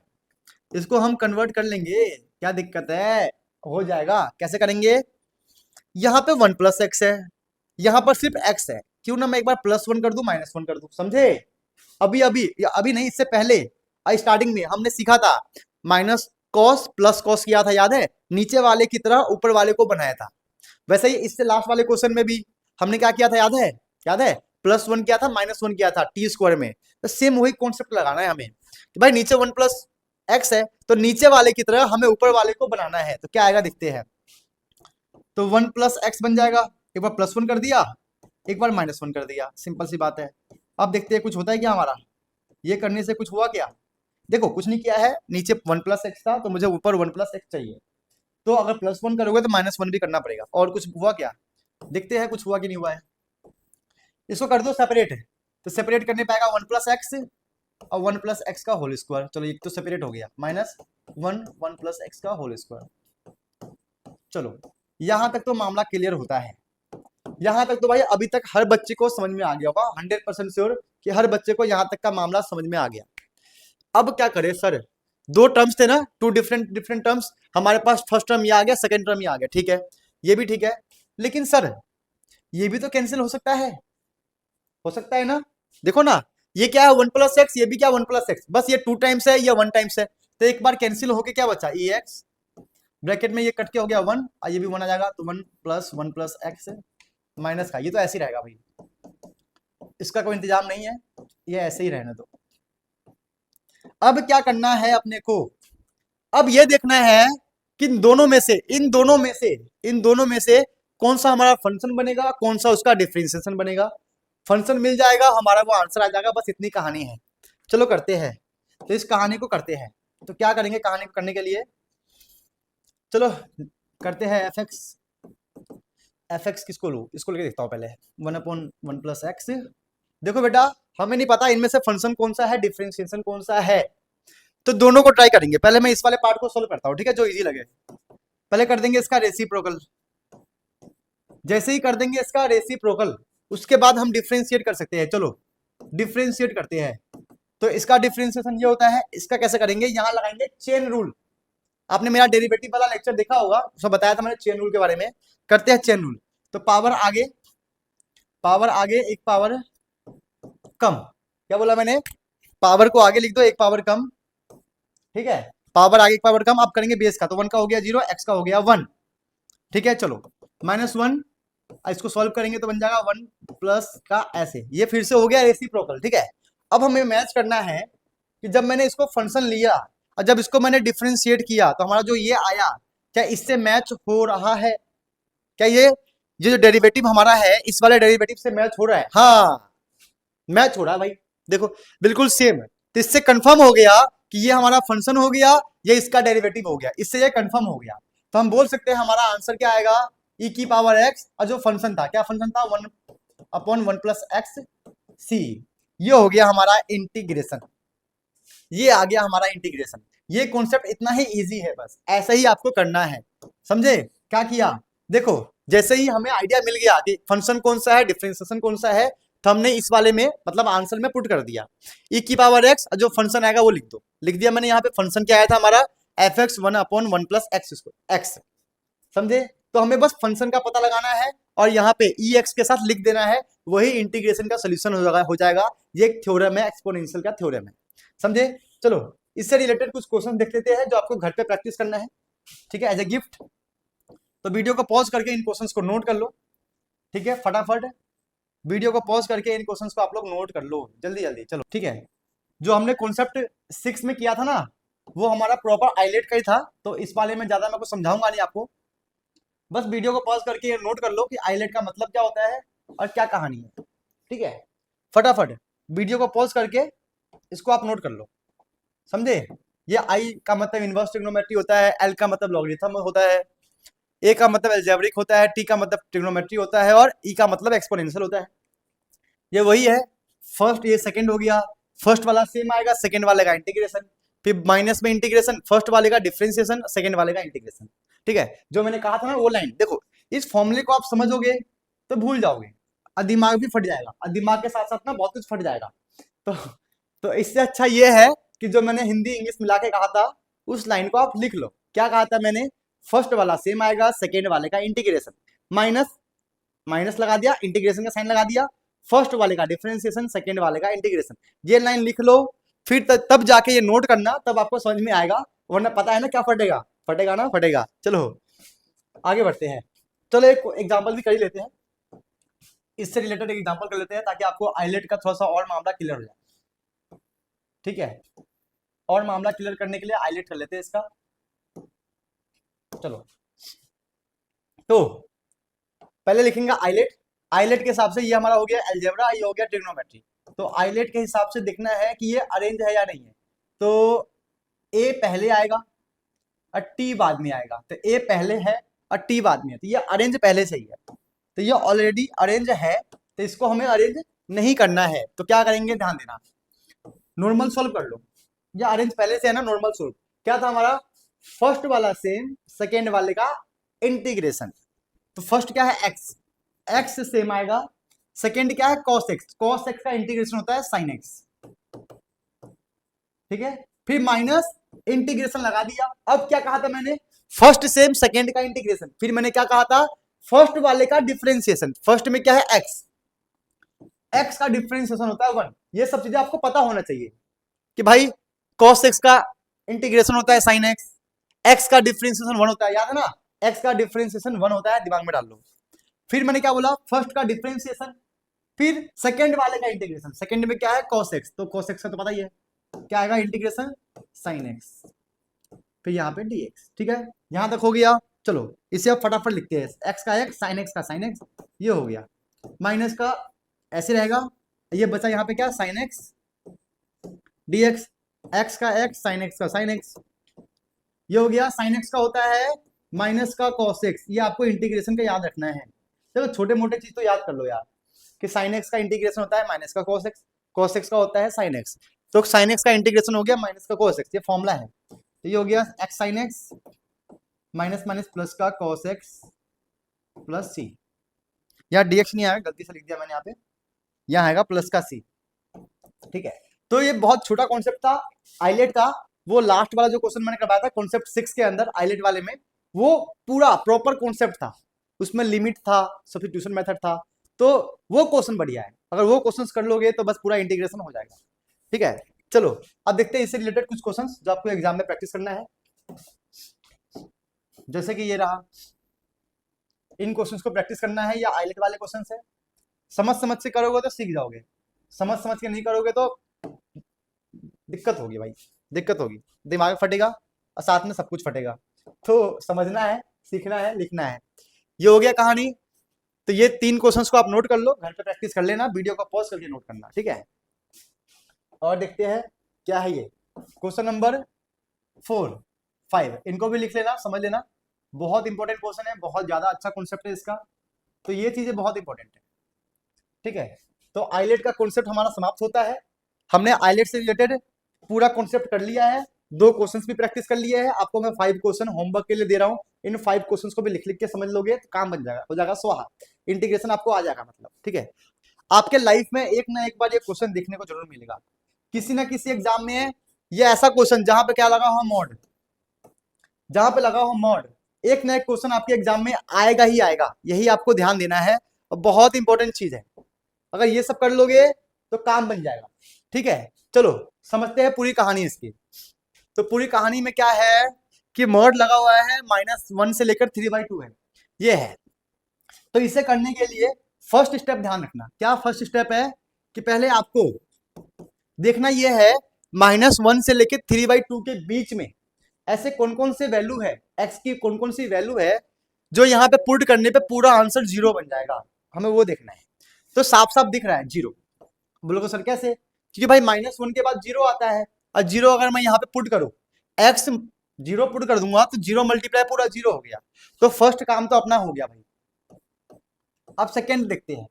इसको हम कन्वर्ट कर लेंगे, क्या दिक्कत है, हो जाएगा। कैसे करेंगे, यहाँ पे 1 प्लस एक्स है, यहाँ पर सिर्फ एक्स है, क्यों ना मैं एक बार +1 कर दूं, -1 कर दूं, समझे। अभी अभी अभी नहीं, इससे पहले स्टार्टिंग में हमने सीखा था माइनस कॉस प्लस कॉस किया था, याद है, नीचे वाले की तरह ऊपर वाले को बनाया था। वैसे ही इससे लास्ट वाले क्वेश्चन में भी हमने क्या किया था, याद है, +1 किया था, -1 किया था टी स्क्वायर में। तो सेम वही कॉन्सेप्ट लगाना है हमें कि भाई नीचे 1 प्लस एक्स है तो नीचे वाले की तरह हमें ऊपर वाले को बनाना है, तो क्या आएगा देखते हैं। तो 1 प्लस एक्स बन जाएगा, एक बार +1 कर दिया, एक बार -1 कर दिया, सिंपल सी बात है। अब देखते हैं कुछ होता है क्या हमारा, ये करने से कुछ हुआ क्या, देखो कुछ नहीं किया है, नीचे 1 प्लस एक्स था तो मुझे ऊपर 1 प्लस एक्स चाहिए, तो अगर +1 करोगे तो -1 भी करना पड़ेगा। और कुछ हुआ क्या, देखते हैं कुछ हुआ कि नहीं हुआ है। इसको कर दो सेपरेट, तो सेपरेट करने पाएगा 1 प्लस एक्स और 1 प्लस एक्स का होल स्क्वायर, चलो एक तो सेपरेट हो गया, -1 1 प्लस एक्स का होल स्क्वायर। चलो यहां तक तो मामला क्लियर होता है, यहां तक तो भाई अभी तक हर बच्चे को समझ में आ गया होगा, 100% श्योर कि हर बच्चे को यहां तक का मामला समझ में आ गया। अब क्या करें सर, दो टर्म्स थे ना, टू डिफरेंट टर्म्स, हमारे पास फर्स्ट टर्म ये आ गया, सेकंड टर्म ये आ गया, ठीक है, ये भी ठीक है, लेकिन सर ये भी तो कैंसिल हो सकता है ना, देखो ना, ये क्या है 1 प्लस एक्स, ये भी क्या 1 प्लस एक्स, बस ये 2 टाइम्स है, ये 1 टाइम्स है, तो एक बार कैंसिल होके क्या बचा, ई एक्स, ब्रैकेट में ये कट के हो गया 1 और ये भी 1 आ जाएगा, तो 1 प्लस एक्स माइनस का, ये तो ऐसे ही रहेगा भाई, इसका कोई इंतजाम नहीं है, ये ऐसे ही रहने दो। अब क्या करना है अपने को, अब ये देखना है कि इन दोनों में से कौन सा हमारा फंक्शन बनेगा, कौन सा उसका डिफरेंशिएशन बनेगा। फंक्शन मिल जाएगा हमारा, वो आंसर आ जाएगा, बस इतनी कहानी है। चलो करते हैं, तो इस कहानी को करते हैं। तो क्या करेंगे कहानी को करने के लिए, चलो करते हैं एफ एक्स किसको लूँ, इसको लेके देखता हूँ पहले, 1/1 + x। देखो बेटा, हमें नहीं पता इनमें से फंक्शन कौन सा है, डिफरेंशिएशन कौन सा है, तो दोनों को ट्राई करेंगे। पहले मैं इस वाले पार्ट को सोल्व करता हूँ, ठीक है, जो इजी लगे। पहले कर देंगे इसका रेसिप्रोकल, जैसे ही कर देंगे इसका रेसिप्रोकल, उसके बाद हम डिफरेंशिएट कर सकते हैं। चलो डिफरेंशिएट करते हैं। तो इसका डिफरेंशिएशन ये होता है, इसका कैसे करेंगे, यहां लगाएंगे चेन रूल। आपने मेरा डेरिवेटिव वाला लेक्चर देखा होगा, उसमें बताया था मैंने चेन रूल के बारे में। करते हैं चेन रूल। तो पावर आगे एक पावर कम, क्या बोला मैंने, पावर को आगे लिख दो, एक पावर कम, ठीक है, पावर आगे एक पावर कम। अब करेंगे बेस का, तो 1 का हो गया 0, x का हो गया 1, ठीक है। चलो -1, इसको सॉल्व करेंगे तो बन जाएगा 1 प्लस का ऐसे, ये फिर से हो गया रेसिप्रोकल, ठीक है। अब हमें मैच करना है कि जब मैंने इसको फंक्शन लिया और जब इसको मैंने डिफरेंशिएट किया, तो हमारा जो ये आया, क्या इससे मैच हो रहा है, क्या ये जो डेरिवेटिव हमारा है इस वाले डेरिवेटिव से मैच हो रहा है, हाँ मैच हो रहा है भाई, देखो बिल्कुल सेम है। तो इससे कंफर्म हो गया कि ये हमारा फंक्शन हो गया, ये इसका डेरिवेटिव हो गया, इससे ये कंफर्म हो गया। तो हम बोल सकते हैं हमारा आंसर क्या आएगा, e⁻x, और जो फंक्शन था, क्या फंक्शन था, 1/1 + x c। ये हो गया हमारा इंटीग्रेशन, ये आ गया हमारा इंटीग्रेशन। ये कॉन्सेप्ट इतना ही इजी है, बस ऐसा ही आपको करना है, समझे। क्या किया, देखो जैसे ही हमें आइडिया मिल गया कि फंक्शन कौन सा है, डिफरेंशिएशन कौन सा है, तो हमने इस वाले में मतलब आंसर में पुट कर दिया e⁻x, जो फंक्शन आएगा वो लिख दो, लिख दिया मैंने। यहाँ पे फंक्शन क्या आया था हमारा, fx 1/1 + x, समझे। तो हमें बस फंक्शन का पता लगाना है और यहाँ पे ex के साथ लिख देना है, वही इंटीग्रेशन का सोल्यूशन हो जाएगा। ये एक थ्योरम है, एक्सपोनेंशियल का थ्योरम है, समझे। चलो इससे रिलेटेड कुछ क्वेश्चन देख लेते हैं जो आपको घर पे प्रैक्टिस करना है, ठीक है, एज ए गिफ्ट। तो वीडियो को पॉज करके इन क्वेश्चंस को नोट कर लो, ठीक है, फटाफट वीडियो को पॉज करके इन क्वेश्चंस को आप लोग नोट कर लो जल्दी जल्दी। चलो ठीक है, जो हमने कॉन्सेप्ट 6 में किया था ना, वो हमारा प्रॉपर आइलेट का ही था, तो इस वाले में ज्यादा मैं कुछ समझाऊंगा नहीं आपको। बस वीडियो को पॉज करके नोट कर लो कि आइलेट का मतलब क्या होता है और क्या कहानी है, ठीक है। फटाफट वीडियो को पॉज करके इसको आप नोट कर लो, समझे। ये आई का मतलब इनवर्स ट्रिग्नोमेट्री होता है, एल का मतलब लॉगरिथम होता है, ए का मतलब एल्जेब्रिक होता है, टी का मतलब ट्रिग्नोमेट्री होता है, और ई का मतलब एक्सपोनेंशियल होता है। ये वही है। फर्स्ट ये सेकंड हो गया, फर्स्ट वाला सेम आएगा, सेकंड वाले का इंटीग्रेशन, फिर माइनस में इंटीग्रेशन, फर्स्ट वाले का डिफरेंशिएशन, सेकंड वाले का इंटीग्रेशन, ठीक है। जो मैंने कहा था ना वो लाइन, देखो इस फॉर्मूले को आप समझोगे तो भूल जाओगे, और दिमाग भी फट जाएगा, और दिमाग के साथ साथ ना बहुत कुछ फट जाएगा। तो इससे अच्छा ये है कि जो मैंने हिंदी इंग्लिश मिला के कहा था उस लाइन को आप लिख लो। क्या कहा था मैंने, फर्स्ट वाला सेम आएगा, सेकेंड वाले का इंटीग्रेशन, माइनस माइनस लगा दिया, इंटीग्रेशन का साइन लगा दिया, फर्स्ट वाले का डिफरेंशिएशन, सेकेंड वाले का इंटीग्रेशन। ये लाइन लिख लो, फिर तब जाके ये नोट करना, तब आपको समझ में आएगा, वरना पता है ना क्या फटेगा, फटेगा ना फटेगा। चलो आगे बढ़ते हैं, चलो एक एग्जाम्पल भी कर ही लेते हैं, इससे रिलेटेड एक एग्जाम्पल कर लेते हैं ताकि आपको आइलेट का थोड़ा सा और मामला क्लियर हो जाए, ठीक है। और मामला क्लियर करने के लिए आइलेट कर लेते हैं इसका। चलो तो पहले लिखेंगे आइलेट, आइलेट के हिसाब से ये हमारा हो गया अलजेब्रा, ये हो गया ट्रिग्नोमेट्री। तो आइलेट के हिसाब से देखना है कि ये अरेंज है या नहीं है। तो ए पहले आएगा और टी बाद में आएगा, तो ए पहले है और टी बाद में है, तो ये अरेंज पहले से ही है, तो ये ऑलरेडी अरेंज है, तो इसको हमें अरेंज नहीं करना है। तो क्या करेंगे, ध्यान देना, नॉर्मल सोल्व कर लो, ये अरेंज पहले से है ना, नॉर्मल सोल्व। क्या था हमारा, फर्स्ट वाला सेम, सेकेंड वाले का इंटीग्रेशन। तो फर्स्ट क्या है एक्स, एक्स सेम आएगा, सेकेंड क्या है cos x, cos x का इंटीग्रेशन होता है sin x, ठीक है। फिर माइनस इंटीग्रेशन लगा दिया। अब क्या कहा था मैंने, फर्स्ट सेम सेकेंड का इंटीग्रेशन, फिर मैंने क्या कहा था, फर्स्ट वाले का डिफरेंशिएशन, फर्स्ट में क्या है x, x का डिफरेंशिएशन होता है 1। ये सब चीजें आपको पता होना चाहिए कि भाई cos x का इंटीग्रेशन होता है sin x, x का डिफरेंशिएशन 1 होता है, याद है ना, x का डिफरेंशिएशन 1 होता है, दिमाग में डाल लो। फिर मैंने क्या बोला, फर्स्ट का डिफरेंशिएशन, फिर सेकंड वाले का इंटीग्रेशन, सेकंड में क्या है cos x, तो cos x का तो पता ही है क्या आएगा, इंटीग्रेशन sin x, फिर यहाँ पे dx। ठीक है, यहां तक हो गया। चलो इसे अब फटाफट लिखते हैं, x का x, sin x का sin x, ये हो गया। माइनस का ऐसे रहेगा, ये बचा यहाँ पे क्या, sin x dx, x का x, sin x का sin x, ये हो गया। sin x का होता है माइनस का cos x, ये आपको इंटीग्रेशन का याद रखना है। चलो छोटे मोटे चीज तो याद कर लो यार, कि sin x का इंटीग्रेशन होता है माइनस का cos x का होता है sin x, तो sin x का इंटीग्रेशन हो गया माइनस का cos x, ये फॉर्मूला है। तो ये हो गया x sin x minus minus plus का cos x प्लस c, यहाँ dx नहीं आएगा, गलती से लिख दिया मैंने यहाँ पे, यहाँ आएगा प्लस का c। ठीक है, तो ये बहुत छोटा कॉन्सेप्ट था आइलेट का, वो लास्ट वाला जो क्वेश्चन मैंने करवाया था कॉन्सेप्ट 6 के अंदर आइलेट वाले में, वो पूरा प्रॉपर कॉन्सेप्ट था, उसमें लिमिट था, सब्स्टिट्यूशन मेथड था, तो वो क्वेश्चन बढ़िया है, अगर वो क्वेश्चंस कर लोगे तो बस पूरा इंटीग्रेशन हो जाएगा। ठीक है, चलो अब देखते हैं इससे रिलेटेड कुछ क्वेश्चंस जो आपको एग्जाम में प्रैक्टिस करना है। जैसे कि ये रहा, इन क्वेश्चंस को प्रैक्टिस करना है, या आइलेट वाले क्वेश्चंस है, समझ समझ से करोगे तो सीख जाओगे, समझ समझ के नहीं करोगे तो दिक्कत होगी भाई, दिक्कत होगी, दिमाग फटेगा और साथ में सब कुछ फटेगा। तो समझना है, सीखना है, लिखना है। ये हो गया कहानी। तो ये 3 क्वेश्चंस को आप नोट कर लो, घर पे प्रैक्टिस कर लेना, वीडियो को पॉज करके नोट करना। ठीक है, और देखते हैं क्या है ये क्वेश्चन नंबर 4, 5, इनको भी लिख लेना, समझ लेना, बहुत इंपॉर्टेंट क्वेश्चन है, बहुत ज्यादा अच्छा कॉन्सेप्ट है इसका, तो ये चीजें बहुत इंपॉर्टेंट है। ठीक है, तो आइलेट का कॉन्सेप्ट हमारा समाप्त होता है, हमने आइलेट से रिलेटेड पूरा कॉन्सेप्ट कर लिया है, 2 क्वेश्चंस भी प्रैक्टिस कर लिए हैं, आपको मैं 5 क्वेश्चन होमवर्क के लिए दे रहा हूं, इन 5 क्वेश्चंस को भी लिख लिख के समझ लोगे तो काम बन जाएगा, हो जाएगा स्वाहा, इंटीग्रेशन आपको आ जाएगा मतलब। ठीक है, आपके लाइफ में एक ना एक बार ये क्वेश्चन देखने को जरूर मिलेगा, किसी ना किसी एग्जाम में ये ऐसा क्वेश्चन जहां पे क्या लगा हो मॉड, जहां पे लगा हो मॉड, एक ना एक क्वेश्चन आपके एग्जाम में आएगा ही आएगा, यही आपको ध्यान देना है, और बहुत इंपॉर्टेंट चीज है, अगर ये सब कर लोगे तो काम बन जाएगा। ठीक है, चलो समझते हैं पूरी कहानी इसकी। तो पूरी कहानी में क्या है कि मॉड लगा हुआ है -1 से लेकर 3/2 है, ये है। तो इसे करने के लिए फर्स्ट स्टेप ध्यान रखना, क्या फर्स्ट स्टेप है कि पहले आपको देखना ये है -1 से लेकर 3/2 के बीच में ऐसे कौन कौन से वैल्यू है, x की कौन कौन सी वैल्यू है जो यहाँ पे पुट करने पे पूरा आंसर 0 बन जाएगा, हमें वो देखना है। तो साफ साफ दिख रहा है 0, बोलोगे सर कैसे, क्योंकि भाई -1 के बाद 0 आता है, और 0 अगर मैं यहाँ पे पुट करूं, x 0 पुट कर दूंगा तो 0 मल्टीप्लाई पूरा 0 हो गया, तो फर्स्ट काम तो अपना हो गया भाई। अब सेकेंड देखते हैं।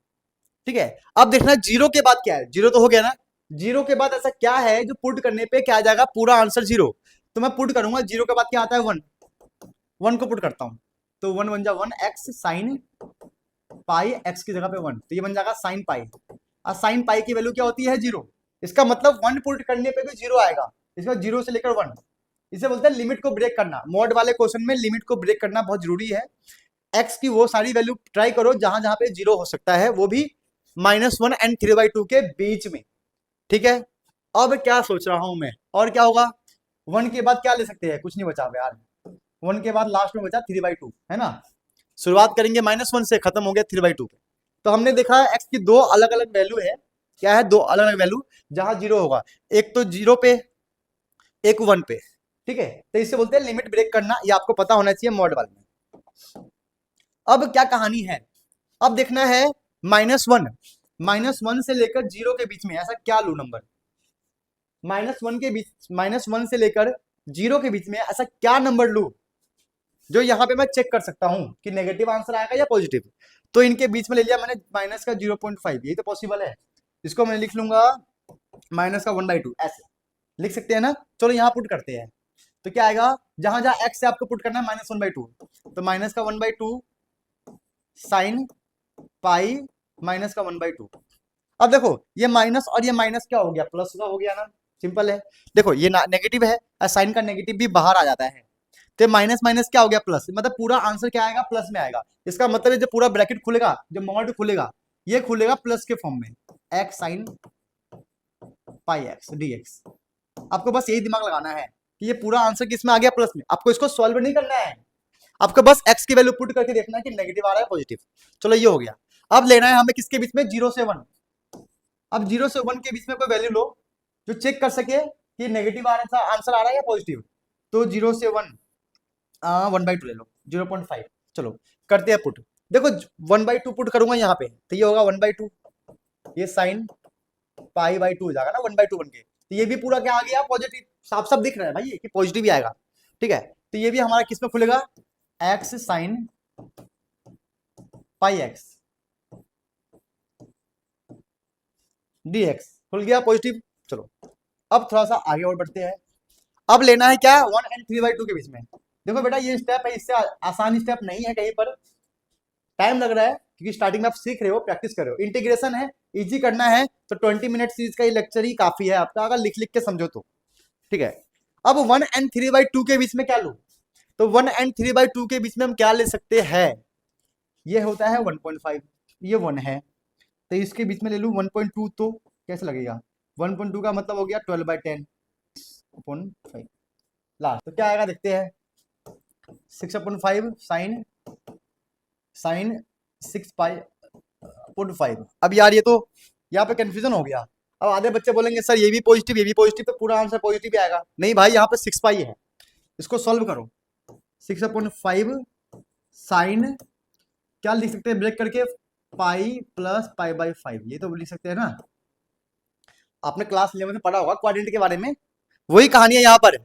ठीक है, अब देखना 0 के बाद क्या है, 0 तो हो गया ना, 0 के बाद ऐसा क्या है जो पुट करने पे क्या आ जाएगा, पूरा आंसर 0, तो मैं पुट करूंगा 0 के बाद क्या आता है 1 को पुट करता हूं, तो 1 बन जा 1 x साइन पाई, x की जगह पे 1, तो ये बन जाएगा साइन पाई, और साइन पाई की वैल्यू क्या होती है 0, इसका मतलब 1 पुट करने पे भी 0 आएगा, इसका 0 से लेकर 1, इसे बोलते हैं लिमिट को ब्रेक करना। मॉड वाले क्वेश्चन में लिमिट को ब्रेक करना बहुत जरूरी है, x की वो सारी वैल्यू ट्राई करो जहां जहां पे 0 हो सकता है, वो भी -1 एंड 3/2 के बीच में। ठीक है, अब क्या सोच रहा हूं मैं, और क्या होगा, 1 के बाद क्या ले सकते हैं, कुछ नहीं बचा यार, 1 के बाद लास्ट में बचा 3/2 है ना, शुरुआत करेंगे -1 से, खत्म हो गया 3/2 पे। तो हमने देखा है x की 2 अलग अलग वैल्यू है, क्या है 2 अलग अलग वैल्यू जहां 0 होगा, एक तो 0 पे, एक 1 पे। ठीक है, तो इससे बोलते हैं लिमिट ब्रेक करना, ये आपको पता होना चाहिए मॉड वाले में। अब क्या कहानी है, अब देखना है -1 से लेकर 0 के बीच में ऐसा क्या लू नंबर, -1 के बीच, -1 से लेकर 0 के बीच में ऐसा क्या नंबर लू जो यहाँ पे मैं चेक कर सकता हूं कि नेगेटिव आंसर आएगा या पॉजिटिव। तो इनके बीच में ले लिया मैंने माइनस का 0.5, यही तो पॉसिबल है, इसको मैं लिख लूंगा माइनस का 1/2, ऐसे लिख सकते हैं ना। चलो यहाँ पुट करते हैं, तो क्या आएगा, जहां जहां x से आपको पुट करना है -1/2, तो माइनस का 1/2 साइन पाई माइनस का 1/2। अब देखो ये माइनस और ये माइनस क्या हो गया, प्लस का हो गया ना, सिंपल है। देखो ये नेगेटिव है, साइन का नेगेटिव भी बाहर आ जाता है, तो माइनस माइनस क्या हो गया प्लस, मतलब पूरा आंसर क्या आएगा, प्लस में आएगा। इसका मतलब जो पूरा ब्रैकेट खुलेगा, जो मॉड खुलेगा, ये खुलेगा प्लस के फॉर्म में, x sine pi x dx। आपको बस यही दिमाग लगाना है कि ये पूरा आंसर किसमें आ गया, प्लस में। आपको इसको सॉल्व नहीं करना है, आपको बस x की वैल्यू पुट करके देखना है कि नेगेटिव आ रहा है पॉजिटिव। चलो ये हो गया। अब लेना है हमें किसके बीच में, 0 से 1, अब 0 से 1 के बीच में कोई वैल्यू लो जो चेक कर सके कि नेगेटिव आंसर आ रहा है या पॉजिटिव। तो 0 से 1 1/2 ले लो, 0.5। चलो करते हैं पुट। देखो 1/2 पुट करूंगा यहाँ पे तो ये होगा 1/2, ये साइन π/2 हो जाएगा ना 1/2 बन के। तो ये भी पूरा क्या आ गया, पॉजिटिव। साफ साफ दिख रहा है भाई कि पॉजिटिव ही आएगा। ठीक है, तो ये भी हमारा किस में खुलेगा, x साइन πx dx खुल गया पॉजिटिव। चलो अब थोड़ा सा आगे और बढ़ते हैं। अब लेना है क्या, 1 और 3/2 के बीच में। देखो बेटा ये स्टेप है, इससे आसान स्टेप नहीं है, कहीं पर टाइम लग रहा है क्योंकि स्टार्टिंग में आप सीख रहे हो, प्रैक्टिस कर रहे हो। इंटीग्रेशन है, इजी करना है तो 20 मिनट सीरीज का ये लेक्चर ही काफी है आपका, अगर लिख लिख के समझो तो। ठीक है, अब 1 और 3/2 के बीच में क्या लो, तो 1 और 3/2 के बीच में हम क्या ले सकते हैं, ये होता है 1.5, ये 1 है तो इसके बीच में ले लूँ 1.2, तो कैसे लगेगा, 1.2 का मतलब हो गया 12/10 अपॉन 5 लास्ट। तो क्या आएगा देखते हैं, 6/5 साइन 6π/5। अब यार ये तो यहाँ पे कंफ्यूजन हो गया। अब आधे बच्चे बोलेंगे सर ये भी पॉजिटिव ये भी पॉजिटिव, तो पूरा आंसर पॉजिटिव ही आएगा। नहीं भाई, यहाँ पे 6π है, इसको सॉल्व करो। 6/5 साइन क्या लिख सकते हैं ब्रेक करके, पाई प्लस π/5, ये तो लिख सकते हैं ना। आपने क्लास 11 में पढ़ा होगा क्वाड्रेंट के बारे में, वही कहानी है यहाँ पर।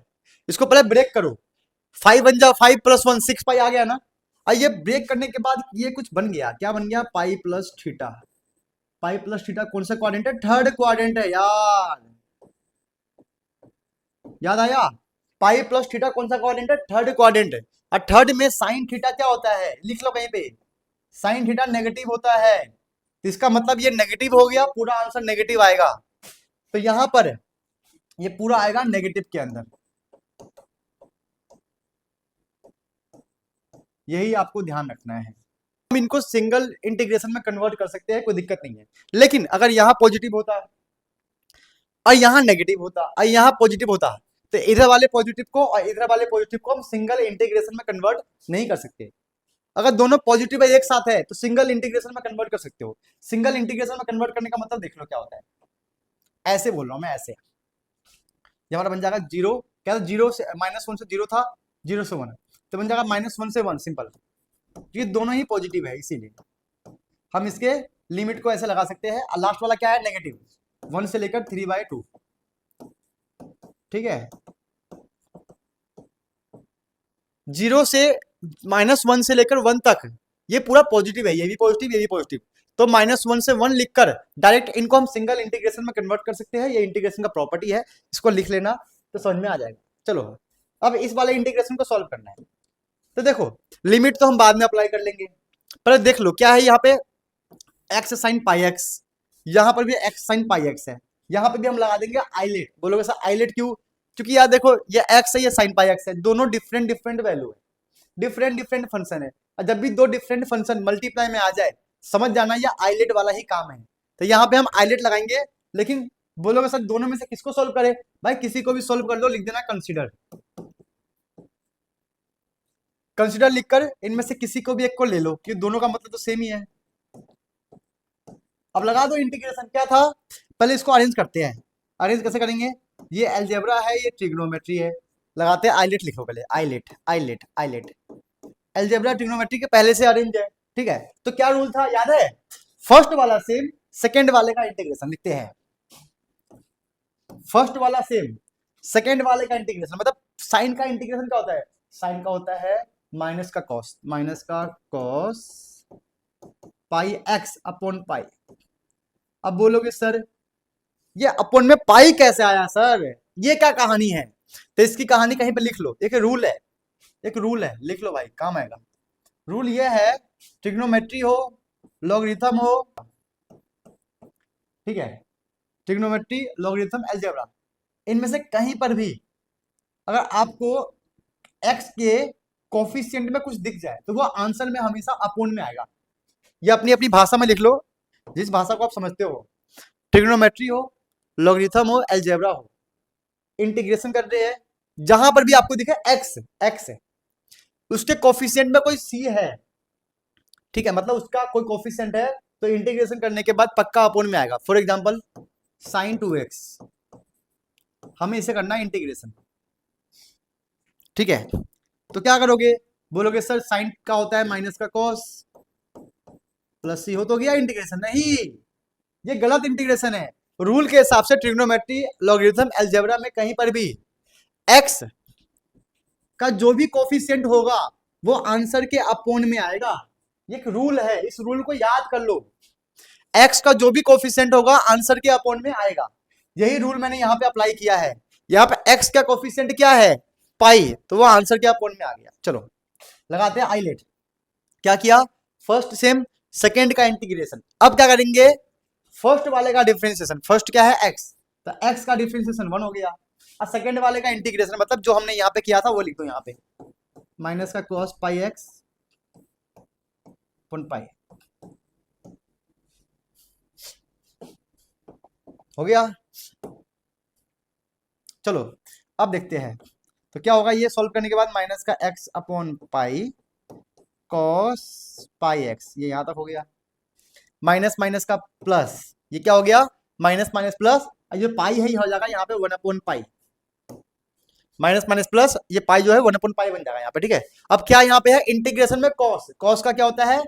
इसको पहले ब्रेक करो, 5 बन जाओ, 5 + 1 6π आ गया ना। और ये ब्रेक करने के बाद ये कुछ बन गया, क्या बन गया, पाई प्लस थीटा। पाई प्लस थीटा कौन सा क्वाड्रेंट है, थर्ड क्वाड्रेंट है यार, याद आया। पाई प्लस थीटा कौन सा क्वाड्रेंट है, थर्ड क्वाड्रेंट है। और थर्ड में साइन थीटा क्या होता है, लिख लो कहीं पे, साइन थीटा नेगेटिव होता है। तो इसका मतलब ये नेगेटिव हो गया, पूरा आंसर नेगेटिव आएगा। तो यहां पर ये पूरा आएगा नेगेटिव के अंदर, यही आपको ध्यान रखना है। हम इनको सिंगल इंटीग्रेशन में कन्वर्ट कर सकते हैं, कोई दिक्कत नहीं है। लेकिन अगर यहाँ पॉजिटिव होता और यहाँ नेगेटिव होता और यहाँ पॉजिटिव होता, तो इधर वाले पॉजिटिव को और इधर वाले पॉजिटिव को हम सिंगल इंटीग्रेशन में कन्वर्ट नहीं कर सकते। अगर दोनों पॉजिटिव एक साथ है तो सिंगल इंटीग्रेशन में कन्वर्ट कर सकते हो। सिंगल इंटीग्रेशन में कन्वर्ट करने का मतलब देख लो क्या होता है, ऐसे बोल रहा हूं मैं, ऐसे ये हमारा बन जाएगा 0, क्या 0 से -1 से 0 था, 0 से 1 तो बन जाएगा -1 से 1, सिंपल। ये दोनों ही पॉजिटिव है, इसीलिए हम इसके लिमिट को ऐसे लगा सकते हैं। लास्ट वाला क्या है, नेगेटिव, 1 से लेकर 3/2। ठीक है, 0 से -1 से लेकर 1 तक ये पूरा पॉजिटिव है, ये भी पॉजिटिव ये भी पॉजिटिव। तो -1 से 1 लिखकर डायरेक्ट इनको हम सिंगल इंटीग्रेशन में कन्वर्ट कर सकते हैं। ये इंटीग्रेशन का प्रॉपर्टी है, इसको लिख लेना तो समझ में आ जाएगा। चलो अब इस वाले इंटीग्रेशन को सॉल्व करना है। तो देखो लिमिट तो हम बाद में अप्लाई कर लेंगे, पर देख लो क्या है यहाँ पे, x साइन πx, यहाँ पर भी x साइन πx है, यहाँ पे भी हम लगा देंगे आइलेट। बोलोगे सर आइलेट क्यों, क्योंकि यार देखो ये x है ये साइन πx है, दोनों डिफरेंट डिफरेंट वैल्यू है, डिफरेंट डिफरेंट फंक्शन है। और जब भी दो डिफरेंट फंक्शन मल्टीप्लाई में आ जाए, समझ जाना ये आइलेट वाला ही काम है। तो यहाँ पे हम आइलेट लगाएंगे। लेकिन बोलोगे सर दोनों में से किसको सोल्व करें, भाई किसी को भी सोल्व कर लो, लिख देना कंसीडर। कंसीडर लिखकर इनमें से किसी को भी एक को ले लो, क्योंकि दोनों का मतलब तो सेम ही है। अब लगा दो इंटीग्रेशन, क्या था, पहले इसको अरेंज करते हैं। अरेंज कैसे करेंगे, ये अलजेब्रा है ये ट्रिग्नोमेट्री है, लगाते हैं आइलेट, लिखो पहले ILATE ILATE ILATE. Algebra trigonometry के पहले से अरेंज है। ठीक है, तो क्या रूल था याद है, फर्स्ट वाला सेम सेकंड वाले का इंटीग्रेशन लिखते हैं, फर्स्ट वाला सेम सेकंड वाले का इंटीग्रेशन। मतलब साइन का इंटीग्रेशन क्या होता है, साइन का होता है माइनस का cos pi x upon pi. अब बोलोगे सर ये अपॉन में पाई कैसे आया सर, ये क्या कहानी है, तो इसकी कहानी कहीं पे लिख लो, एक रूल है, एक रूल है, लिख लो भाई काम आएगा। रूल ये है, ट्रिग्नोमेट्री हो लॉगरिथम हो, ठीक है, ट्रिग्नोमेट्री लॉगरिथम अलजेब्रा, इनमें से कहीं पर भी अगर आपको x के कोफिशिएंट में कुछ दिख जाए तो वो आंसर में हमेशा अपोन में आएगा। ये अपनी अपनी भाषा में लिख लो, जिस भाषा को आप समझते हो। ट्रिग्नोमेट्री हो लॉगरिथम हो अलजेब्रा हो, इंटीग्रेशन कर रहे हैं, जहां पर भी आपको दिखे x है, उसके कोफिशिएंट में कोई c है, ठीक है, मतलब उसका कोई कोफिशिएंट है तो इंटीग्रेशन करने के बाद पक्का अपोन में आएगा। फॉर एग्जाम्पल साइन 2x, हमें इसे करना है इंटीग्रेशन, ठीक है। तो क्या करोगे, बोलोगे सर साइन का होता है माइनस का कॉस प्लस सी, हो तो गया इंटीग्रेशन। नहीं, ये गलत इंटीग्रेशन है। रूल के हिसाब से ट्रिग्नोमेट्री, लॉगरिथम, अलजेब्रा में कहीं पर भी x का जो भी कोफिशिएंट होगा वो आंसर के अपोन में आएगा। ये एक रूल है, इस रूल को याद कर लो। x का जो भी कोफिशिएंट होगा आंसर के अपोन में आएगा। यही रूल मैंने यहाँ पे अप्लाई किया है। यहाँ पे x का कोफिशिएंट क्या है, पाई, तो वो आंसर के अपोन में आ गया। चलो लगाते हैं आइलेट। क्या किया, फर्स्ट सेम सेकेंड का इंटीग्रेशन। अब क्या करेंगे, फर्स्ट वाले का डिफरेंशिएशन। फर्स्ट क्या है x, तो x का डिफरेंशिएशन 1 हो गया। और सेकेंड वाले का इंटीग्रेशन मतलब जो हमने यहाँ पे किया था वो लिख दो यहाँ पे, माइनस का cos पाई x अपन पाई, हो गया। चलो अब देखते हैं तो क्या होगा। ये सॉल्व करने के बाद माइनस का x अपॉन पाई cos पाई x, ये यहां तक हो गया। माइनस माइनस का प्लस, ये क्या हो गया, माइनस माइनस प्लस, ये पाई है, हो जाएगा यहाँ पे 1 upon pi. Minus minus plus, ये पाई जो है 1 अपॉन पाई बन जाएगा यहाँ पे, ठीक है। अब क्या यहाँ पे है, इंटीग्रेशन में cos, cos का क्या होता है,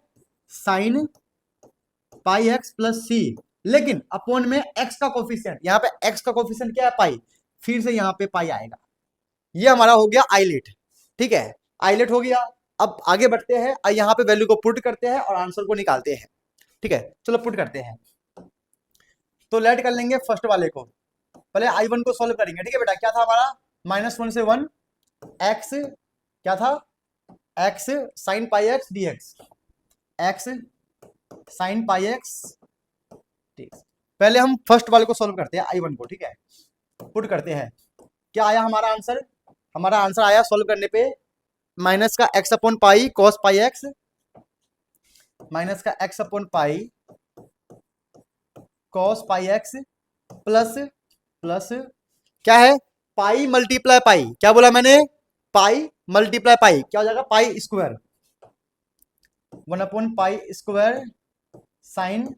साइन पाई x प्लस सी, लेकिन अपॉन में x का कोफिशिएंट, यहाँ पे x का कोफिशिएंट क्या है, पाई, फिर से यहाँ पे पाई आएगा। ये हमारा हो गया आइलेट, ठीक है, आइलेट हो गया। अब आगे बढ़ते हैं और यहाँ पे वैल्यू को पुट करते हैं और आंसर को निकालते हैं, ठीक है। चलो पुट करते हैं, तो लेट कर लेंगे फर्स्ट वाले को, पहले I1 को सॉल्व करेंगे, ठीक है बेटा। क्या था हमारा, -1 से 1 x, क्या था, x sine pi x dx, x sine pi x, ठीक। पहले हम फर्स्ट वाले को सॉल्व करते हैं I1 को, ठीक है। पुट करते हैं, क्या आया हमारा आंसर, हमारा आंसर आया सॉल्व करने पे माइनस का x अपॉन पाई cos पाई x, माइनस का x अपॉन पाई cos पाई x प्लस प्लस क्या है, पाई मल्टीप्लाई पाई, क्या बोला मैंने, पाई मल्टीप्लाई पाई, क्या हो जाएगा, pi square, 1 upon pi square sine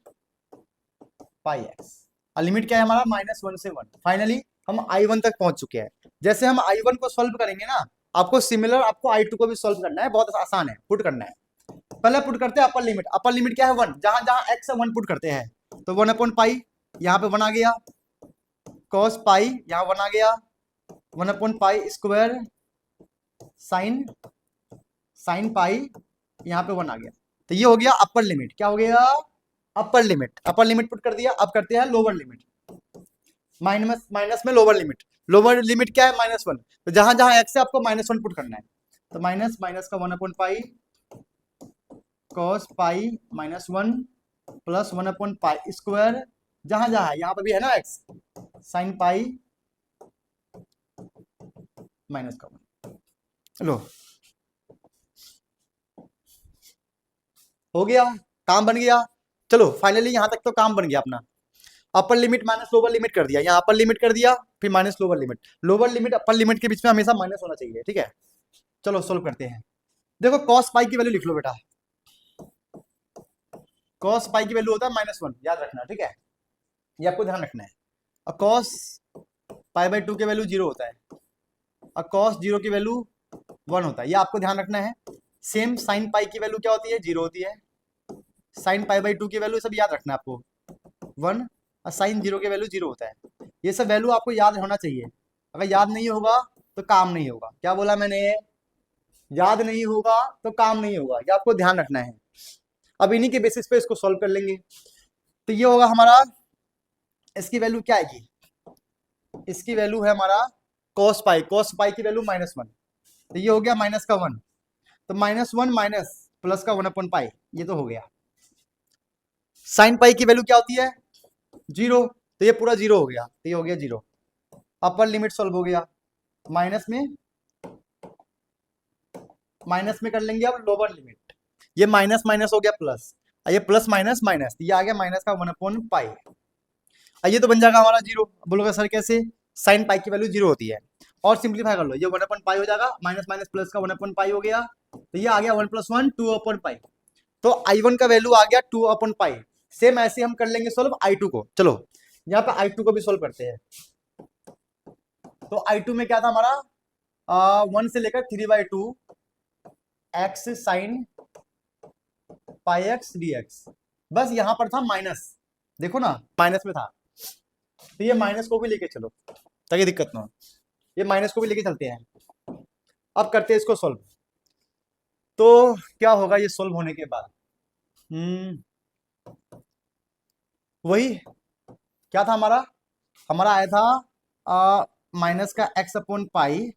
pi x। Limit क्या है हमारा, -1 से 1। फाइनली हम I1 तक पहुंच चुके हैं। जैसे हम I1 को सॉल्व करेंगे ना, आपको सिमिलर आपको I2 को भी सॉल्व करना है, बहुत आसान है, पुट करना है। पहले पुट करते हैं अपर लिमिट, अपर लिमिट क्या है 1, जहां जहां x है 1 पुट करते हैं, तो 1 अपॉन पाई, यहाँ पे 1 आ गया, cos पाई यहाँ 1 आ गया, 1 upon pi square sine sine pi यहाँ पे 1 आ गया। तो ये हो गया अपर लिमिट, क्या हो गया, upper limit. Upper limit put कर दिया। अब करते हैं लोअर लिमिट, माइनस माइनस में लोअर लिमिट, लोअर लिमिट क्या है, -1, तो जहां जहां x है आपको -1 पुट करना है, तो माइनस माइनस का 1 अपॉन पाई cos पाई -1 प्लस 1 अपॉन पाई स्क्वायर, जहां जहां है यहाँ पर भी है ना x, साइन पाई माइनस का 1। लो हो गया, काम बन गया। चलो फाइनली यहां तक तो काम बन गया अपना। Upper limit minus lower limit कर दिया, यहाँ अपर लिमिट कर दिया, फिर minus lower limit. Lower limit upper limit के बीच में हमेशा माइनस होना चाहिए, ठीक है। चलो सोल्व करते हैं। देखो cos पाई की वैल्यू लिख लो बेटा, cos पाई की वैल्यू होता है -1, याद रखना, ठीक है, ये आपको ध्यान रखना है। और cos पाई बाई 2 की वैल्यू 0 होता है, और cos 0 की वैल्यू 1 होता है, ये आपको ध्यान रखना है। सेम साइन पाई की वैल्यू क्या होती है, 0 होती है। साइन पाई बाई 2 की वैल्यू सब याद रखना है आपको, 1, और साइन 0 की वैल्यू 0 होता है। ये सब वैल्यू आपको याद होना चाहिए, अगर याद नहीं होगा तो काम नहीं होगा। क्या बोला मैंने, याद नहीं होगा तो काम नहीं होगा, ये आपको ध्यान रखना है। अब इन्हीं के बेसिस पे इसको सॉल्व कर लेंगे। तो ये होगा हमारा, इसकी वैल्यू क्या आएगी, इसकी वैल्यू है हमारा cos पाई की वैल्यू -1, तो ये हो गया माइनस का 1, तो -1 माइनस प्लस का 1 अपॉन पाई, ये तो हो गया। साइन पाई की वैल्यू क्या होती है, 0, तो ये पूरा 0 हो गया, तो ये हो गया 0। अपर लिमिट सॉल्व हो गया, माइनस में कर लेंगे अब लोअर लिमिट, ये माइनस माइनस हो गया प्लस, ये प्लस माइनस माइनस, ये आ गया माइनस का 1 अपॉन पाई, ये तो बन जाएगा हमारा 0। बोलोगे सर कैसे, साइन पाई की वैल्यू 0 होती है, और सिंप्लीफाई कर लो, ये 1 अपॉन पाई हो जाएगा, माइनस माइनस प्लस का 1 अपॉन पाई हो गया, तो ये आ गया 1 + 1 2 अपॉन पाई। तो I1 का वैल्यू आ गया 2 अपॉन पाई, सेम ऐसे हम कर लेंगे सोल्व I2 को। चलो यहाँ पे I2 को भी सोल्व करते हैं। तो I2 में क्या था हमारा, 1 से लेकर 3/2 x sine pi x d x. बस यहां पर था माइनस, देखो ना माइनस में था, तो ये माइनस को भी लेके चलो ताकि दिक्कत ना हो, ये माइनस को भी लेके चलते हैं। अब करते हैं इसको सोल्व। तो क्या होगा ये सोल्व होने के बाद, वही क्या था हमारा, हमारा आया था माइनस का x upon pi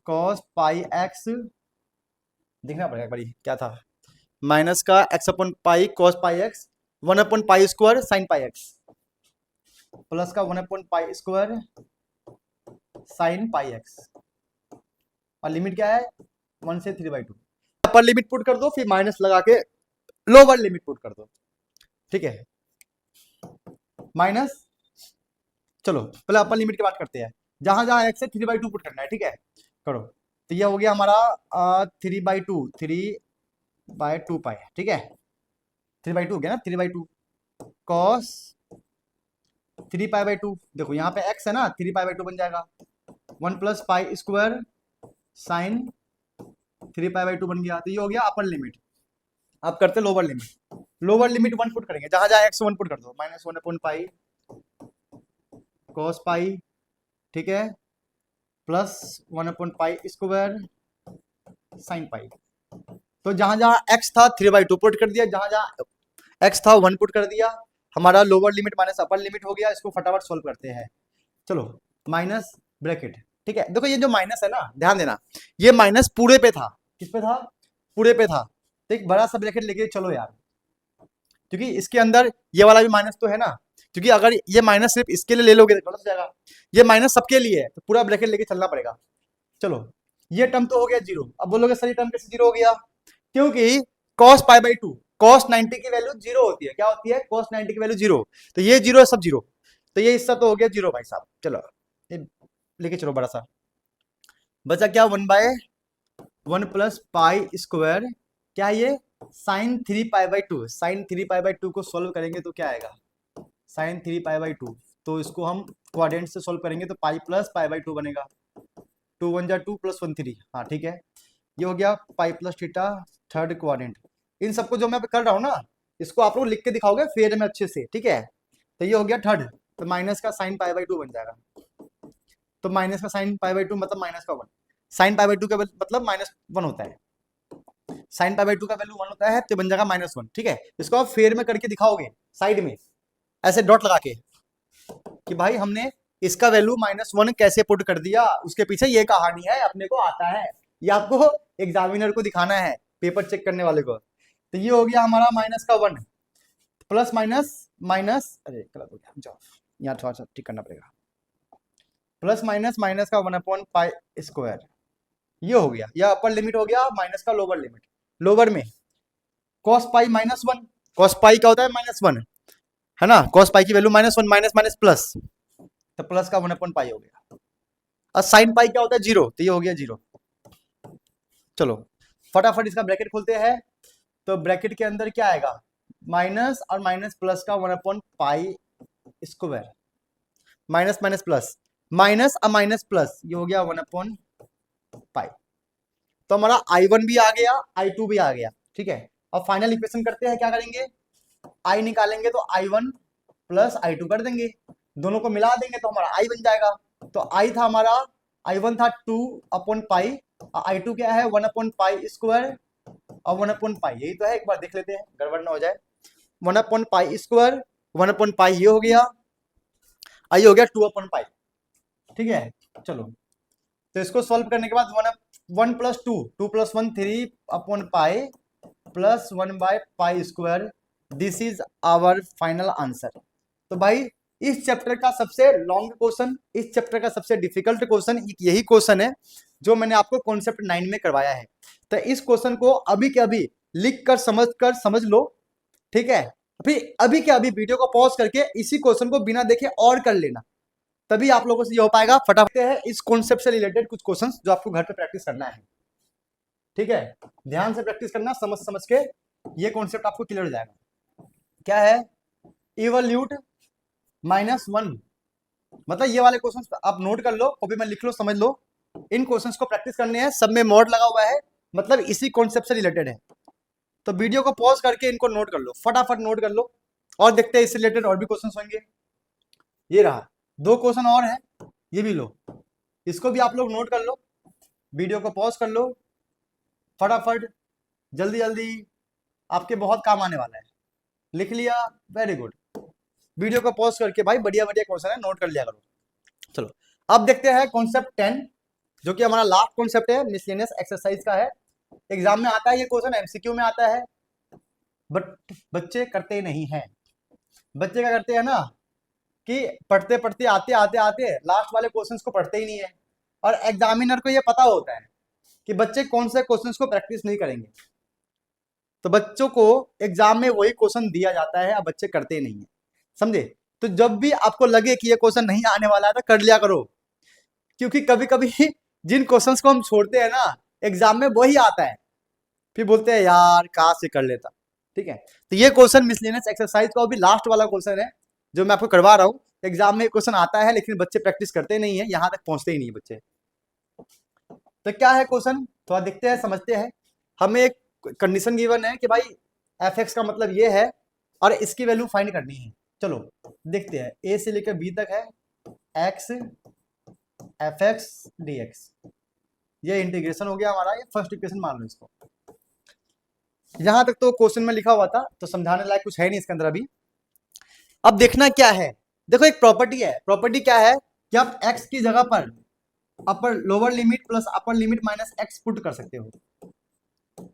cos pi x, देखना पड़ेगा एक बारी क्या था, माइनस का x upon pi cos pi x 1 upon pi square sine pi x plus का 1 upon pi square sine pi x, और लिमिट क्या है 1 से 3/2। अपर लिमिट पुट कर दो, फिर माइनस लगा के लोअर लिमिट पुट कर दो, ठीक है। माइनस, चलो पहले अपर लिमिट की बात करते हैं, जहां जहां x है 3/2 पुट करना है, ठीक है, करो। तो ये हो गया हमारा 3/2 पाई, ठीक है, 3/2 हो गया ना, 3/2 कॉस 3π/2, देखो यहाँ पे x है ना, 3π/2 बन जाएगा, 1 प्लस पाई स्क्वायर साइन 3π/2 बन गया। तो ये हो गया अपर लिमिट। अब करते lower limit, lower limit 1 put करेंगे, जहां जहां x 1 पुट कर दो, -1 अपॉन पाई कॉस पाई, ठीक है, plus 1 upon pi square sine pi. तो जहां जहां x था 3/2 पुट कर दिया, जहां जहां x था 1 पुट कर दिया, हमारा lower limit minus upper limit हो गया। इसको फटाफट सोल्व करते हैं। चलो माइनस ब्रैकेट, ठीक है, देखो ये जो माइनस है ना, ध्यान देना, ये माइनस पूरे पे था, किस पे था, पूरे पे था, तो एक बड़ा सा ब्रैकेट लेके चलो यार, क्योंकि इसके अंदर ये वाला भी माइनस तो है ना, क्योंकि अगर ये माइनस सिर्फ इसके लिए ले लोगे तो गलत हो जाएगा, ये माइनस सबके लिए है, तो पूरा ब्रैकेट लेके चलना पड़ेगा। चलो ये टर्म तो हो गया जीरो। अब बोलोगे सर ये टर्म कैसे जीरो हो गया, क्योंकि cos π/2 cos 90 की वैल्यू जीरो होती है, क्या होती है, cos 90 की वैल्यू जीरो, तो ये जीरो है, सब जीरो, तो ये हिस्सा तो हो गया जीरो भाई साहब। चलो ये लेके चलो बड़ा सा, बचा क्या 1/1 प्लस पाई स्क्वायर, क्या है ये साइन 3π/2, साइन 3π/2 को सोल्व करेंगे तो क्या आएगा, साइन 3π/2, तो इसको हम क्वाड्रेंट से सोल्व करेंगे तो पाई प्लस π/2 बनेगा, 2 1 जा 2 प्लस 1 3, हाँ ठीक है, ये हो गया pi plus theta third quadrant. इन सबको जो मैं कर रहा हूँ ना, इसको आप लोग लिख के दिखाओगे फेयर में अच्छे से, ठीक है। तो ये हो गया थर्ड, तो माइनस का साइन π/2 बन जाएगा, तो माइनस का साइन π/2 मतलब माइनस का 1, साइन π/2 का मतलब -1 होता है, साइन π/2 का वैल्यू 1 होता है, तो बन जाएगा -1, ठीक है। इसको आप फेयर में करके दिखाओगे साइड में ऐसे डॉट लगा के कि भाई हमने इसका वैल्यू -1 कैसे पुट कर दिया, उसके पीछे ये कहानी है, अपने को आता है, ये आपको एग्जामिनर को दिखाना है, पेपर चेक करने वाले को। तो ये हो गया हमारा माइनस का 1 प्लस माइनस माइनस, अरे गलत हो गया, जाओ यहाँ थोड़ा सा ठीक करना पड़ेगा, प्लस माइनस माइनस का 1 अपॉन पाई स्क्वायर, ये हो गया, यह अपर लिमिट हो गया माइनस का लोअर लिमिट। लोअर में cos पाई -1, cos पाई क्या होता है -1 है ना, cos पाई की वैल्यू -1, माइनस माइनस प्लस, तो प्लस का 1 अपॉन पाई हो गया, और साइन पाई क्या होता है 0, तो ये हो गया 0। चलो फटाफट इसका ब्रैकेट खोलते हैं, तो ब्रैकेट के अंदर क्या आएगा, माइनस और माइनस प्लस का 1 upon pi square, minus minus plus, minus और माइनस प्लस, ये हो गया 1 अपॉन पाई। तो हमारा I1 भी आ गया, I2 भी आ गया, ठीक है। अब फाइनल इक्वेशन करते हैं, क्या करेंगे, I निकालेंगे तो I1 प्लस I2 कर देंगे, दोनों को मिला देंगे तो हमारा I बन जाएगा। तो I था हमारा, I1 था 2 अपॉन पाई, I2 क्या है 1 अपॉन पाई स्क्वायर और 1 अपॉन पाई, यही तो है, एक बार देख लेते हैं गड़बड़ ना हो जाए। 1 upon pi square 1 upon pi, ये हो गया, आई हो गया 2 अपॉन पाई, ठीक है। चलो तो इसको सॉल्व करने के बाद 1 plus 2, 2 plus 1 3 upon pi plus 1/पाई square, this is our final answer. तो भाई इस चैप्टर का सबसे लॉन्ग क्वेश्चन, इस चैप्टर का सबसे डिफिकल्ट क्वेश्चन यही क्वेश्चन है जो मैंने आपको कॉन्सेप्ट 9 में करवाया है। तो इस क्वेश्चन को अभी के अभी लिख कर समझ लो, ठीक है। अभी के अभी वीडियो को पॉज करके इसी क्वेश्चन को बिना देखे और कर लेना, तभी आप लोगों से ये हो पाएगा। फटाफट है इस कॉन्सेप्ट से रिलेटेड कुछ क्वेश्चंस जो आपको घर पे प्रैक्टिस करना है, ठीक है। ध्यान से प्रैक्टिस करना, समझ के, ये कॉन्सेप्ट आपको क्लियर हो जाएगा। क्या है, इवल्यूट -1, मतलब ये वाले क्वेश्चंस आप नोट कर लो, कॉपी में लिख लो, समझ लो। इन क्वेश्चंस को प्रैक्टिस करने हैं, सब में मॉड लगा हुआ है, मतलब इसी कॉन्सेप्ट से रिलेटेड है। तो वीडियो को पॉज करके इनको नोट कर लो, फटाफट नोट कर लो, और देखते हैं इससे रिलेटेड और भी क्वेश्चंस होंगे। ये रहा 2 क्वेश्चन और है, ये भी लो, इसको भी आप लोग नोट कर लो, वीडियो को पॉज कर लो फटाफट, जल्दी जल्दी, आपके बहुत काम आने वाला है। लिख लिया, वेरी गुड। वीडियो को पॉज करके भाई बढ़िया बढ़िया क्वेश्चन है, नोट कर लिया करो। चलो अब देखते हैं कॉन्सेप्ट 10, जो कि हमारा लास्ट कॉन्सेप्ट है, मिसलेनियस एक्सरसाइज का है। एग्जाम में आता है ये क्वेश्चन, एमसीक्यू में आता है, बट बच्चे करते नहीं हैं। बच्चे क्या करते हैं ना, कि पढ़ते पढ़ते आते आते आते लास्ट वाले क्वेश्चंस को पढ़ते ही नहीं है, और एग्जामिनर को ये पता होता है कि बच्चे कौन से क्वेश्चंस को प्रैक्टिस नहीं करेंगे, तो बच्चों को एग्जाम में वही क्वेश्चन दिया जाता है, अब बच्चे करते नहीं है, समझे। तो जब भी आपको लगे कि ये क्वेश्चन नहीं आने वाला है तो कर लिया करो, क्योंकि कभी कभी जिन क्वेश्चंस को हम छोड़ते हैं ना, एग्जाम में वही आता है, फिर बोलते हैं यार कहाँ से कर लेता। ठीक है, तो ये क्वेश्चन मिसलेनियस एक्सरसाइज का भी लास्ट वाला क्वेश्चन है जो मैं आपको करवा रहा हूँ। एग्जाम में क्वेश्चन आता है लेकिन बच्चे प्रैक्टिस करते नहीं है, यहाँ तक पहुंचते ही नहीं बच्चे। तो क्या है क्वेश्चन, थोड़ा देखते हैं, समझते हैं। हमें एक कंडीशन गिवन है कि भाई एफ एक्स का मतलब ये है और इसकी वैल्यू फाइंड करनी है। चलो देखते हैं, ए से लेकर बी तक है, x f x d x, ये इंटीग्रेशन हो गया हमारा, ये फर्स्ट इक्वेशन मान लो इसको। यहां तक तो क्वेश्चन में लिखा हुआ था, तो समझाने लायक कुछ है नहीं इसके अंदर अभी। अब देखना क्या है, देखो एक प्रॉपर्टी है, प्रॉपर्टी क्या है कि आप x की जगह पर upper lower limit plus upper limit minus x put कर सकते हो।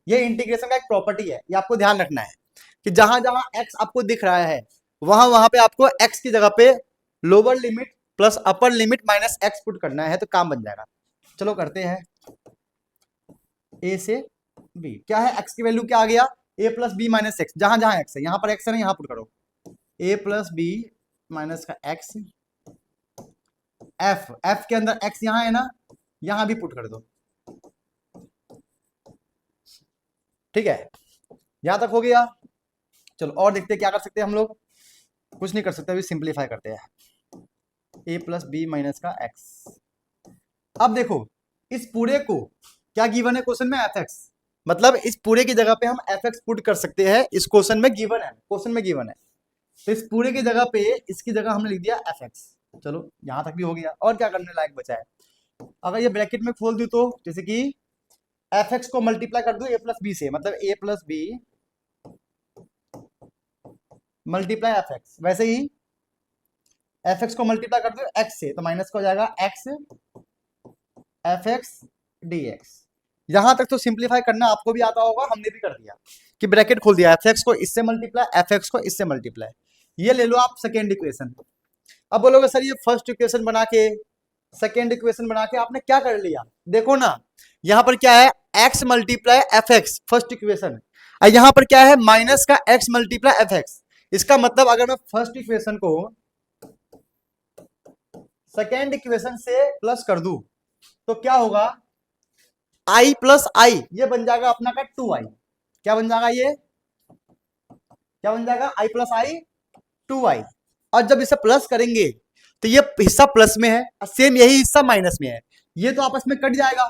ये इंटीग्रेशन का एक प्रॉपर्टी है, ये आपको ध्यान रखना है कि जहां जहां x आपको दिख रहा है वहां वहां पे आपको x की जगह पे lower limit plus upper limit minus x put करना है, तो काम बन जाएगा। चलो करते हैं, a से b, क्या है x की वैल्यू क्या आ गया, a plus b minus x, जहां जहां x है, यहां पर x है ना, यहां पुट करो a प्लस बी माइनस का x, f के अंदर x यहां है ना, यहां भी पुट कर दो। ठीक है, यहां तक हो गया। चलो और देखते हैं क्या कर सकते हैं हम लोग, कुछ नहीं कर सकते, अभी सिंप्लीफाई करते हैं, a प्लस बी माइनस का x। अब देखो इस पूरे को क्या गिवन है क्वेश्चन में, एफ एक्स, मतलब इस पूरे की जगह पे हम एफ एक्स पुट कर सकते हैं, इस क्वेश्चन में गिवन है, क्वेश्चन में गिवन है, तो इस पूरे की जगह पे इसकी जगह हमने लिख दिया एफ एक्स। चलो यहां तक भी हो गया, और क्या करने लायक बचा है। अगर ये ब्रैकेट में खोल दूं तो जैसे कि एफ एक्स को मल्टीप्लाई कर दूं ए प्लस बी से, मतलब A plus B multiply f x, वैसे ही एफ एक्स को मल्टीप्लाई कर दो एक्स से, तो माइनस का हो जाएगा x f x d x. यहां तक तो सिंप्लीफाई करना आपको भी आता होगा, हमने भी कर दिया कि ब्रैकेट खोल दिया, एफ एक्स को इससे मल्टीप्लाई एफ एक्स को इससे मल्टीप्लाई, ये ले लो आप सेकेंड इक्वेशन। अब बोलोगे सर ये फर्स्ट इक्वेशन बना के सेकेंड इक्वेशन बना के आपने क्या कर लिया, देखो ना यहां पर क्या है, x multiply f x first equation, और यहां पर क्या है माइनस का x मल्टीप्लाई एफ एक्स। इसका मतलब अगर मैं फर्स्ट इक्वेशन को सेकेंड इक्वेशन से प्लस कर दूं तो क्या होगा, i प्लस आई, ये बन जाएगा अपना का 2i। क्या बन जाएगा, ये क्या बन जाएगा, i प्लस आई 2i। और जब इसे प्लस करेंगे तो ये हिस्सा प्लस में है और सेम यही हिस्सा माइनस में है, ये तो आपस में कट जाएगा,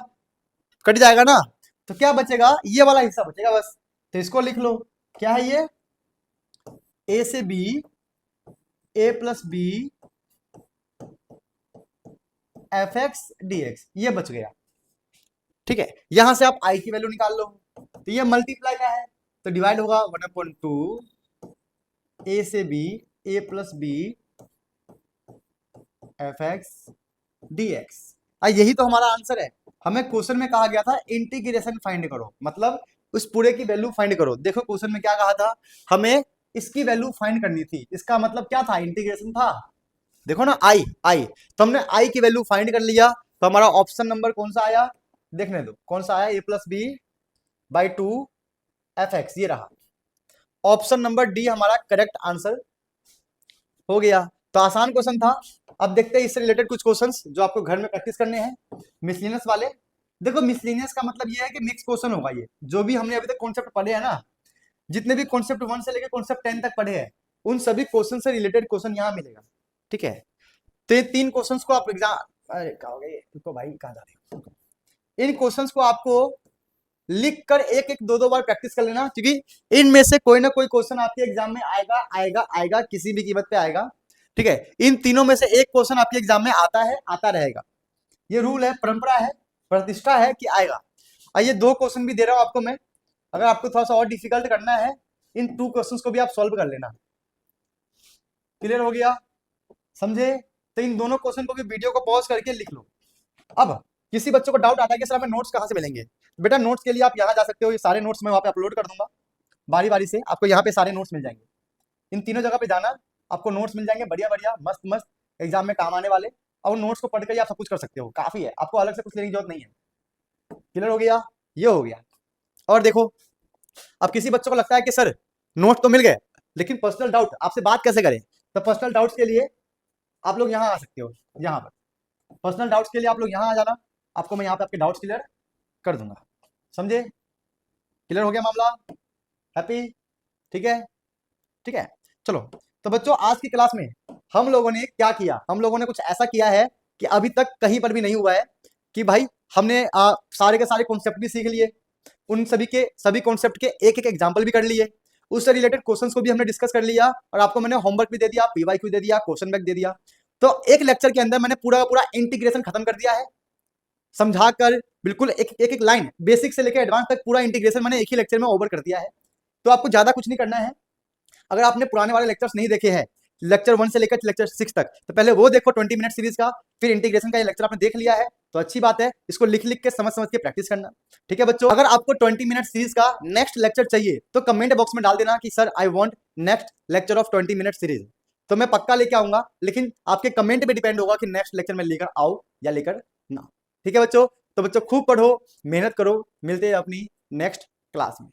कट जाएगा ना, तो क्या बचेगा, ये वाला हिस्सा बचेगा बस। तो इसको लिख लो, क्या है ये, a से b a plus b f x d x, ये बच गया। ठीक है, यहां से आप i की वैल्यू निकाल लो, तो ये मल्टीप्लाई का है तो डिवाइड होगा 1/2 a से b a plus b f x d x. यही तो हमारा आंसर है। हमें क्वेश्चन में कहा गया था इंटीग्रेशन फाइंड करो, मतलब उस पूरे की वैल्यू फाइंड करो। देखो क्वेश्चन में क्या कहा था, हमें इसकी वैल्यू फाइंड करनी थी, इसका मतलब क्या था, इंटीग्रेशन था। देखो ना आई आई, तो हमने आई की वैल्यू फाइंड कर लिया, तो हमारा ऑप्शन नंबर कौन सा आया, देखने दो कौन सा आया, A plus B by 2 f x, ये रहा ऑप्शन नंबर डी हमारा करेक्ट आंसर हो गया। तो आसान क्वेश्चन था। अब देखते हैं इससे रिलेटेड कुछ क्वेश्चंस जो आपको घर में प्रैक्टिस करने हैं, मिसलिनियस वाले। देखो मिसलिनियस का मतलब ये है कि मिक्स क्वेश्चन होगा, ये जो भी हमने अभी तक कॉन्सेप्ट पढ़े हैं ना, जितने भी कॉन्सेप्ट 1 से लेकर कॉन्सेप्ट 10 तक पढ़े हैं उन सभी क्वेश्चन से रिलेटेड क्वेश्चन यहाँ मिलेगा। ठीक है, तो ये 3 क्वेश्चंस को आप एग्जाम, अरे क्या हो गया तो भाई कहाँ जा रहे हो, इन क्वेश्चंस को आपको लिख कर एक एक दो दो बार प्रैक्टिस कर लेना, क्योंकि इनमें से कोई ना कोई क्वेश्चन आपके एग्जाम में आएगा आएगा आएगा, किसी भी कीमत पे आएगा। ठीक है, इन तीनों में से एक क्वेश्चन आपके एग्जाम में आता है, आता रहेगा, ये रूल है, परंपरा है, प्रतिष्ठा है कि आएगा। आइए 2 क्वेश्चन भी दे रहा हूं आपको मैं, अगर आपको थोड़ा सा और डिफिकल्ट करना है इन 2 क्वेश्चंस को भी आप सॉल्व कर लेना। क्लियर हो गया, समझे? तो इन दोनों क्वेश्चन को भी वीडियो को पॉज करके लिख लो। अब किसी बच्चों को डाउट आता है कि सर हमें नोट्स कहाँ से मिलेंगे, बेटा नोट्स के लिए आप यहाँ जा सकते हो, ये सारे नोट्स मैं वहाँ पे अपलोड कर दूंगा, बारी बारी से आपको यहाँ पे सारे नोट्स मिल जाएंगे। इन तीनों जगह पे जाना, आपको नोट्स मिल जाएंगे बढ़िया बढ़िया मस्त मस्त, एग्जाम में काम आने वाले, और उन नोट्स को पढ़ कर आप सब कुछ कर सकते हो, काफी है, आपको अलग से कुछ लेने की जरूरत नहीं है। क्लियर हो गया, ये हो गया। और देखो, अब किसी बच्चों को लगता है कि सर नोट तो मिल गए लेकिन पर्सनल डाउट आपसे बात कैसे करें, तो पर्सनल डाउट्स के लिए आप लोग यहाँ आ सकते हो, यहाँ पर पर्सनल डाउट्स के लिए आप लोग यहाँ आ जाना, आपको मैं यहाँ पे आपके डाउट्स क्लियर कर दूंगा। समझे? क्लियर हो गया मामला? हैप्पी? ठीक है, ठीक है, चलो। तो बच्चों आज की क्लास में हम लोगों ने क्या किया, हम लोगों ने कुछ ऐसा किया है कि अभी तक कहीं पर भी नहीं हुआ है कि भाई हमने सारे के सारे कॉन्सेप्ट भी सीख लिए, उन सभी कॉन्सेप्ट के एक एक एग्जाम्पल भी कर लिए, उससे रिलेटेड क्वेश्चंस को भी हमने डिस्कस कर लिया, और आपको मैंने होमवर्क भी दे दिया, पीवाईक्यू दे दिया, क्वेश्चन बैंक दे दिया। तो एक लेक्चर के अंदर मैंने पूरा का पूरा इंटीग्रेशन खत्म कर दिया है, समझाकर बिल्कुल एक एक लाइन बेसिक से लेकर एडवांस तक पूरा इंटीग्रेशन मैंने एक ही लेक्चर में ओवर कर दिया है। तो आपको ज्यादा कुछ नहीं करना है। अगर आपने पुराने वाले लेक्चर्स नहीं देखे हैं, लेक्चर 1 से लेकर लेक्चर 6 तक, तो पहले वो देखो 20 मिनट सीरीज का, फिर इंटीग्रेशन का ये लेक्चर आपने देख लिया है तो अच्छी बात है, इसको लिख लिख के समझ समझ के प्रैक्टिस करना। ठीक है बच्चों, अगर आपको 20 मिनट सीरीज का नेक्स्ट लेक्चर चाहिए तो कमेंट बॉक्स में डाल देना कि sir I want next lecture of 20 minute series, तो मैं पक्का लेके आऊंगा, लेकिन आपके कमेंट पे डिपेंड होगा कि नेक्स्ट लेक्चर में लेकर आओ या लेकर ना। ठीक है बच्चों, तो बच्चों खूब पढ़ो, मेहनत करो, मिलते हैं अपनी नेक्स्ट क्लास में।